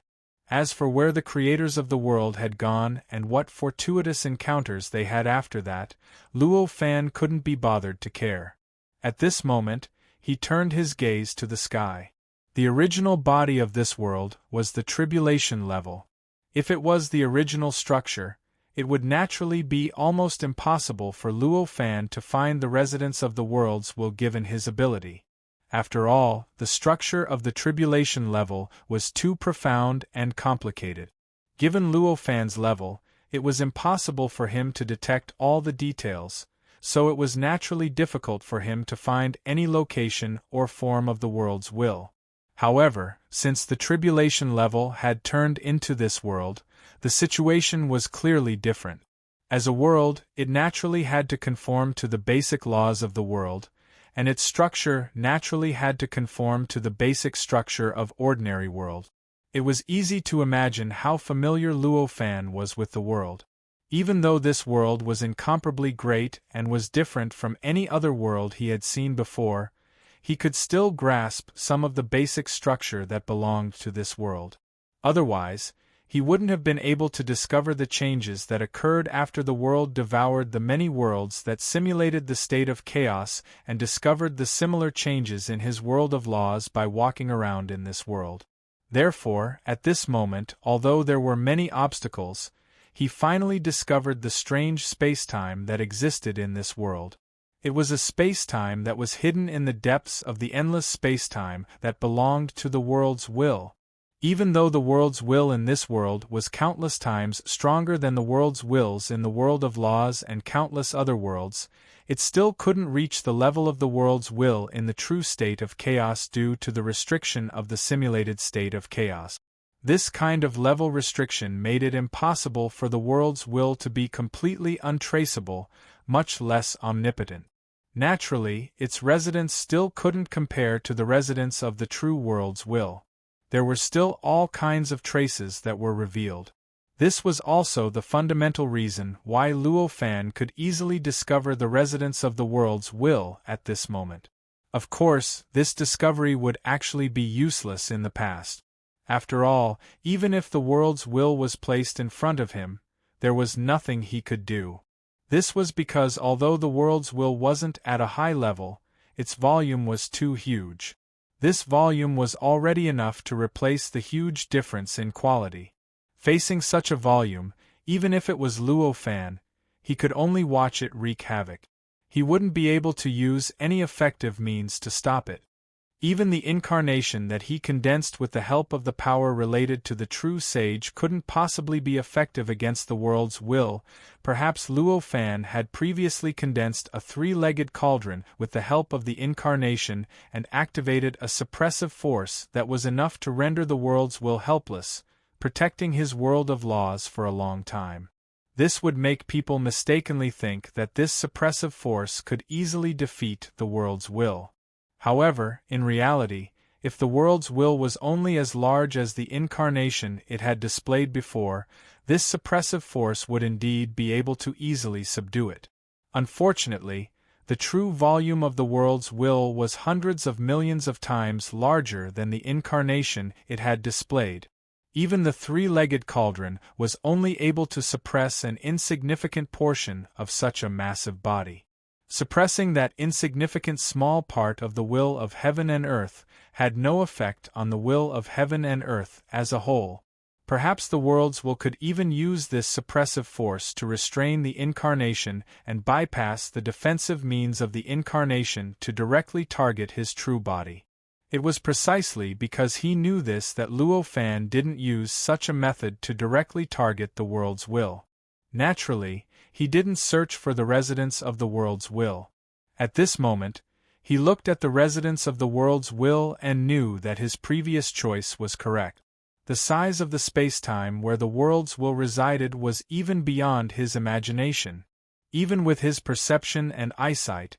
As for where the creators of the world had gone and what fortuitous encounters they had after that, Luo Fan couldn't be bothered to care. At this moment, he turned his gaze to the sky. The original body of this world was the tribulation level. If it was the original structure, it would naturally be almost impossible for Luo Fan to find the residents of the worlds will given his ability. After all, the structure of the tribulation level was too profound and complicated. Given Luo Fan's level, it was impossible for him to detect all the details, so it was naturally difficult for him to find any location or form of the world's will. However, since the tribulation level had turned into this world, the situation was clearly different. As a world, it naturally had to conform to the basic laws of the world, and its structure naturally had to conform to the basic structure of ordinary world. It was easy to imagine how familiar Luo Fan was with the world. Even though this world was incomparably great and was different from any other world he had seen before, he could still grasp some of the basic structure that belonged to this world. Otherwise, he wouldn't have been able to discover the changes that occurred after the world devoured the many worlds that simulated the state of chaos and discovered the similar changes in his world of laws by walking around in this world. Therefore, at this moment, although there were many obstacles, he finally discovered the strange space-time that existed in this world. It was a space-time that was hidden in the depths of the endless space-time that belonged to the world's will. Even though the world's will in this world was countless times stronger than the world's wills in the world of laws and countless other worlds, it still couldn't reach the level of the world's will in the true state of chaos due to the restriction of the simulated state of chaos. This kind of level restriction made it impossible for the world's will to be completely untraceable, much less omnipotent. Naturally, its residents still couldn't compare to the residents of the true world's will. There were still all kinds of traces that were revealed. This was also the fundamental reason why Luo Fan could easily discover the residents of the world's will at this moment. Of course, this discovery would actually be useless in the past. After all, even if the world's will was placed in front of him, there was nothing he could do. This was because although the world's will wasn't at a high level, its volume was too huge. This volume was already enough to replace the huge difference in quality. Facing such a volume, even if it was Luo Fan, he could only watch it wreak havoc. He wouldn't be able to use any effective means to stop it. Even the incarnation that he condensed with the help of the power related to the true sage couldn't possibly be effective against the world's will. Perhaps Luo Fan had previously condensed a three-legged cauldron with the help of the incarnation and activated a suppressive force that was enough to render the world's will helpless, protecting his world of laws for a long time. This would make people mistakenly think that this suppressive force could easily defeat the world's will. However, in reality, if the world's will was only as large as the incarnation it had displayed before, this suppressive force would indeed be able to easily subdue it. Unfortunately, the true volume of the world's will was hundreds of millions of times larger than the incarnation it had displayed. Even the three-legged cauldron was only able to suppress an insignificant portion of such a massive body. Suppressing that insignificant small part of the will of heaven and earth had no effect on the will of heaven and earth as a whole. Perhaps the world's will could even use this suppressive force to restrain the incarnation and bypass the defensive means of the incarnation to directly target his true body. It was precisely because he knew this that Luo Fan didn't use such a method to directly target the world's will. Naturally, he didn't search for the residents of the world's will. At this moment, he looked at the residents of the world's will and knew that his previous choice was correct. The size of the space-time where the world's will resided was even beyond his imagination. Even with his perception and eyesight,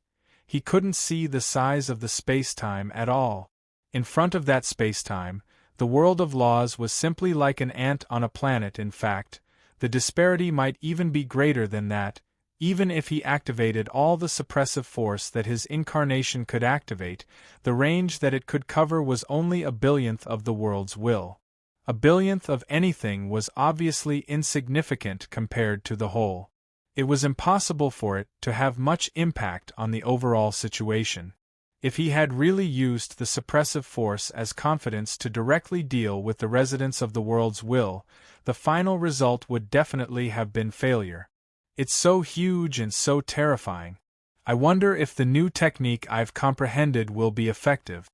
he couldn't see the size of the space-time at all. In front of that space-time, the world of laws was simply like an ant on a planet. In fact, the disparity might even be greater than that, Even if he activated all the suppressive force that his incarnation could activate, the range that it could cover was only a billionth of the world's will. A billionth of anything was obviously insignificant compared to the whole. It was impossible for it to have much impact on the overall situation. If he had really used the suppressive force as confidence to directly deal with the residents of the world's will, the final result would definitely have been failure. It's so huge and so terrifying. I wonder if the new technique I've comprehended will be effective.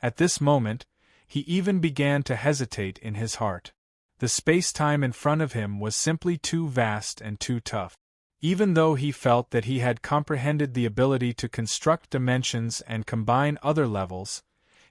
At this moment, he even began to hesitate in his heart. The space-time in front of him was simply too vast and too tough. Even though he felt that he had comprehended the ability to construct dimensions and combine other levels,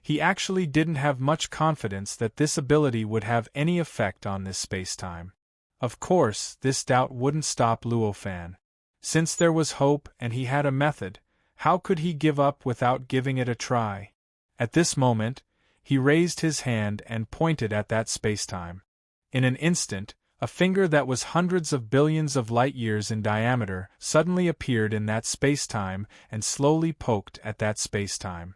he actually didn't have much confidence that this ability would have any effect on this space-time. Of course, this doubt wouldn't stop Luo Fan. Since there was hope and he had a method, how could he give up without giving it a try? At this moment, he raised his hand and pointed at that space-time. In an instant, a finger that was hundreds of billions of light-years in diameter suddenly appeared in that space-time and slowly poked at that space-time.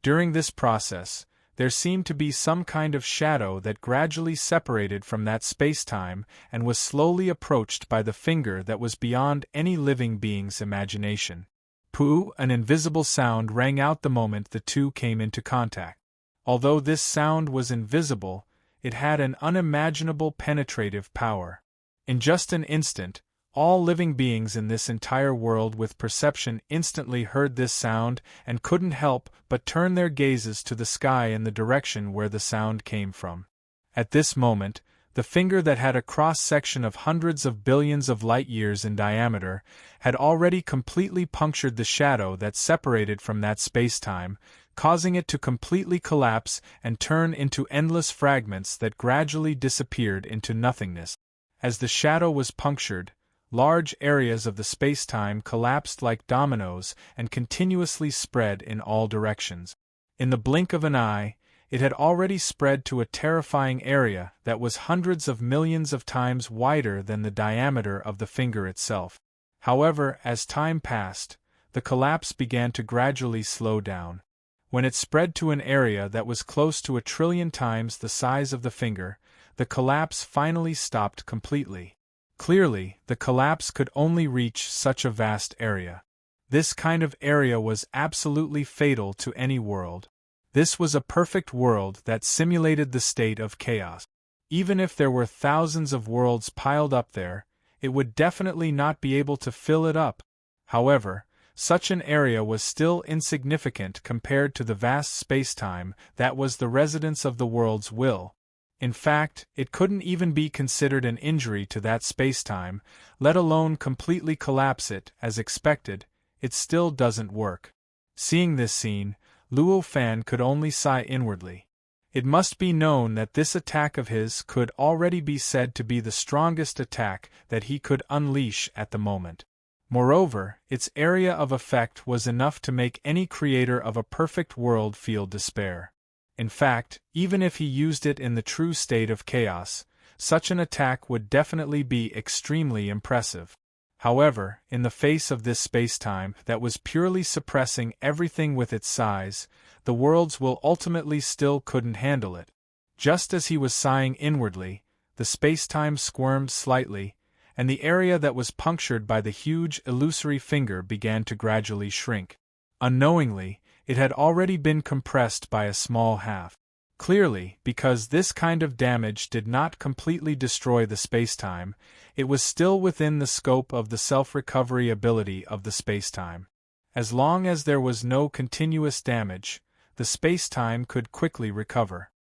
During this process, there seemed to be some kind of shadow that gradually separated from that space-time and was slowly approached by the finger that was beyond any living being's imagination. Pooh! An invisible sound rang out the moment the two came into contact. Although this sound was invisible, it had an unimaginable penetrative power. In just an instant, all living beings in this entire world with perception instantly heard this sound and couldn't help but turn their gazes to the sky in the direction where the sound came from. At this moment, the finger that had a cross-section of hundreds of billions of light-years in diameter had already completely punctured the shadow that separated from that space-time, causing it to completely collapse and turn into endless fragments that gradually disappeared into nothingness. As the shadow was punctured, large areas of the space-time collapsed like dominoes and continuously spread in all directions. In the blink of an eye, it had already spread to a terrifying area that was hundreds of millions of times wider than the diameter of the finger itself. However, as time passed, the collapse began to gradually slow down. When it spread to an area that was close to 1,000,000,000,000 times the size of the finger, the collapse finally stopped completely. Clearly, the collapse could only reach such a vast area. This kind of area was absolutely fatal to any world. This was a perfect world that simulated the state of chaos. Even if there were thousands of worlds piled up there, it would definitely not be able to fill it up. However, such an area was still insignificant compared to the vast space-time that was the residence of the world's will. In fact, it couldn't even be considered an injury to that space-time, let alone completely collapse it, as expected. It still doesn't work. Seeing this scene, Luo Fan could only sigh inwardly. It must be known that this attack of his could already be said to be the strongest attack that he could unleash at the moment. Moreover, its area of effect was enough to make any creator of a perfect world feel despair. In fact, even if he used it in the true state of chaos, such an attack would definitely be extremely impressive. However, in the face of this space-time that was purely suppressing everything with its size, the world's will ultimately still couldn't handle it. Just as he was sighing inwardly, the space-time squirmed slightly, and the area that was punctured by the huge illusory finger began to gradually shrink. Unknowingly, it had already been compressed by a small half. Clearly, because this kind of damage did not completely destroy the space-time, it was still within the scope of the self-recovery ability of the space-time. As long as there was no continuous damage, the space-time could quickly recover.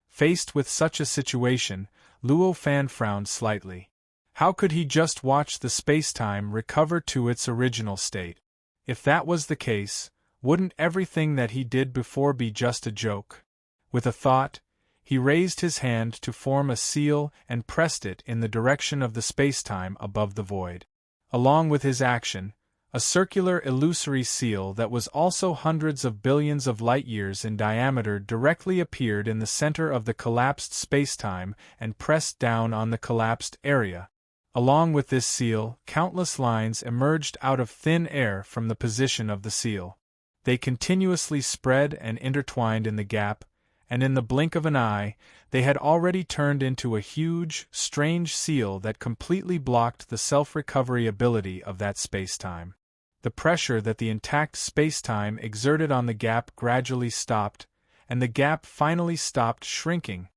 Faced with such a situation, Luo Fan frowned slightly. How could he just watch the space-time recover to its original state? If that was the case, wouldn't everything that he did before be just a joke? With a thought, he raised his hand to form a seal and pressed it in the direction of the space-time above the void. Along with his action, a circular illusory seal that was also hundreds of billions of light-years in diameter directly appeared in the center of the collapsed space-time and pressed down on the collapsed area. Along with this seal, countless lines emerged out of thin air from the position of the seal. They continuously spread and intertwined in the gap, and in the blink of an eye, they had already turned into a huge, strange seal that completely blocked the self-recovery ability of that space-time. The pressure that the intact space-time exerted on the gap gradually stopped, and the gap finally stopped shrinking.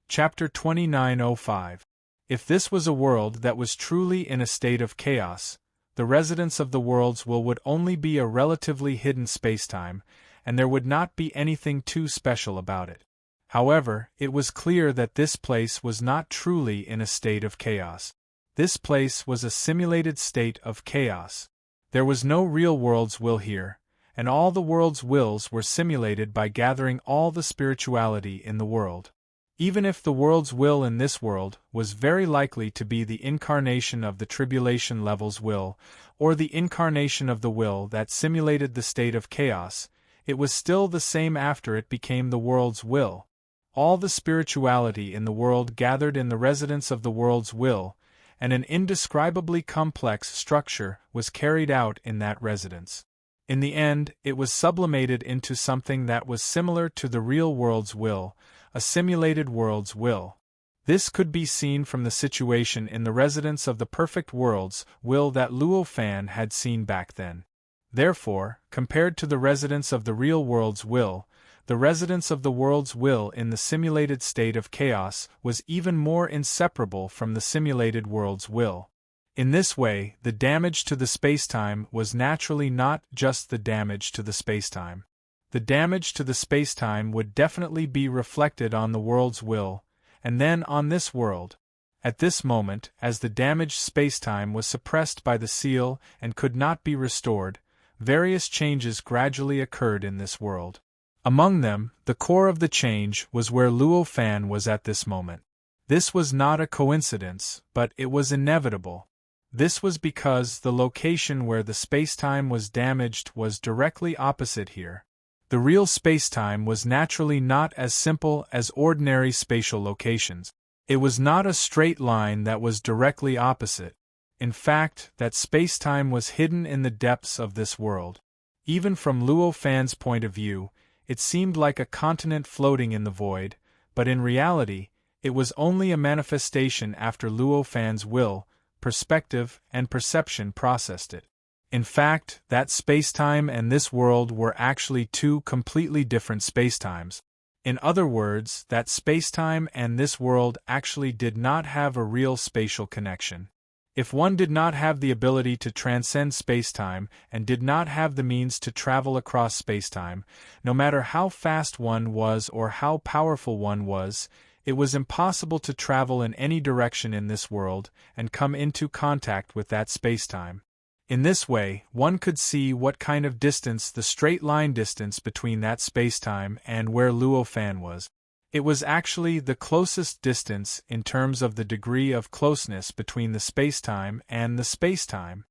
Chapter 2905. If this was a world that was truly in a state of chaos, the residence of the world's will would only be a relatively hidden spacetime, and there would not be anything too special about it. However, it was clear that this place was not truly in a state of chaos. This place was a simulated state of chaos. There was no real world's will here, and all the world's wills were simulated by gathering all the spirituality in the world. Even if the world's will in this world was very likely to be the incarnation of the tribulation level's will, or the incarnation of the will that simulated the state of chaos, it was still the same after it became the world's will. All the spirituality in the world gathered in the residence of the world's will, and an indescribably complex structure was carried out in that residence. In the end, it was sublimated into something that was similar to the real world's will, a simulated world's will. This could be seen from the situation in the residence of the perfect world's will that Luo Fan had seen back then. Therefore, compared to the residence of the real world's will, the residence of the world's will in the simulated state of chaos was even more inseparable from the simulated world's will. In this way, the damage to the spacetime was naturally not just the damage to the spacetime. The damage to the spacetime would definitely be reflected on the world's will, and then on this world. At this moment, as the damaged spacetime was suppressed by the seal and could not be restored, various changes gradually occurred in this world. Among them, the core of the change was where Luo Fan was at this moment. This was not a coincidence, but it was inevitable. This was because the location where the spacetime was damaged was directly opposite here. The real spacetime was naturally not as simple as ordinary spatial locations. It was not a straight line that was directly opposite. In fact, that spacetime was hidden in the depths of this world. Even from Luo Fan's point of view, it seemed like a continent floating in the void, but in reality, it was only a manifestation after Luo Fan's will, perspective, and perception processed it. In fact, that spacetime and this world were actually two completely different spacetimes. In other words, that spacetime and this world actually did not have a real spatial connection. If one did not have the ability to transcend spacetime and did not have the means to travel across spacetime, no matter how fast one was or how powerful one was, it was impossible to travel in any direction in this world and come into contact with that spacetime. In this way, one could see what kind of distance the straight-line distance between that spacetime and where Luo Fan was. It was actually the closest distance in terms of the degree of closeness between the spacetime and the spacetime.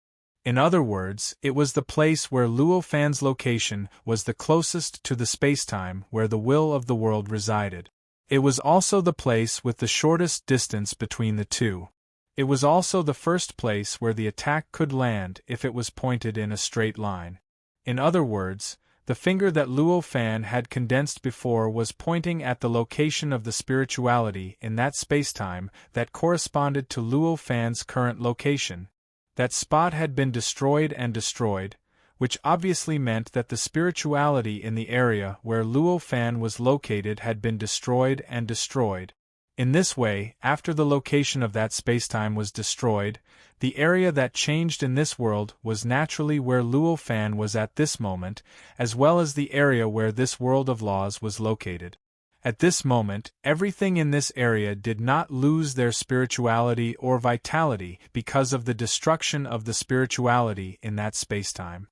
In other words, it was the place where Luo Fan's location was the closest to the spacetime where the will of the world resided. It was also the place with the shortest distance between the two. It was also the first place where the attack could land if it was pointed in a straight line. In other words, the finger that Luo Fan had condensed before was pointing at the location of the spirituality in that spacetime that corresponded to Luo Fan's current location. That spot had been destroyed and destroyed, which obviously meant that the spirituality in the area where Luo Fan was located had been destroyed and destroyed. In this way, after the location of that spacetime was destroyed, the area that changed in this world was naturally where Luo Fan was at this moment, as well as the area where this world of laws was located. At this moment, everything in this area did not lose their spirituality or vitality because of the destruction of the spirituality in that spacetime.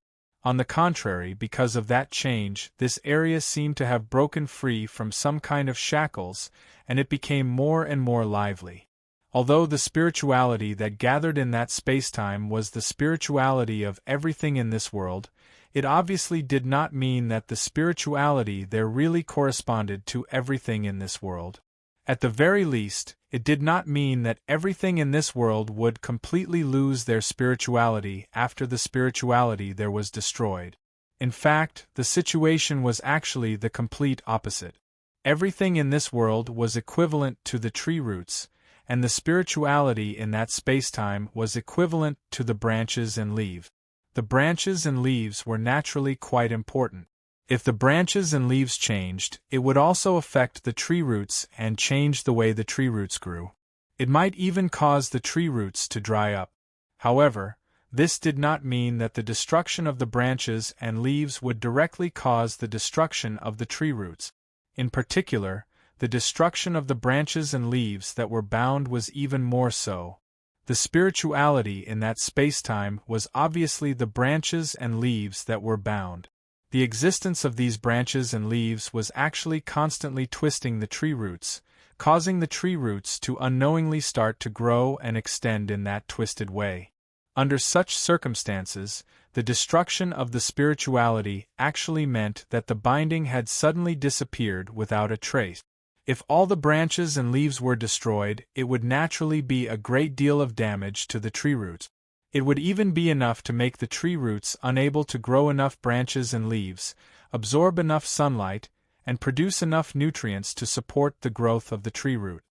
On the contrary, because of that change, this area seemed to have broken free from some kind of shackles, and it became more and more lively. Although the spirituality that gathered in that spacetime was the spirituality of everything in this world, it obviously did not mean that the spirituality there really corresponded to everything in this world. At the very least, it did not mean that everything in this world would completely lose their spirituality after the spirituality there was destroyed. In fact, the situation was actually the complete opposite. Everything in this world was equivalent to the tree roots, and the spirituality in that spacetime was equivalent to the branches and leaves. The branches and leaves were naturally quite important. If the branches and leaves changed, it would also affect the tree roots and change the way the tree roots grew. It might even cause the tree roots to dry up. However, this did not mean that the destruction of the branches and leaves would directly cause the destruction of the tree roots. In particular, the destruction of the branches and leaves that were bound was even more so. The spirituality in that spacetime was obviously the branches and leaves that were bound. The existence of these branches and leaves was actually constantly twisting the tree roots, causing the tree roots to unknowingly start to grow and extend in that twisted way. Under such circumstances, the destruction of the spirituality actually meant that the binding had suddenly disappeared without a trace. If all the branches and leaves were destroyed, it would naturally be a great deal of damage to the tree roots. It would even be enough to make the tree roots unable to grow enough branches and leaves, absorb enough sunlight, and produce enough nutrients to support the growth of the tree root.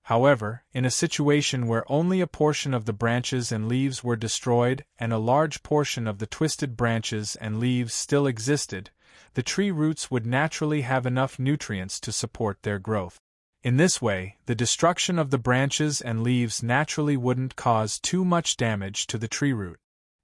However, in a situation where only a portion of the branches and leaves were destroyed and a large portion of the twisted branches and leaves still existed, the tree roots would naturally have enough nutrients to support their growth. In this way, the destruction of the branches and leaves naturally wouldn't cause too much damage to the tree root.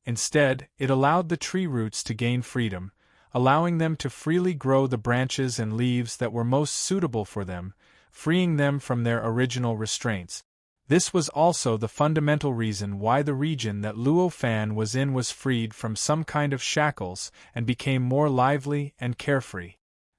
Instead, it allowed the tree roots to gain freedom, allowing them to freely grow the branches and leaves that were most suitable for them, freeing them from their original restraints. This was also the fundamental reason why the region that Luo Fan was in was freed from some kind of shackles and became more lively and carefree.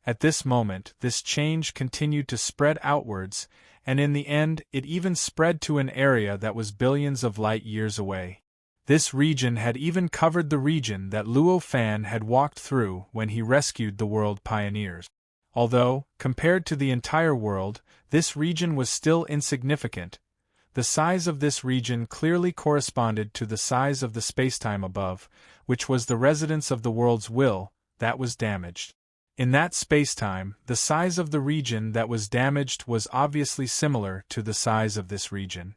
At this moment, this change continued to spread outwards, and in the end, it even spread to an area that was billions of light years away. This region had even covered the region that Luo Fan had walked through when he rescued the world pioneers. Although, compared to the entire world, this region was still insignificant, the size of this region clearly corresponded to the size of the spacetime above, which was the residence of the world's will, that was damaged. In that spacetime, the size of the region that was damaged was obviously similar to the size of this region.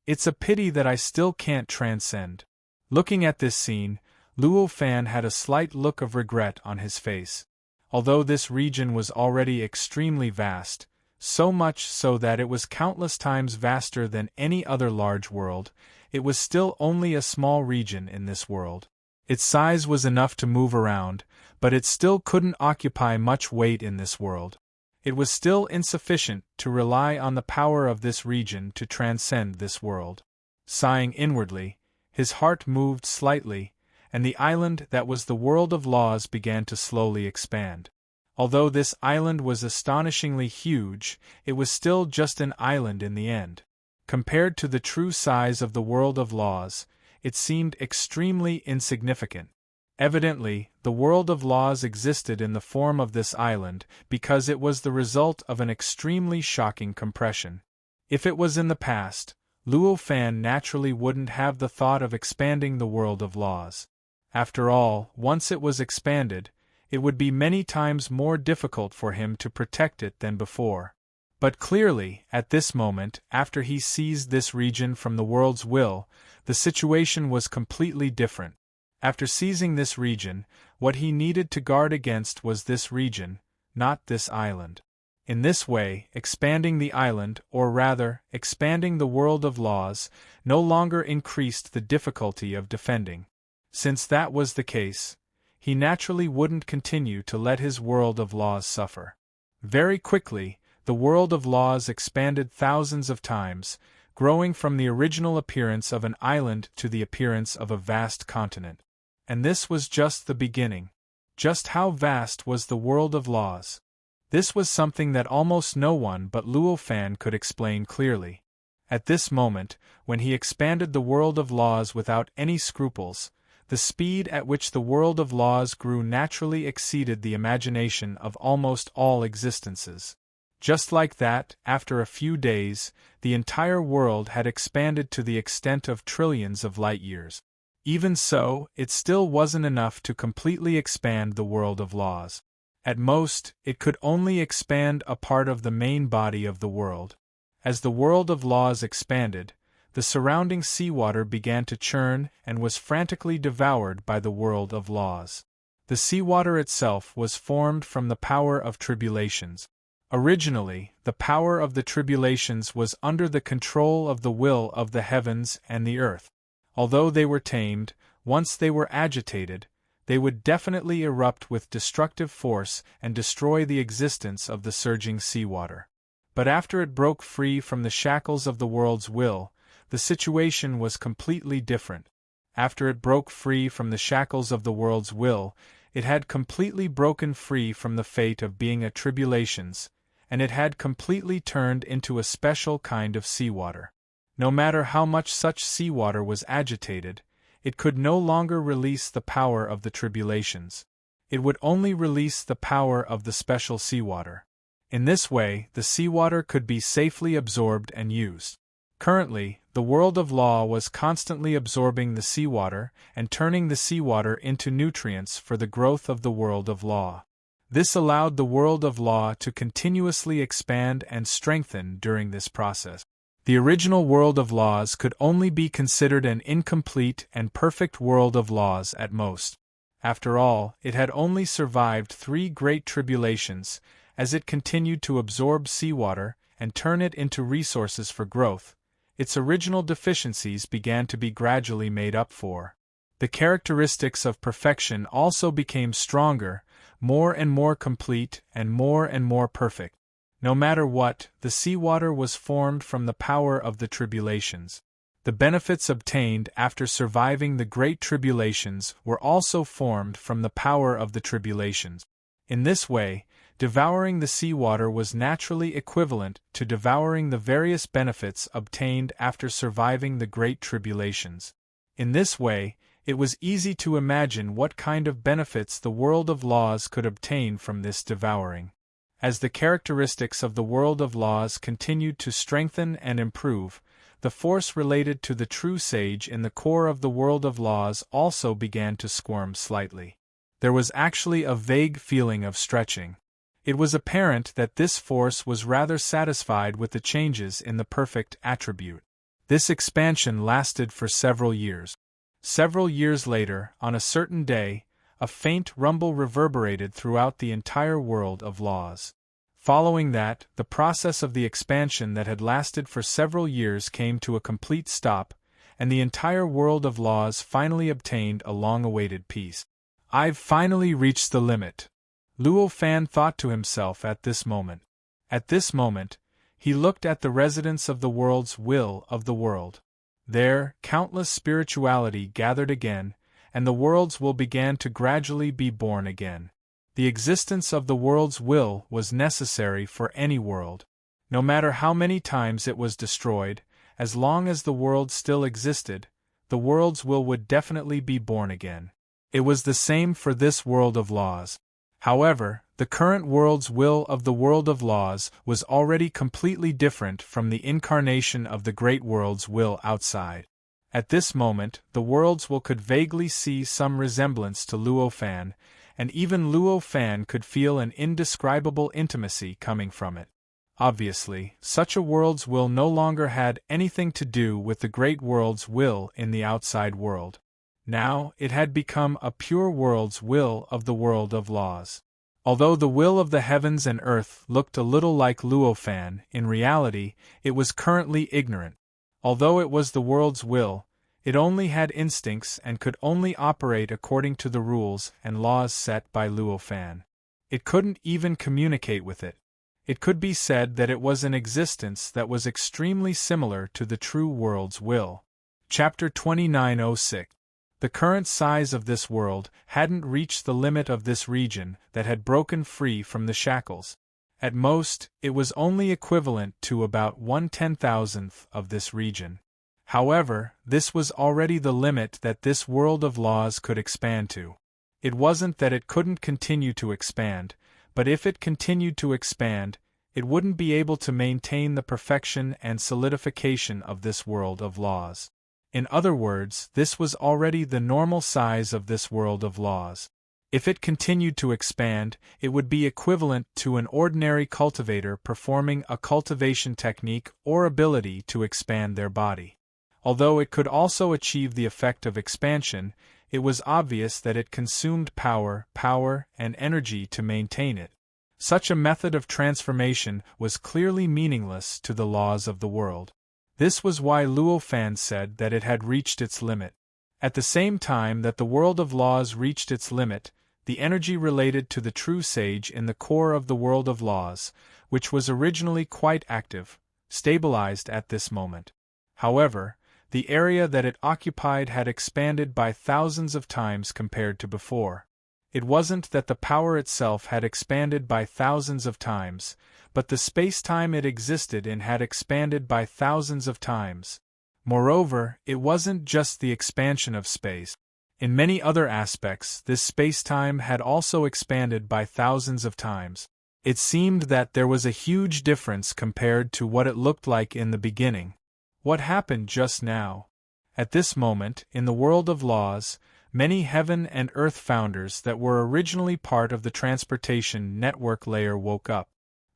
It's a pity that I still can't transcend. Looking at this scene, Luo Fan had a slight look of regret on his face. Although this region was already extremely vast, so much so that it was countless times vaster than any other large world, it was still only a small region in this world. Its size was enough to move around, but it still couldn't occupy much weight in this world. It was still insufficient to rely on the power of this region to transcend this world. Sighing inwardly, his heart moved slightly, and the island that was the world of laws began to slowly expand. Although this island was astonishingly huge, it was still just an island in the end. Compared to the true size of the world of laws, it seemed extremely insignificant. Evidently, the world of laws existed in the form of this island because it was the result of an extremely shocking compression. If it was in the past, Luo Fan naturally wouldn't have the thought of expanding the world of laws. After all, once it was expanded, it would be many times more difficult for him to protect it than before. But clearly, at this moment, after he seized this region from the world's will, the situation was completely different. After seizing this region, what he needed to guard against was this region, not this island. In this way, expanding the island, or rather, expanding the world of laws, no longer increased the difficulty of defending. Since that was the case, he naturally wouldn't continue to let his world of laws suffer. Very quickly, the world of laws expanded thousands of times, growing from the original appearance of an island to the appearance of a vast continent. And this was just the beginning. Just how vast was the world of laws? This was something that almost no one but Luo Fan could explain clearly. At this moment, when he expanded the world of laws without any scruples, the speed at which the world of laws grew naturally exceeded the imagination of almost all existences. Just like that, after a few days, the entire world had expanded to the extent of trillions of light-years. Even so, it still wasn't enough to completely expand the world of laws. At most, it could only expand a part of the main body of the world. As the world of laws expanded, the surrounding seawater began to churn and was frantically devoured by the world of laws. The seawater itself was formed from the power of tribulations. Originally, the power of the tribulations was under the control of the will of the heavens and the earth. Although they were tamed, once they were agitated, they would definitely erupt with destructive force and destroy the existence of the surging seawater. But after it broke free from the shackles of the world's will, the situation was completely different. After it broke free from the shackles of the world's will, it had completely broken free from the fate of being a tribulations, and it had completely turned into a special kind of seawater. No matter how much such seawater was agitated, it could no longer release the power of the tribulations. It would only release the power of the special seawater. In this way, the seawater could be safely absorbed and used. Currently, the world of law was constantly absorbing the seawater and turning the seawater into nutrients for the growth of the world of law. This allowed the world of law to continuously expand and strengthen during this process. The original world of laws could only be considered an incomplete and perfect world of laws at most. After all, it had only survived 3 great tribulations. As it continued to absorb seawater and turn it into resources for growth, its original deficiencies began to be gradually made up for. The characteristics of perfection also became stronger, more and more complete, and more perfect. No matter what, the seawater was formed from the power of the tribulations. The benefits obtained after surviving the great tribulations were also formed from the power of the tribulations. In this way, devouring the seawater was naturally equivalent to devouring the various benefits obtained after surviving the great tribulations. In this way, it was easy to imagine what kind of benefits the world of laws could obtain from this devouring. As the characteristics of the world of laws continued to strengthen and improve, the force related to the true sage in the core of the world of laws also began to squirm slightly. There was actually a vague feeling of stretching. It was apparent that this force was rather satisfied with the changes in the perfect attribute. This expansion lasted for several years. Several years later, on a certain day, a faint rumble reverberated throughout the entire world of laws. Following that, the process of the expansion that had lasted for several years came to a complete stop, and the entire world of laws finally obtained a long-awaited peace. "I've finally reached the limit," Luo Fan thought to himself at this moment. At this moment, he looked at the residents of the world's will of the world. There, countless spirituality gathered again, and the world's will began to gradually be born again. The existence of the world's will was necessary for any world. No matter how many times it was destroyed, as long as the world still existed, the world's will would definitely be born again. It was the same for this world of laws. However, the current world's will of the world of laws was already completely different from the incarnation of the great world's will outside. At this moment, the world's will could vaguely see some resemblance to Luo Fan, and even Luo Fan could feel an indescribable intimacy coming from it. Obviously, such a world's will no longer had anything to do with the great world's will in the outside world. Now, it had become a pure world's will of the world of laws. Although the will of the heavens and earth looked a little like Luo Fan, in reality, it was currently ignorant. Although it was the world's will, it only had instincts and could only operate according to the rules and laws set by Luo Fan. It couldn't even communicate with it. It could be said that it was an existence that was extremely similar to the true world's will. Chapter 2906. The current size of this world hadn't reached the limit of this region that had broken free from the shackles. At most, it was only equivalent to about 1/10,000th of this region. However, this was already the limit that this world of laws could expand to. It wasn't that it couldn't continue to expand, but if it continued to expand, it wouldn't be able to maintain the perfection and solidification of this world of laws. In other words, this was already the normal size of this world of laws. If it continued to expand, it would be equivalent to an ordinary cultivator performing a cultivation technique or ability to expand their body. Although it could also achieve the effect of expansion, it was obvious that it consumed power, and energy to maintain it. Such a method of transformation was clearly meaningless to the laws of the world. This was why Luo Fan said that it had reached its limit. At the same time that the world of laws reached its limit, the energy related to the true sage in the core of the world of laws, which was originally quite active, stabilized at this moment. However, the area that it occupied had expanded by thousands of times compared to before. It wasn't that the power itself had expanded by thousands of times, but the space-time it existed in had expanded by thousands of times. Moreover, it wasn't just the expansion of space. In many other aspects, this space-time had also expanded by thousands of times. It seemed that there was a huge difference compared to what it looked like in the beginning. What happened just now? At this moment, in the world of laws, many heaven and earth founders that were originally part of the transportation network layer woke up.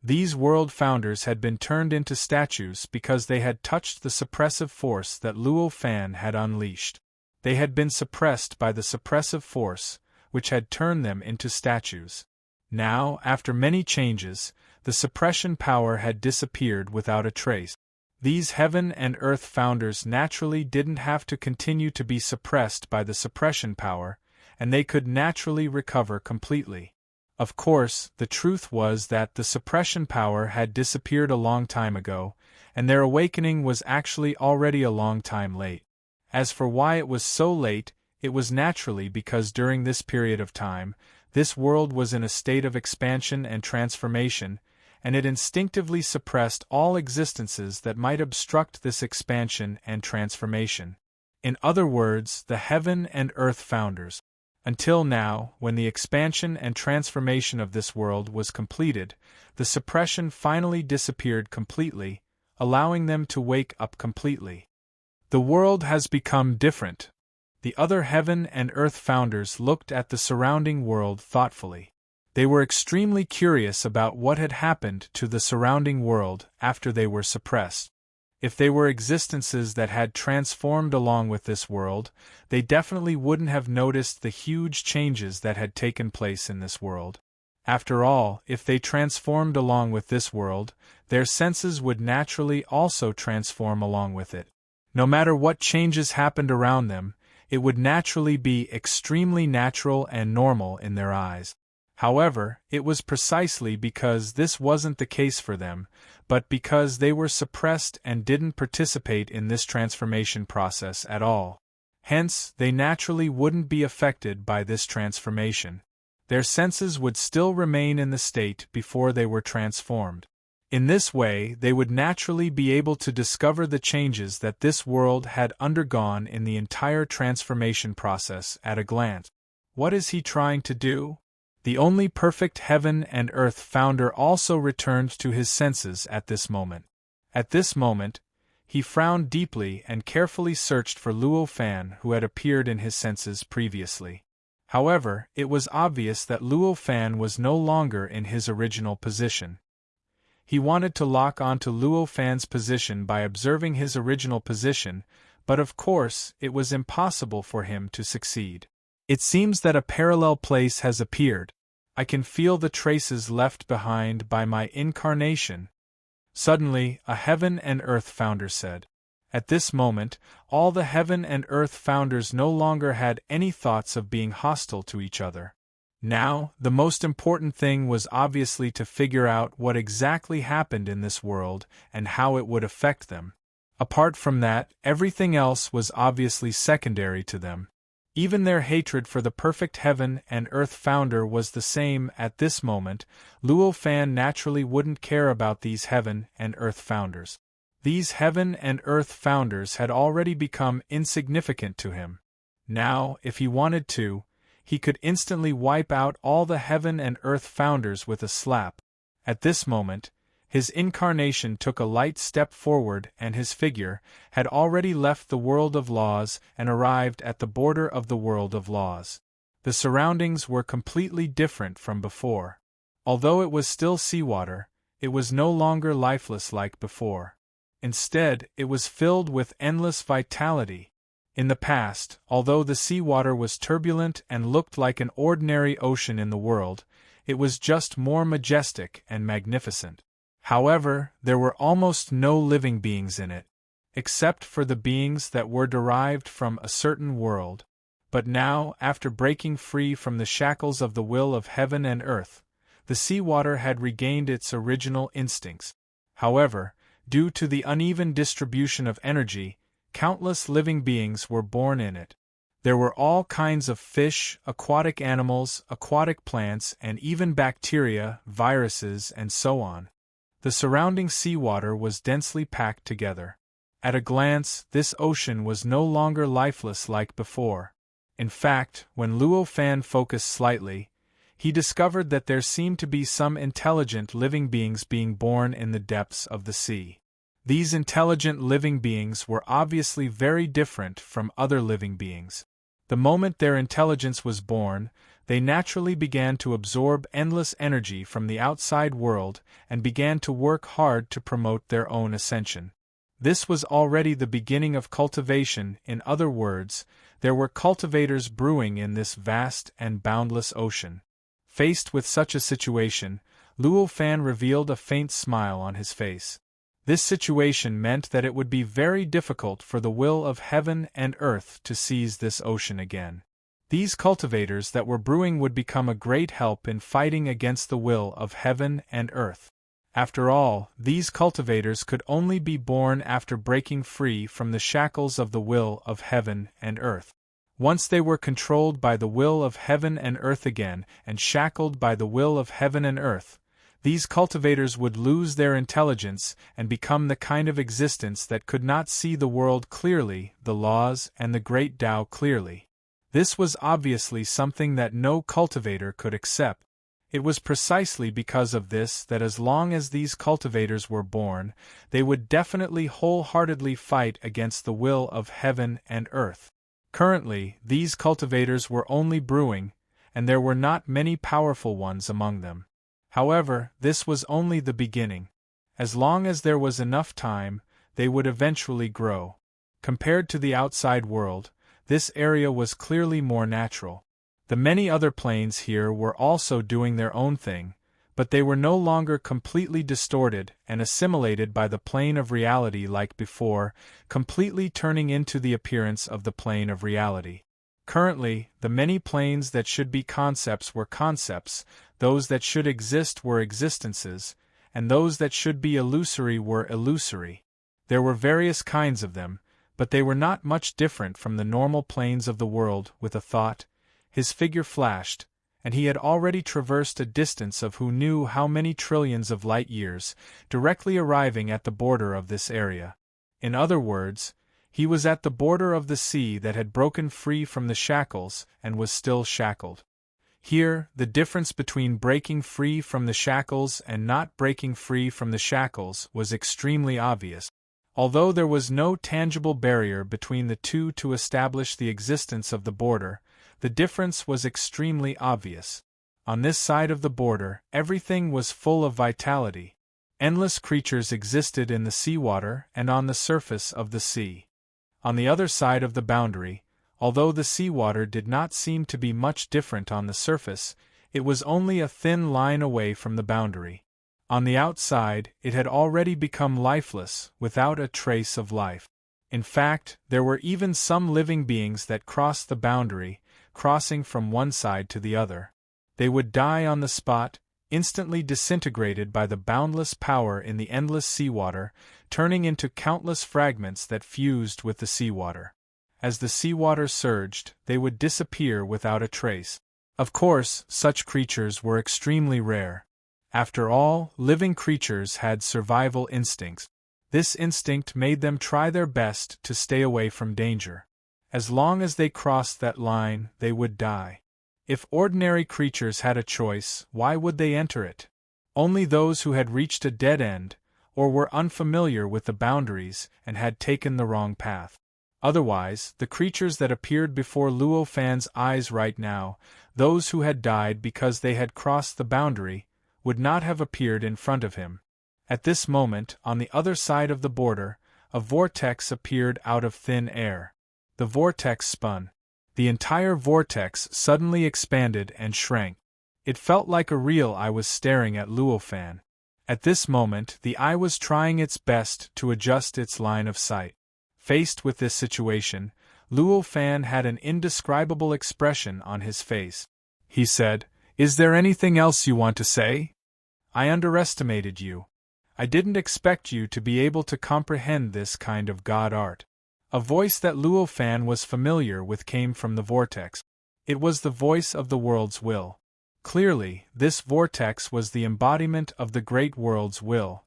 These world founders had been turned into statues because they had touched the suppressive force that Luo Fan had unleashed. They had been suppressed by the suppressive force, which had turned them into statues. Now, after many changes, the suppression power had disappeared without a trace. These heaven and earth founders naturally didn't have to continue to be suppressed by the suppression power, and they could naturally recover completely. Of course, the truth was that the suppression power had disappeared a long time ago, and their awakening was actually already a long time late. As for why it was so late, it was naturally because during this period of time, this world was in a state of expansion and transformation, and it instinctively suppressed all existences that might obstruct this expansion and transformation. In other words, the heaven and earth founders. Until now, when the expansion and transformation of this world was completed, the suppression finally disappeared completely, allowing them to wake up completely. The world has become different. The other heaven and earth founders looked at the surrounding world thoughtfully. They were extremely curious about what had happened to the surrounding world after they were suppressed. If they were existences that had transformed along with this world, they definitely wouldn't have noticed the huge changes that had taken place in this world. After all, if they transformed along with this world, their senses would naturally also transform along with it. No matter what changes happened around them, it would naturally be extremely natural and normal in their eyes. However, it was precisely because this wasn't the case for them, but because they were suppressed and didn't participate in this transformation process at all. Hence, they naturally wouldn't be affected by this transformation. Their senses would still remain in the state before they were transformed. In this way, they would naturally be able to discover the changes that this world had undergone in the entire transformation process at a glance. What is he trying to do? The only perfect heaven and earth founder also returned to his senses at this moment. At this moment, he frowned deeply and carefully searched for Luo Fan, who had appeared in his senses previously. However, it was obvious that Luo Fan was no longer in his original position. He wanted to lock onto Luo Fan's position by observing his original position, but of course, it was impossible for him to succeed. It seems that a parallel place has appeared. I can feel the traces left behind by my incarnation. Suddenly, a heaven and earth founder said. At this moment, all the heaven and earth founders no longer had any thoughts of being hostile to each other. Now, the most important thing was obviously to figure out what exactly happened in this world and how it would affect them. Apart from that, everything else was obviously secondary to them. Even their hatred for the perfect heaven and earth founder was the same at this moment. Luo Fan naturally wouldn't care about these heaven and earth founders. These heaven and earth founders had already become insignificant to him. Now, if he wanted to, he could instantly wipe out all the heaven and earth founders with a slap. At this moment, His incarnation took a light step forward, and his figure had already left the world of laws and arrived at the border of the world of laws. The surroundings were completely different from before. Although it was still seawater, it was no longer lifeless like before. Instead, it was filled with endless vitality. In the past, although the seawater was turbulent and looked like an ordinary ocean in the world, it was just more majestic and magnificent. However, there were almost no living beings in it, except for the beings that were derived from a certain world. But now, after breaking free from the shackles of the will of heaven and earth, the seawater had regained its original instincts. However, due to the uneven distribution of energy, countless living beings were born in it. There were all kinds of fish, aquatic animals, aquatic plants, and even bacteria, viruses, and so on. The surrounding seawater was densely packed together. At a glance, this ocean was no longer lifeless like before. In fact, when Luo Fan focused slightly, he discovered that there seemed to be some intelligent living beings being born in the depths of the sea. These intelligent living beings were obviously very different from other living beings. The moment their intelligence was born, they naturally began to absorb endless energy from the outside world and began to work hard to promote their own ascension. This was already the beginning of cultivation. In other words, there were cultivators brewing in this vast and boundless ocean. Faced with such a situation, Luo Fan revealed a faint smile on his face. This situation meant that it would be very difficult for the will of heaven and earth to seize this ocean again. These cultivators that were brewing would become a great help in fighting against the will of heaven and earth. After all, these cultivators could only be born after breaking free from the shackles of the will of heaven and earth. Once they were controlled by the will of heaven and earth again and shackled by the will of heaven and earth, these cultivators would lose their intelligence and become the kind of existence that could not see the world clearly, the laws and the great Tao clearly. This was obviously something that no cultivator could accept. It was precisely because of this that as long as these cultivators were born, they would definitely wholeheartedly fight against the will of heaven and earth. Currently, these cultivators were only brewing, and there were not many powerful ones among them. However, this was only the beginning. As long as there was enough time, they would eventually grow. Compared to the outside world, this area was clearly more natural. The many other planes here were also doing their own thing, but they were no longer completely distorted and assimilated by the plane of reality like before, completely turning into the appearance of the plane of reality. Currently, the many planes that should be concepts were concepts, those that should exist were existences, and those that should be illusory were illusory. There were various kinds of them, but they were not much different from the normal planes of the world. With a thought, his figure flashed, and he had already traversed a distance of who knew how many trillions of light years, directly arriving at the border of this area. In other words, he was at the border of the sea that had broken free from the shackles and was still shackled. Here, the difference between breaking free from the shackles and not breaking free from the shackles was extremely obvious. Although there was no tangible barrier between the two to establish the existence of the border, the difference was extremely obvious. On this side of the border, everything was full of vitality. Endless creatures existed in the seawater and on the surface of the sea. On the other side of the boundary, although the seawater did not seem to be much different on the surface, it was only a thin line away from the boundary. On the outside, it had already become lifeless, without a trace of life. In fact, there were even some living beings that crossed the boundary, crossing from one side to the other. They would die on the spot, instantly disintegrated by the boundless power in the endless seawater, turning into countless fragments that fused with the seawater. As the seawater surged, they would disappear without a trace. Of course, such creatures were extremely rare. After all, living creatures had survival instincts. This instinct made them try their best to stay away from danger. As long as they crossed that line, they would die. If ordinary creatures had a choice, why would they enter it? Only those who had reached a dead end, or were unfamiliar with the boundaries and had taken the wrong path. Otherwise, the creatures that appeared before Luo Fan's eyes right now, those who had died because they had crossed the boundary, would not have appeared in front of him. At this moment, on the other side of the border, a vortex appeared out of thin air. The vortex spun. The entire vortex suddenly expanded and shrank. It felt like a real eye was staring at Luo Fan. At this moment, the eye was trying its best to adjust its line of sight. Faced with this situation, Luo Fan had an indescribable expression on his face. He said, "Is there anything else you want to say? I underestimated you. I didn't expect you to be able to comprehend this kind of god art." A voice that Luo Fan was familiar with came from the vortex. It was the voice of the world's will. Clearly, this vortex was the embodiment of the great world's will.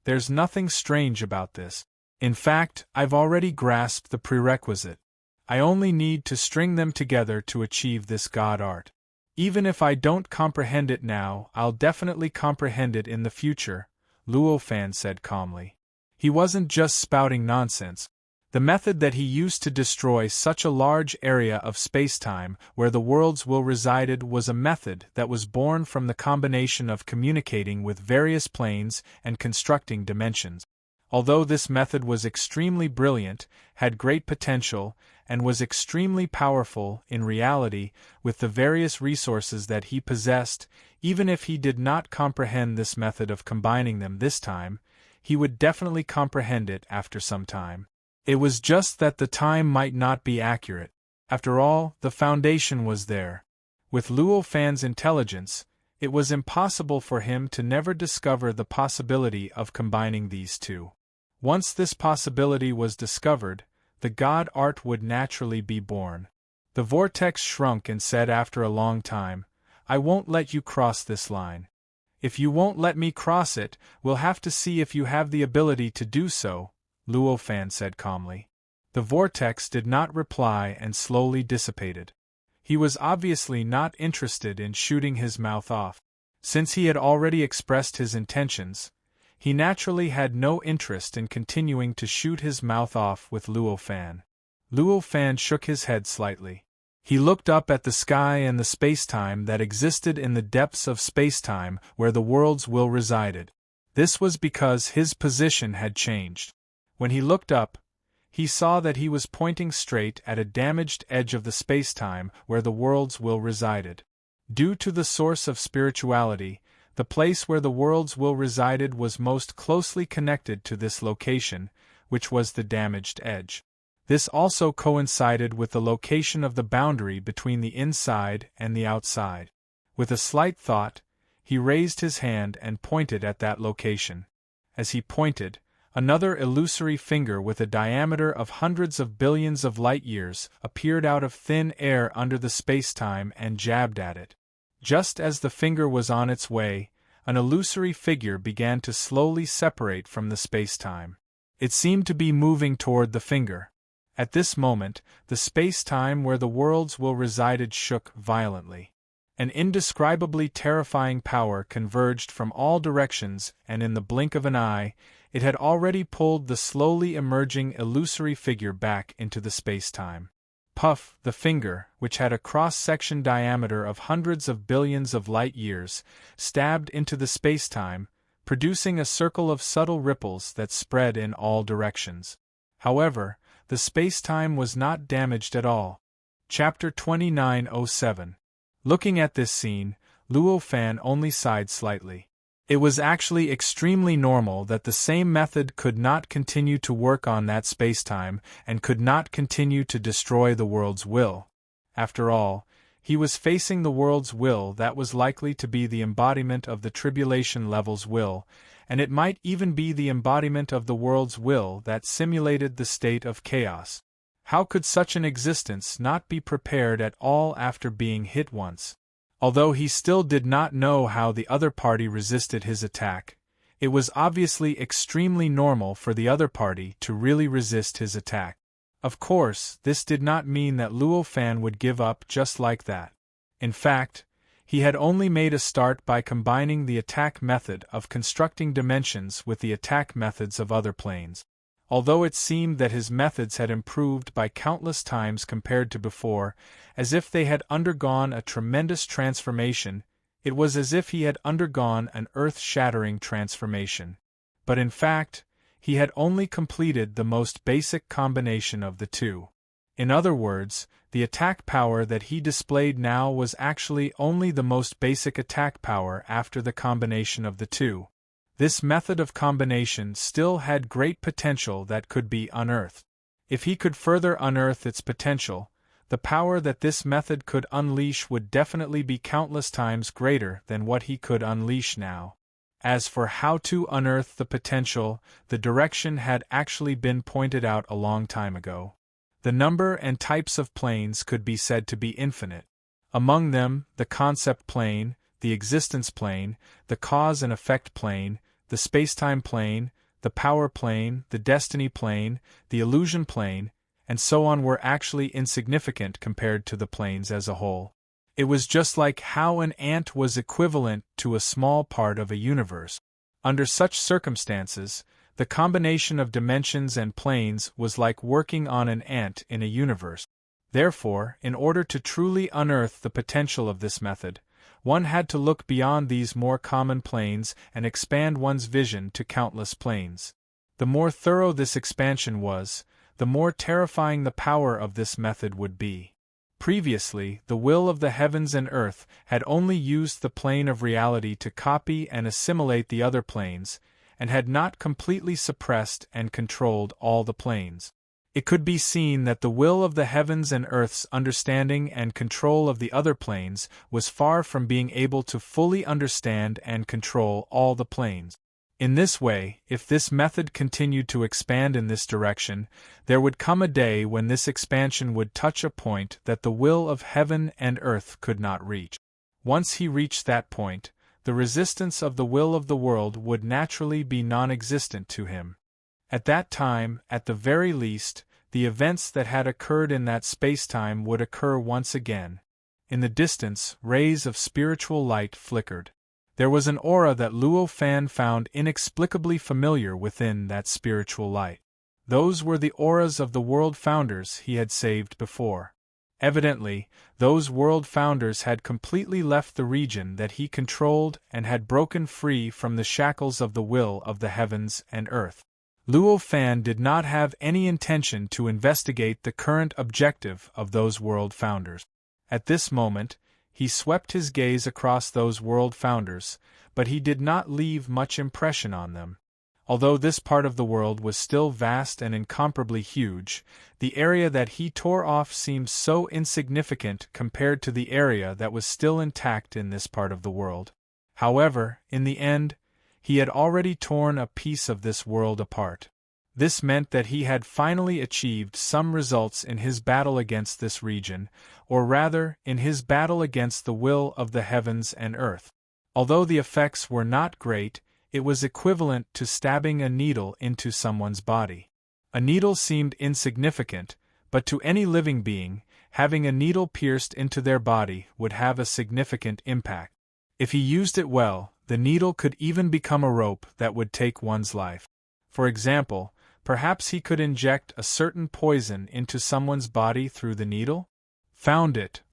There's nothing strange about this. In fact, I've already grasped the prerequisite. I only need to string them together to achieve this god art. Even if I don't comprehend it now, I'll definitely comprehend it in the future, Luo Fan said calmly. He wasn't just spouting nonsense. The method that he used to destroy such a large area of spacetime where the world's will resided was a method that was born from the combination of communicating with various planes and constructing dimensions. Although this method was extremely brilliant, had great potential, and was extremely powerful in reality with the various resources that he possessed, even if he did not comprehend this method of combining them this time, he would definitely comprehend it after some time. It was just that the time might not be accurate. After all, the foundation was there. With Luo Fan's intelligence, it was impossible for him to never discover the possibility of combining these two. Once this possibility was discovered, the god art would naturally be born. The vortex shrunk and said after a long time, "I won't let you cross this line. If you won't let me cross it, we'll have to see if you have the ability to do so," Luo Fan said calmly. The vortex did not reply and slowly dissipated. He was obviously not interested in shooting his mouth off. Since he had already expressed his intentions, he naturally had no interest in continuing to shoot his mouth off with Luo Fan. Luo Fan shook his head slightly. He looked up at the sky and the spacetime that existed in the depths of spacetime where the world's will resided. This was because his position had changed. When he looked up, he saw that he was pointing straight at a damaged edge of the spacetime where the world's will resided. Due to the source of spirituality, the place where the world's will resided was most closely connected to this location, which was the damaged edge. This also coincided with the location of the boundary between the inside and the outside. With a slight thought, he raised his hand and pointed at that location. As he pointed, another illusory finger with a diameter of hundreds of billions of light-years appeared out of thin air under the spacetime and jabbed at it. Just as the finger was on its way, an illusory figure began to slowly separate from the spacetime. It seemed to be moving toward the finger. At this moment, the spacetime where the world's will resided shook violently. An indescribably terrifying power converged from all directions, and in the blink of an eye, it had already pulled the slowly emerging illusory figure back into the spacetime. Puff, the finger, which had a cross-section diameter of hundreds of billions of light-years, stabbed into the spacetime, producing a circle of subtle ripples that spread in all directions. However, the spacetime was not damaged at all. Chapter 2907. Looking at this scene, Luo Fan only sighed slightly. It was actually extremely normal that the same method could not continue to work on that spacetime and could not continue to destroy the world's will. After all, he was facing the world's will that was likely to be the embodiment of the tribulation level's will, and it might even be the embodiment of the world's will that simulated the state of chaos. How could such an existence not be prepared at all after being hit once? Although he still did not know how the other party resisted his attack, it was obviously extremely normal for the other party to really resist his attack. Of course, this did not mean that Luo Fan would give up just like that. In fact, He had only made a start by combining the attack method of constructing dimensions with the attack methods of other planes. Although it seemed that his methods had improved by countless times compared to before, as if they had undergone a tremendous transformation, it was as if he had undergone an earth-shattering transformation. But in fact, he had only completed the most basic combination of the two. In other words, the attack power that he displayed now was actually only the most basic attack power after the combination of the two. This method of combination still had great potential that could be unearthed. If he could further unearth its potential, the power that this method could unleash would definitely be countless times greater than what he could unleash now. As for how to unearth the potential, the direction had actually been pointed out a long time ago. The number and types of planes could be said to be infinite. Among them, the concept plane, the existence plane, the cause and effect plane, the spacetime plane, the power plane, the destiny plane, the illusion plane, and so on were actually insignificant compared to the planes as a whole. It was just like how an ant was equivalent to a small part of a universe. Under such circumstances, the combination of dimensions and planes was like working on an ant in a universe. Therefore, in order to truly unearth the potential of this method, one had to look beyond these more common planes and expand one's vision to countless planes. The more thorough this expansion was, the more terrifying the power of this method would be. Previously, the will of the heavens and earth had only used the plane of reality to copy and assimilate the other planes, and had not completely suppressed and controlled all the planes. It could be seen that the will of the heavens and earth's understanding and control of the other planes was far from being able to fully understand and control all the planes. In this way, if this method continued to expand in this direction, there would come a day when this expansion would touch a point that the will of heaven and earth could not reach. Once he reached that point, the resistance of the will of the world would naturally be non-existent to him. At that time, at the very least, the events that had occurred in that spacetime would occur once again. In the distance, rays of spiritual light flickered. There was an aura that Luo Fan found inexplicably familiar within that spiritual light. Those were the auras of the world founders he had saved before. Evidently, those world founders had completely left the region that he controlled and had broken free from the shackles of the will of the heavens and earth. Luo Fan did not have any intention to investigate the current objective of those world founders. At this moment, he swept his gaze across those world founders, but he did not leave much impression on them. Although this part of the world was still vast and incomparably huge, the area that he tore off seemed so insignificant compared to the area that was still intact in this part of the world. However, in the end, he had already torn a piece of this world apart. This meant that he had finally achieved some results in his battle against this region, or rather, in his battle against the will of the heavens and earth. Although the effects were not great, it was equivalent to stabbing a needle into someone's body. A needle seemed insignificant, but to any living being, having a needle pierced into their body would have a significant impact. If he used it well, the needle could even become a rope that would take one's life. For example, perhaps he could inject a certain poison into someone's body through the needle? Found it.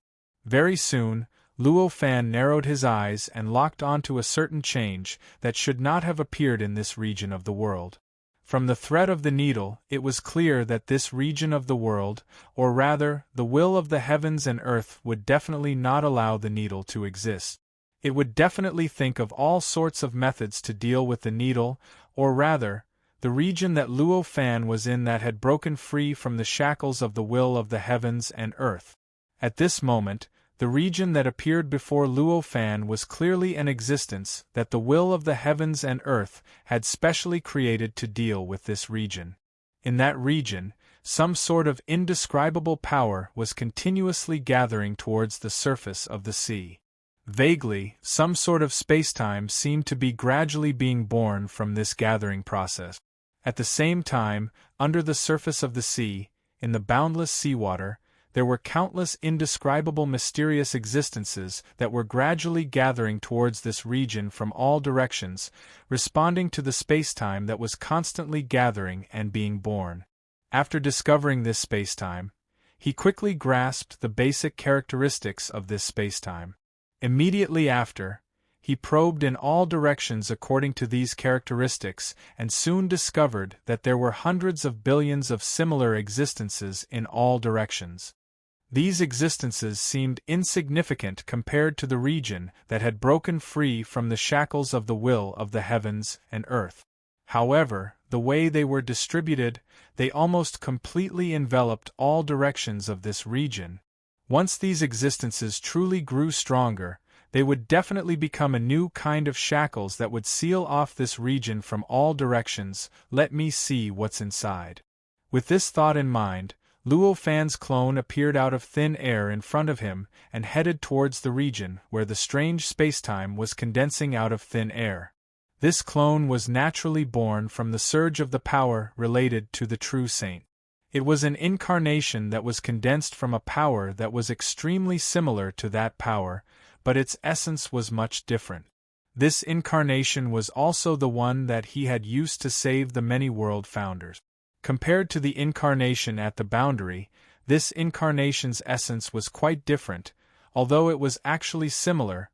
Very soon, Luo Fan narrowed his eyes and locked onto a certain change that should not have appeared in this region of the world. From the thread of the needle, it was clear that this region of the world, or rather, the will of the heavens and earth, would definitely not allow the needle to exist. It would definitely think of all sorts of methods to deal with the needle, or rather, the region that Luo Fan was in that had broken free from the shackles of the will of the heavens and earth. At this moment, the region that appeared before Luo Fan was clearly an existence that the will of the heavens and earth had specially created to deal with this region. In that region, some sort of indescribable power was continuously gathering towards the surface of the sea. Vaguely, some sort of spacetime seemed to be gradually being born from this gathering process. At the same time, under the surface of the sea, in the boundless seawater, there were countless indescribable mysterious existences that were gradually gathering towards this region from all directions, responding to the spacetime that was constantly gathering and being born. After discovering this spacetime, he quickly grasped the basic characteristics of this spacetime. Immediately after, he probed in all directions according to these characteristics and soon discovered that there were hundreds of billions of similar existences in all directions. These existences seemed insignificant compared to the region that had broken free from the shackles of the will of the heavens and earth. However, the way they were distributed, they almost completely enveloped all directions of this region. Once these existences truly grew stronger, they would definitely become a new kind of shackles that would seal off this region from all directions. Let me see what's inside. With this thought in mind, Luo Fan's clone appeared out of thin air in front of him and headed towards the region where the strange spacetime was condensing out of thin air. This clone was naturally born from the surge of the power related to the true saint. It was an incarnation that was condensed from a power that was extremely similar to that power, but its essence was much different. This incarnation was also the one that he had used to save the many world founders. Compared to the incarnation at the boundary, this incarnation's essence was quite different, although it was actually similar.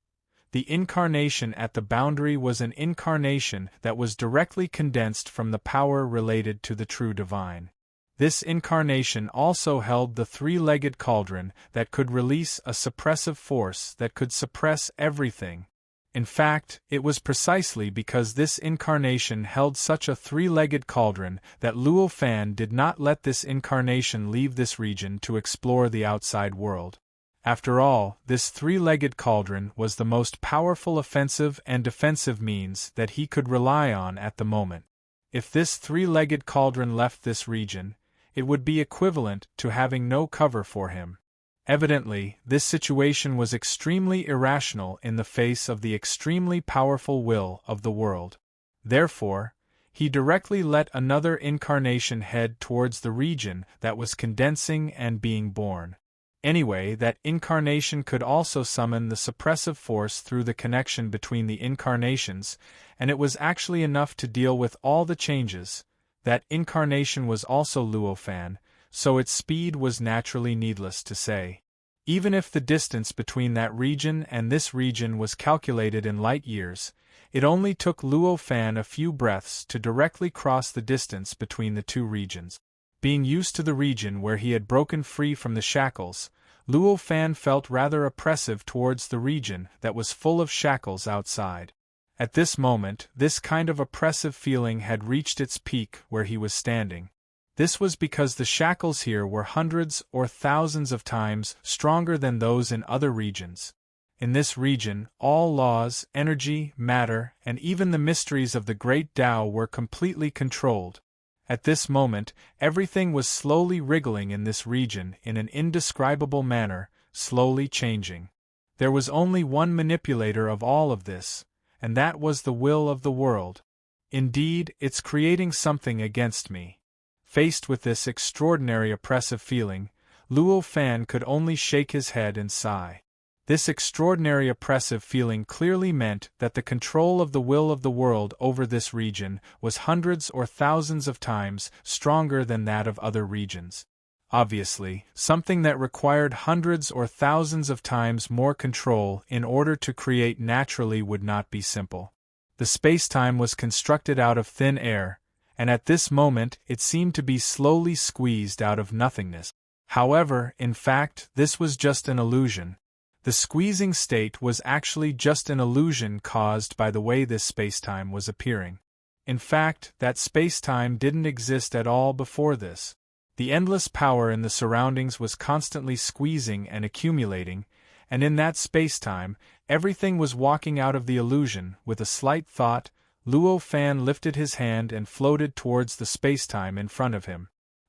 The incarnation at the boundary was an incarnation that was directly condensed from the power related to the true divine. This incarnation also held the three-legged cauldron that could release a suppressive force that could suppress everything. In fact, it was precisely because this incarnation held such a three-legged cauldron that Luo Fan did not let this incarnation leave this region to explore the outside world. After all, this three-legged cauldron was the most powerful offensive and defensive means that he could rely on at the moment. If this three-legged cauldron left this region, it would be equivalent to having no cover for him. Evidently, this situation was extremely irrational in the face of the extremely powerful will of the world. Therefore, he directly let another incarnation head towards the region that was condensing and being born. Anyway, that incarnation could also summon the suppressive force through the connection between the incarnations, and it was actually enough to deal with all the changes. That incarnation was also Luo Fan, so its speed was naturally needless to say. Even if the distance between that region and this region was calculated in light years, it only took Luo Fan a few breaths to directly cross the distance between the two regions. Being used to the region where he had broken free from the shackles, Luo Fan felt rather oppressive towards the region that was full of shackles outside. At this moment, this kind of oppressive feeling had reached its peak where he was standing. This was because the shackles here were hundreds or thousands of times stronger than those in other regions. In this region, all laws, energy, matter, and even the mysteries of the great Tao were completely controlled. At this moment, everything was slowly wriggling in this region in an indescribable manner, slowly changing. There was only one manipulator of all of this, and that was the will of the world. Indeed, it's creating something against me. Faced with this extraordinary oppressive feeling, Luo Fan could only shake his head and sigh. This extraordinary oppressive feeling clearly meant that the control of the will of the world over this region was hundreds or thousands of times stronger than that of other regions. Obviously, something that required hundreds or thousands of times more control in order to create naturally would not be simple. The spacetime was constructed out of thin air, and at this moment it seemed to be slowly squeezed out of nothingness. However, in fact, this was just an illusion. The squeezing state was actually just an illusion caused by the way this spacetime was appearing. In fact, that spacetime didn't exist at all before this. The endless power in the surroundings was constantly squeezing and accumulating, and in that spacetime, everything was walking out of the illusion. With a slight thought, Luo Fan lifted his hand and floated towards the spacetime in front of him.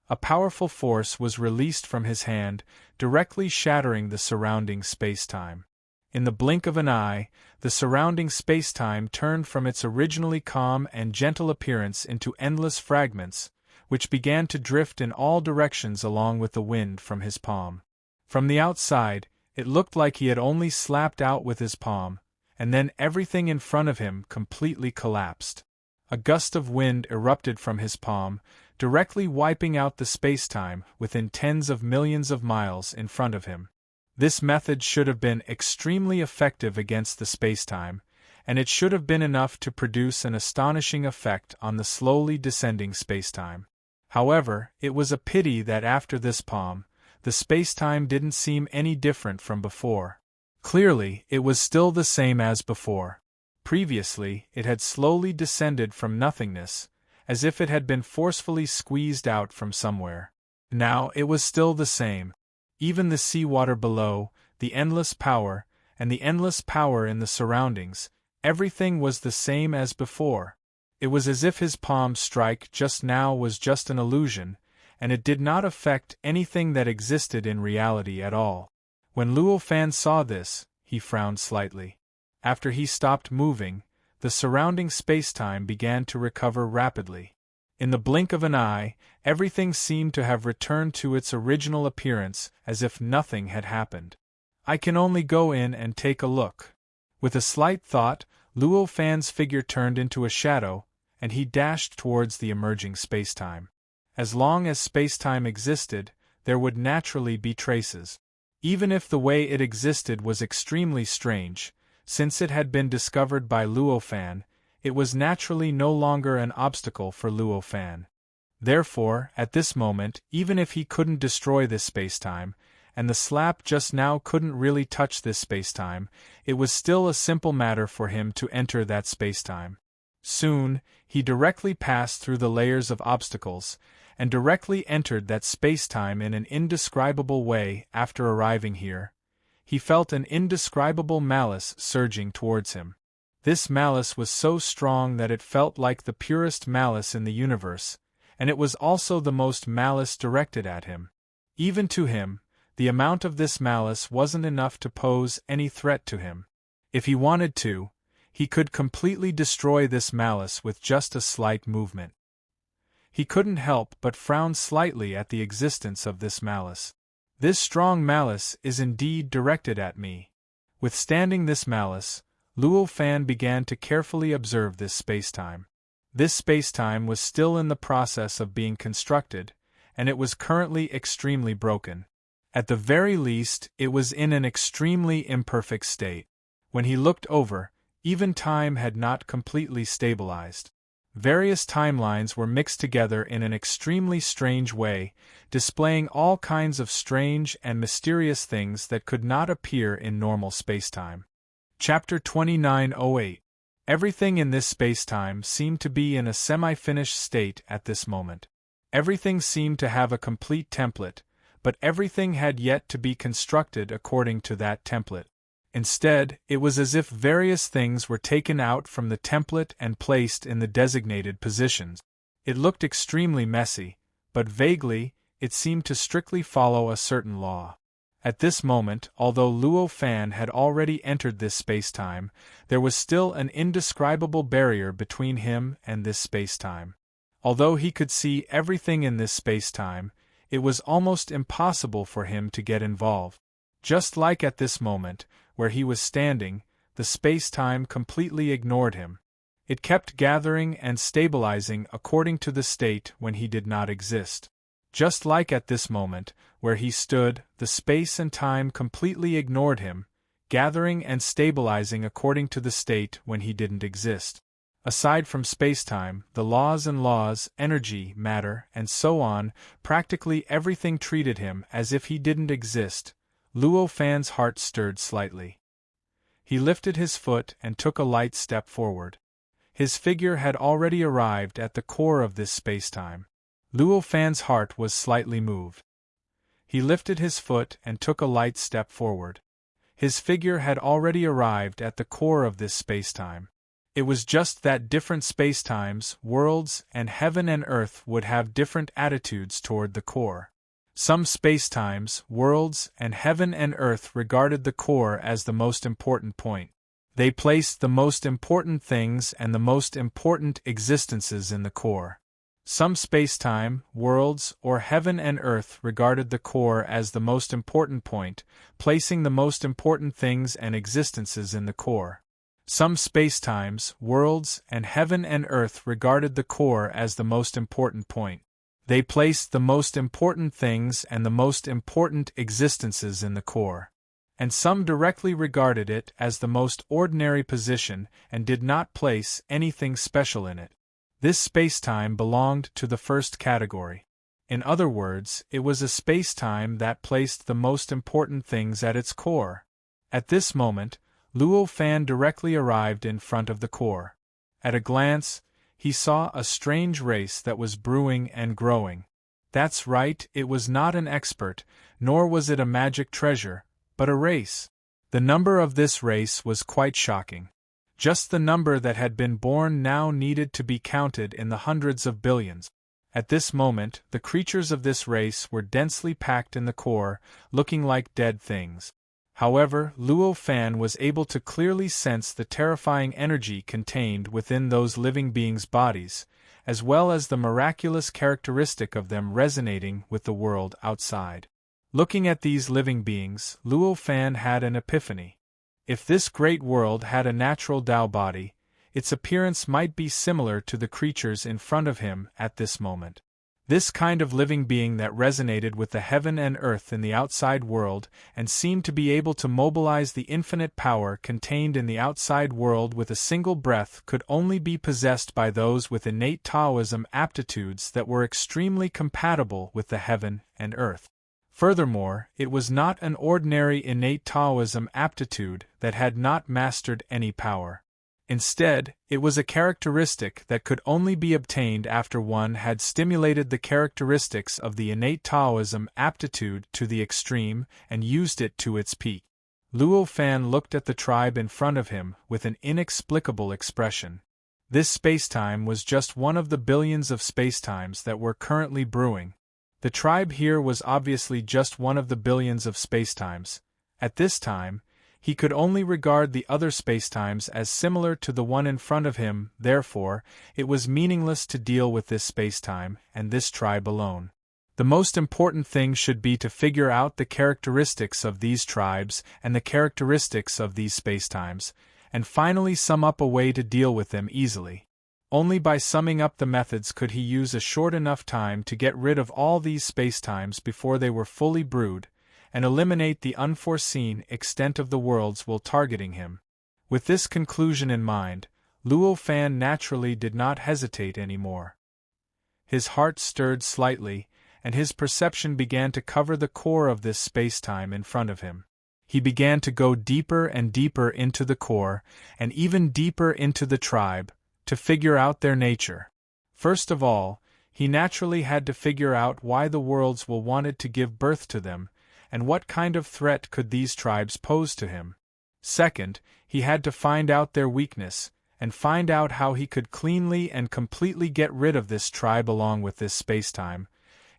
A powerful force was released from his hand, directly shattering the surrounding spacetime. In the blink of an eye, the surrounding spacetime turned from its originally calm and gentle appearance into endless fragments, which began to drift in all directions along with the wind from his palm. From the outside, it looked like he had only slapped out with his palm, and then everything in front of him completely collapsed. A gust of wind erupted from his palm, directly wiping out the space-time within tens of millions of miles in front of him. This method should have been extremely effective against the space-time, and it should have been enough to produce an astonishing effect on the slowly descending space-time. However, it was a pity that after this palm, the space-time didn't seem any different from before. Clearly, it was still the same as before. Previously, it had slowly descended from nothingness, as if it had been forcefully squeezed out from somewhere. Now it was still the same. Even the seawater below, the endless power, and the endless power in the surroundings, everything was the same as before. It was as if his palm strike just now was just an illusion, and it did not affect anything that existed in reality at all. When Luo Fan saw this, he frowned slightly. After he stopped moving, the surrounding space-time began to recover rapidly. In the blink of an eye, everything seemed to have returned to its original appearance as if nothing had happened. I can only go in and take a look. With a slight thought, Luo Fan's figure turned into a shadow, and he dashed towards the emerging space-time. As long as space-time existed, there would naturally be traces. Even if the way it existed was extremely strange, since it had been discovered by Luo Fan, it was naturally no longer an obstacle for Luo Fan. Therefore, at this moment, even if he couldn't destroy this space-time, and the slap just now couldn't really touch this space-time, it was still a simple matter for him to enter that space-time. Soon, he directly passed through the layers of obstacles, and directly entered that space-time in an indescribable way. After arriving here, he felt an indescribable malice surging towards him. This malice was so strong that it felt like the purest malice in the universe, and it was also the most malice directed at him. Even to him, the amount of this malice wasn't enough to pose any threat to him. If he wanted to, he could completely destroy this malice with just a slight movement. He couldn't help but frown slightly at the existence of this malice. This strong malice is indeed directed at me. Withstanding this malice, Luo Fan began to carefully observe this space-time. This space-time was still in the process of being constructed, and it was currently extremely broken. At the very least, it was in an extremely imperfect state. When he looked over, even time had not completely stabilized. Various timelines were mixed together in an extremely strange way, displaying all kinds of strange and mysterious things that could not appear in normal spacetime. Chapter 2908. Everything in this spacetime seemed to be in a semi-finished state at this moment. Everything seemed to have a complete template, but everything had yet to be constructed according to that template. Instead, it was as if various things were taken out from the template and placed in the designated positions. It looked extremely messy, but vaguely, it seemed to strictly follow a certain law. At this moment, although Luo Fan had already entered this spacetime, there was still an indescribable barrier between him and this spacetime. Although he could see everything in this spacetime, it was almost impossible for him to get involved. Just like at this moment, where he was standing, the space-time completely ignored him. It kept gathering and stabilizing according to the state when he did not exist. Just like at this moment, where he stood, the space and time completely ignored him, gathering and stabilizing according to the state when he didn't exist. Aside from space-time, the laws, energy, matter, and so on, practically everything treated him as if he didn't exist. Luo Fan's heart stirred slightly. He lifted his foot and took a light step forward. His figure had already arrived at the core of this spacetime. Luo Fan's heart was slightly moved. He lifted his foot and took a light step forward. His figure had already arrived at the core of this spacetime. It was just that different spacetimes, worlds, and heaven and earth would have different attitudes toward the core. Some spacetimes, worlds, and heaven and earth regarded the core as the most important point. They placed the most important things and the most important existences in the core. Some space-time, worlds, or heaven and earth regarded the core as the most important point, placing the most important things and existences in the core. Some space-times, worlds, and heaven and earth regarded the core as the most important point. They placed the most important things and the most important existences in the core. And some directly regarded it as the most ordinary position and did not place anything special in it. This spacetime belonged to the first category. In other words, it was a spacetime that placed the most important things at its core. At this moment, Luo Fan directly arrived in front of the core. At a glance, he saw a strange race that was brewing and growing. That's right, it was not an expert, nor was it a magic treasure, but a race. The number of this race was quite shocking. Just the number that had been born now needed to be counted in the hundreds of billions. At this moment, the creatures of this race were densely packed in the core, looking like dead things. However, Luo Fan was able to clearly sense the terrifying energy contained within those living beings' bodies, as well as the miraculous characteristic of them resonating with the world outside. Looking at these living beings, Luo Fan had an epiphany. If this great world had a natural Tao body, its appearance might be similar to the creatures in front of him at this moment. This kind of living being that resonated with the heaven and earth in the outside world and seemed to be able to mobilize the infinite power contained in the outside world with a single breath could only be possessed by those with innate Taoism aptitudes that were extremely compatible with the heaven and earth. Furthermore, it was not an ordinary innate Taoism aptitude that had not mastered any power. Instead, it was a characteristic that could only be obtained after one had stimulated the characteristics of the innate Taoism aptitude to the extreme and used it to its peak. Luo Fan looked at the tribe in front of him with an inexplicable expression. This spacetime was just one of the billions of spacetimes that were currently brewing. The tribe here was obviously just one of the billions of spacetimes. At this time, he could only regard the other spacetimes as similar to the one in front of him, therefore, it was meaningless to deal with this spacetime and this tribe alone. The most important thing should be to figure out the characteristics of these tribes and the characteristics of these spacetimes, and finally sum up a way to deal with them easily. Only by summing up the methods could he use a short enough time to get rid of all these spacetimes before they were fully brewed, and eliminate the unforeseen extent of the worlds while targeting him. With this conclusion in mind, Luo Fan naturally did not hesitate any more. His heart stirred slightly, and his perception began to cover the core of this spacetime in front of him. He began to go deeper and deeper into the core, and even deeper into the tribe, to figure out their nature. First of all, he naturally had to figure out why the worlds will wanted to give birth to them, and what kind of threat could these tribes pose to him. Second, he had to find out their weakness, and find out how he could cleanly and completely get rid of this tribe along with this spacetime.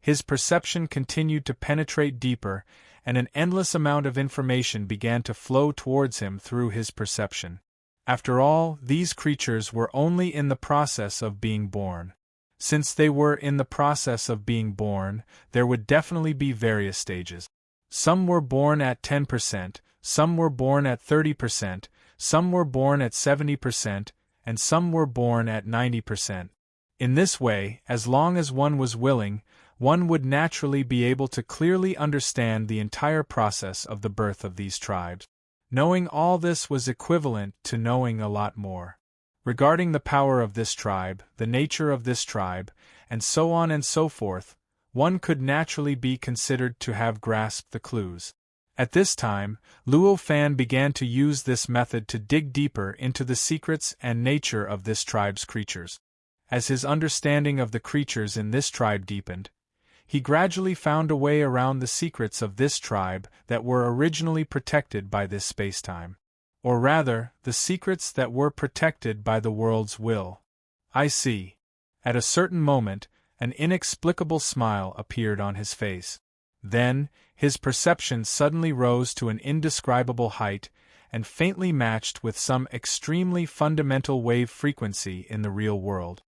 His perception continued to penetrate deeper, and an endless amount of information began to flow towards him through his perception. After all, these creatures were only in the process of being born. Since they were in the process of being born, there would definitely be various stages. Some were born at 10%, some were born at 30%, some were born at 70%, and some were born at 90%. In this way, as long as one was willing, one would naturally be able to clearly understand the entire process of the birth of these tribes. Knowing all this was equivalent to knowing a lot more. Regarding the power of this tribe, the nature of this tribe, and so on and so forth, one could naturally be considered to have grasped the clues. At this time, Luo Fan began to use this method to dig deeper into the secrets and nature of this tribe's creatures. As his understanding of the creatures in this tribe deepened, he gradually found a way around the secrets of this tribe that were originally protected by this spacetime. Or rather, the secrets that were protected by the world's will. I see. At a certain moment, an inexplicable smile appeared on his face. Then, his perception suddenly rose to an indescribable height, and faintly matched with some extremely fundamental wave frequency in the real world.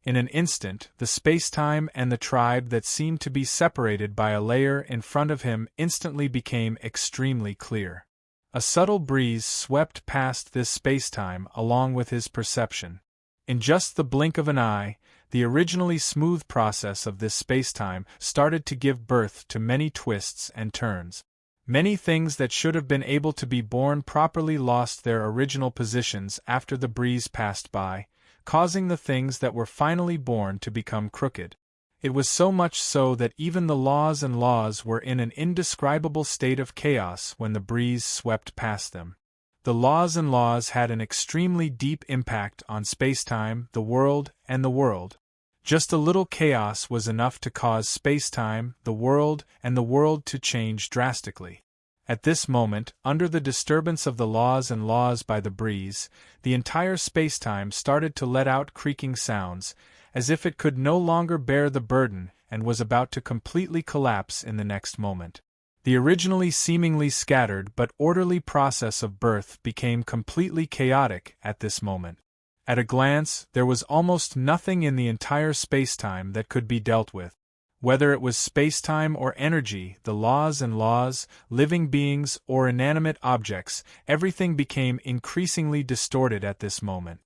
In an instant, the space-time and the tribe that seemed to be separated by a layer in front of him instantly became extremely clear. A subtle breeze swept past this space-time along with his perception. In just the blink of an eye, the originally smooth process of this space-time started to give birth to many twists and turns. Many things that should have been able to be born properly lost their original positions after the breeze passed by, causing the things that were finally born to become crooked. It was so much so that even the laws and laws were in an indescribable state of chaos when the breeze swept past them. The laws and laws had an extremely deep impact on space-time, the world, and the world. Just a little chaos was enough to cause space-time, the world, and the world to change drastically. At this moment, under the disturbance of the laws and laws by the breeze, the entire space-time started to let out creaking sounds, as if it could no longer bear the burden and was about to completely collapse in the next moment. The originally seemingly scattered but orderly process of birth became completely chaotic at this moment. At a glance, there was almost nothing in the entire space-time that could be dealt with. Whether it was space-time or energy, the laws and laws, living beings or inanimate objects, everything became increasingly distorted at this moment.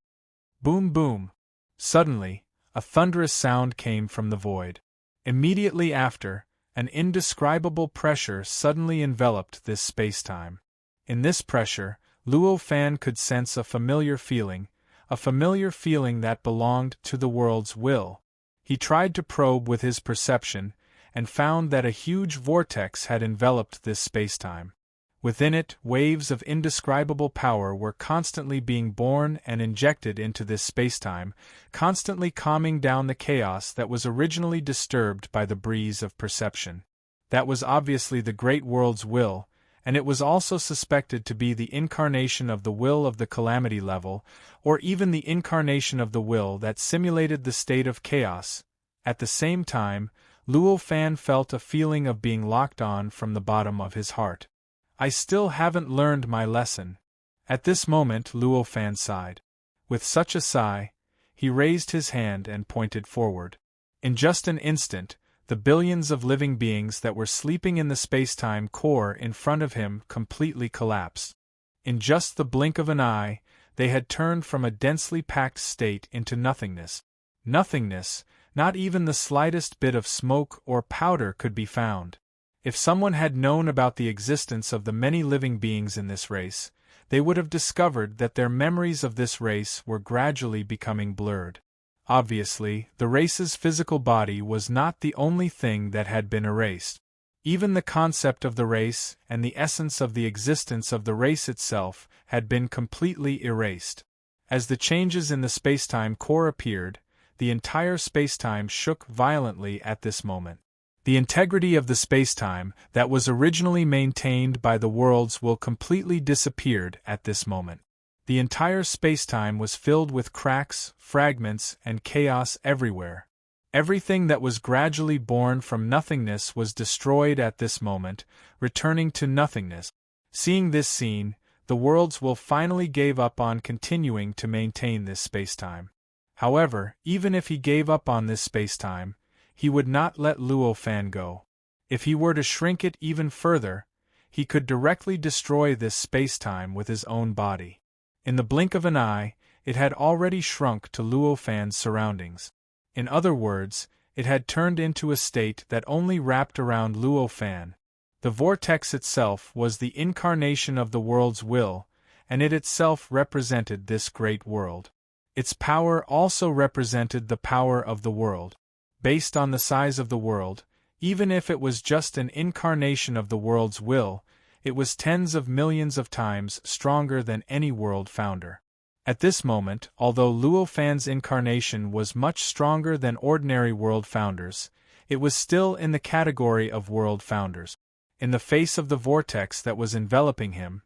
Boom boom. Suddenly, a thunderous sound came from the void. Immediately after, an indescribable pressure suddenly enveloped this space-time. In this pressure, Luo Fan could sense a familiar feeling that belonged to the world's will. He tried to probe with his perception, and found that a huge vortex had enveloped this space-time. Within it, waves of indescribable power were constantly being born and injected into this space-time, constantly calming down the chaos that was originally disturbed by the breeze of perception. That was obviously the great world's will, and it was also suspected to be the incarnation of the will of the calamity level, or even the incarnation of the will that simulated the state of chaos. At the same time, Luo Fan felt a feeling of being locked on from the bottom of his heart. I still haven't learned my lesson. At this moment Luo Fan sighed. With such a sigh, he raised his hand and pointed forward. In just an instant, the billions of living beings that were sleeping in the space-time core in front of him completely collapsed. In just the blink of an eye, they had turned from a densely packed state into nothingness. Nothingness, not even the slightest bit of smoke or powder could be found. If someone had known about the existence of the many living beings in this race, they would have discovered that their memories of this race were gradually becoming blurred. Obviously, the race's physical body was not the only thing that had been erased. Even the concept of the race and the essence of the existence of the race itself had been completely erased. As the changes in the spacetime core appeared, the entire spacetime shook violently at this moment. The integrity of the spacetime that was originally maintained by the world's will completely disappeared at this moment. The entire spacetime was filled with cracks, fragments, and chaos everywhere. Everything that was gradually born from nothingness was destroyed at this moment, returning to nothingness. Seeing this scene, the world's will finally gave up on continuing to maintain this spacetime. However, even if he gave up on this spacetime, he would not let Luo Fan go. If he were to shrink it even further, he could directly destroy this spacetime with his own body. In the blink of an eye, it had already shrunk to Luo Fan's surroundings. In other words, it had turned into a state that only wrapped around Luo Fan. The vortex itself was the incarnation of the world's will, and it itself represented this great world. Its power also represented the power of the world. Based on the size of the world, even if it was just an incarnation of the world's will, it was tens of millions of times stronger than any world founder. At this moment, although Luo Fan's incarnation was much stronger than ordinary world founders, it was still in the category of world founders. In the face of the vortex that was enveloping him,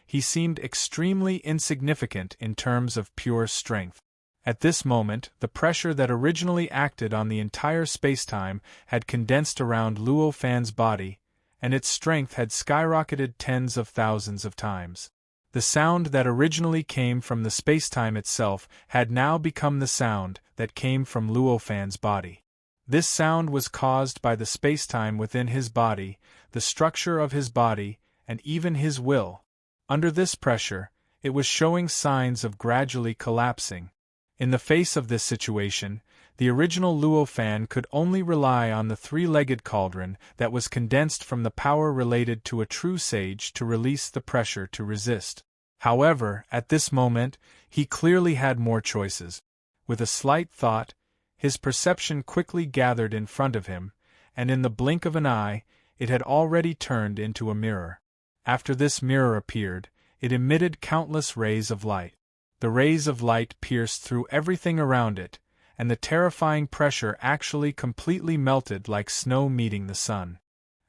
he seemed extremely insignificant in terms of pure strength. At this moment, the pressure that originally acted on the entire spacetime had condensed around Luo Fan's body, and its strength had skyrocketed tens of thousands of times. The sound that originally came from the spacetime itself had now become the sound that came from Luo Fan's body. This sound was caused by the spacetime within his body, the structure of his body, and even his will. Under this pressure, it was showing signs of gradually collapsing. In the face of this situation, the original Luo Fan could only rely on the three-legged cauldron that was condensed from the power related to a true sage to release the pressure to resist. However, at this moment, he clearly had more choices. With a slight thought, his perception quickly gathered in front of him, and in the blink of an eye, it had already turned into a mirror. After this mirror appeared, it emitted countless rays of light. The rays of light pierced through everything around it, and the terrifying pressure actually completely melted like snow meeting the sun.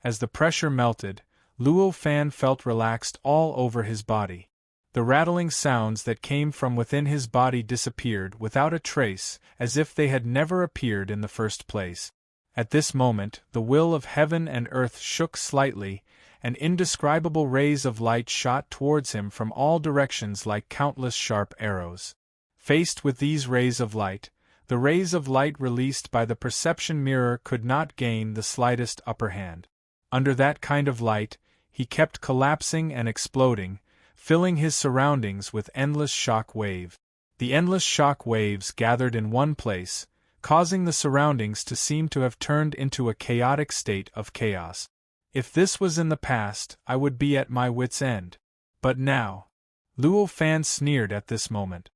As the pressure melted, Luo Fan felt relaxed all over his body. The rattling sounds that came from within his body disappeared without a trace, as if they had never appeared in the first place. At this moment, the will of heaven and earth shook slightly, and indescribable rays of light shot towards him from all directions like countless sharp arrows. Faced with these rays of light, the rays of light released by the perception mirror could not gain the slightest upper hand. Under that kind of light, he kept collapsing and exploding, filling his surroundings with endless shock waves. The endless shock waves gathered in one place, causing the surroundings to seem to have turned into a chaotic state of chaos. If this was in the past, I would be at my wits' end. But now, Luo Fan sneered at this moment.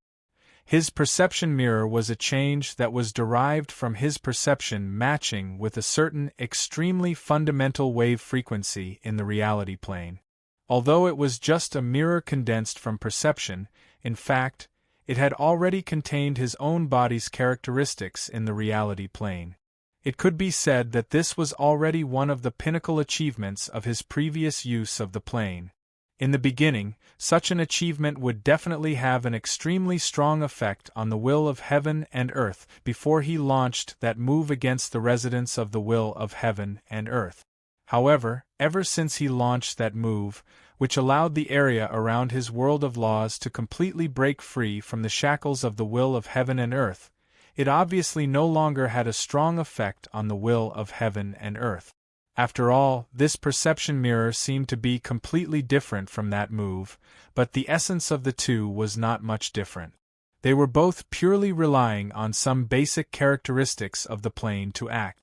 His perception mirror was a change that was derived from his perception matching with a certain extremely fundamental wave frequency in the reality plane. Although it was just a mirror condensed from perception, in fact, it had already contained his own body's characteristics in the reality plane. It could be said that this was already one of the pinnacle achievements of his previous use of the plane. In the beginning, such an achievement would definitely have an extremely strong effect on the will of heaven and earth before he launched that move against the residents of the will of heaven and earth. However, ever since he launched that move, which allowed the area around his world of laws to completely break free from the shackles of the will of heaven and earth, it obviously no longer had a strong effect on the will of heaven and earth. After all, this perception mirror seemed to be completely different from that move, but the essence of the two was not much different. They were both purely relying on some basic characteristics of the plane to act.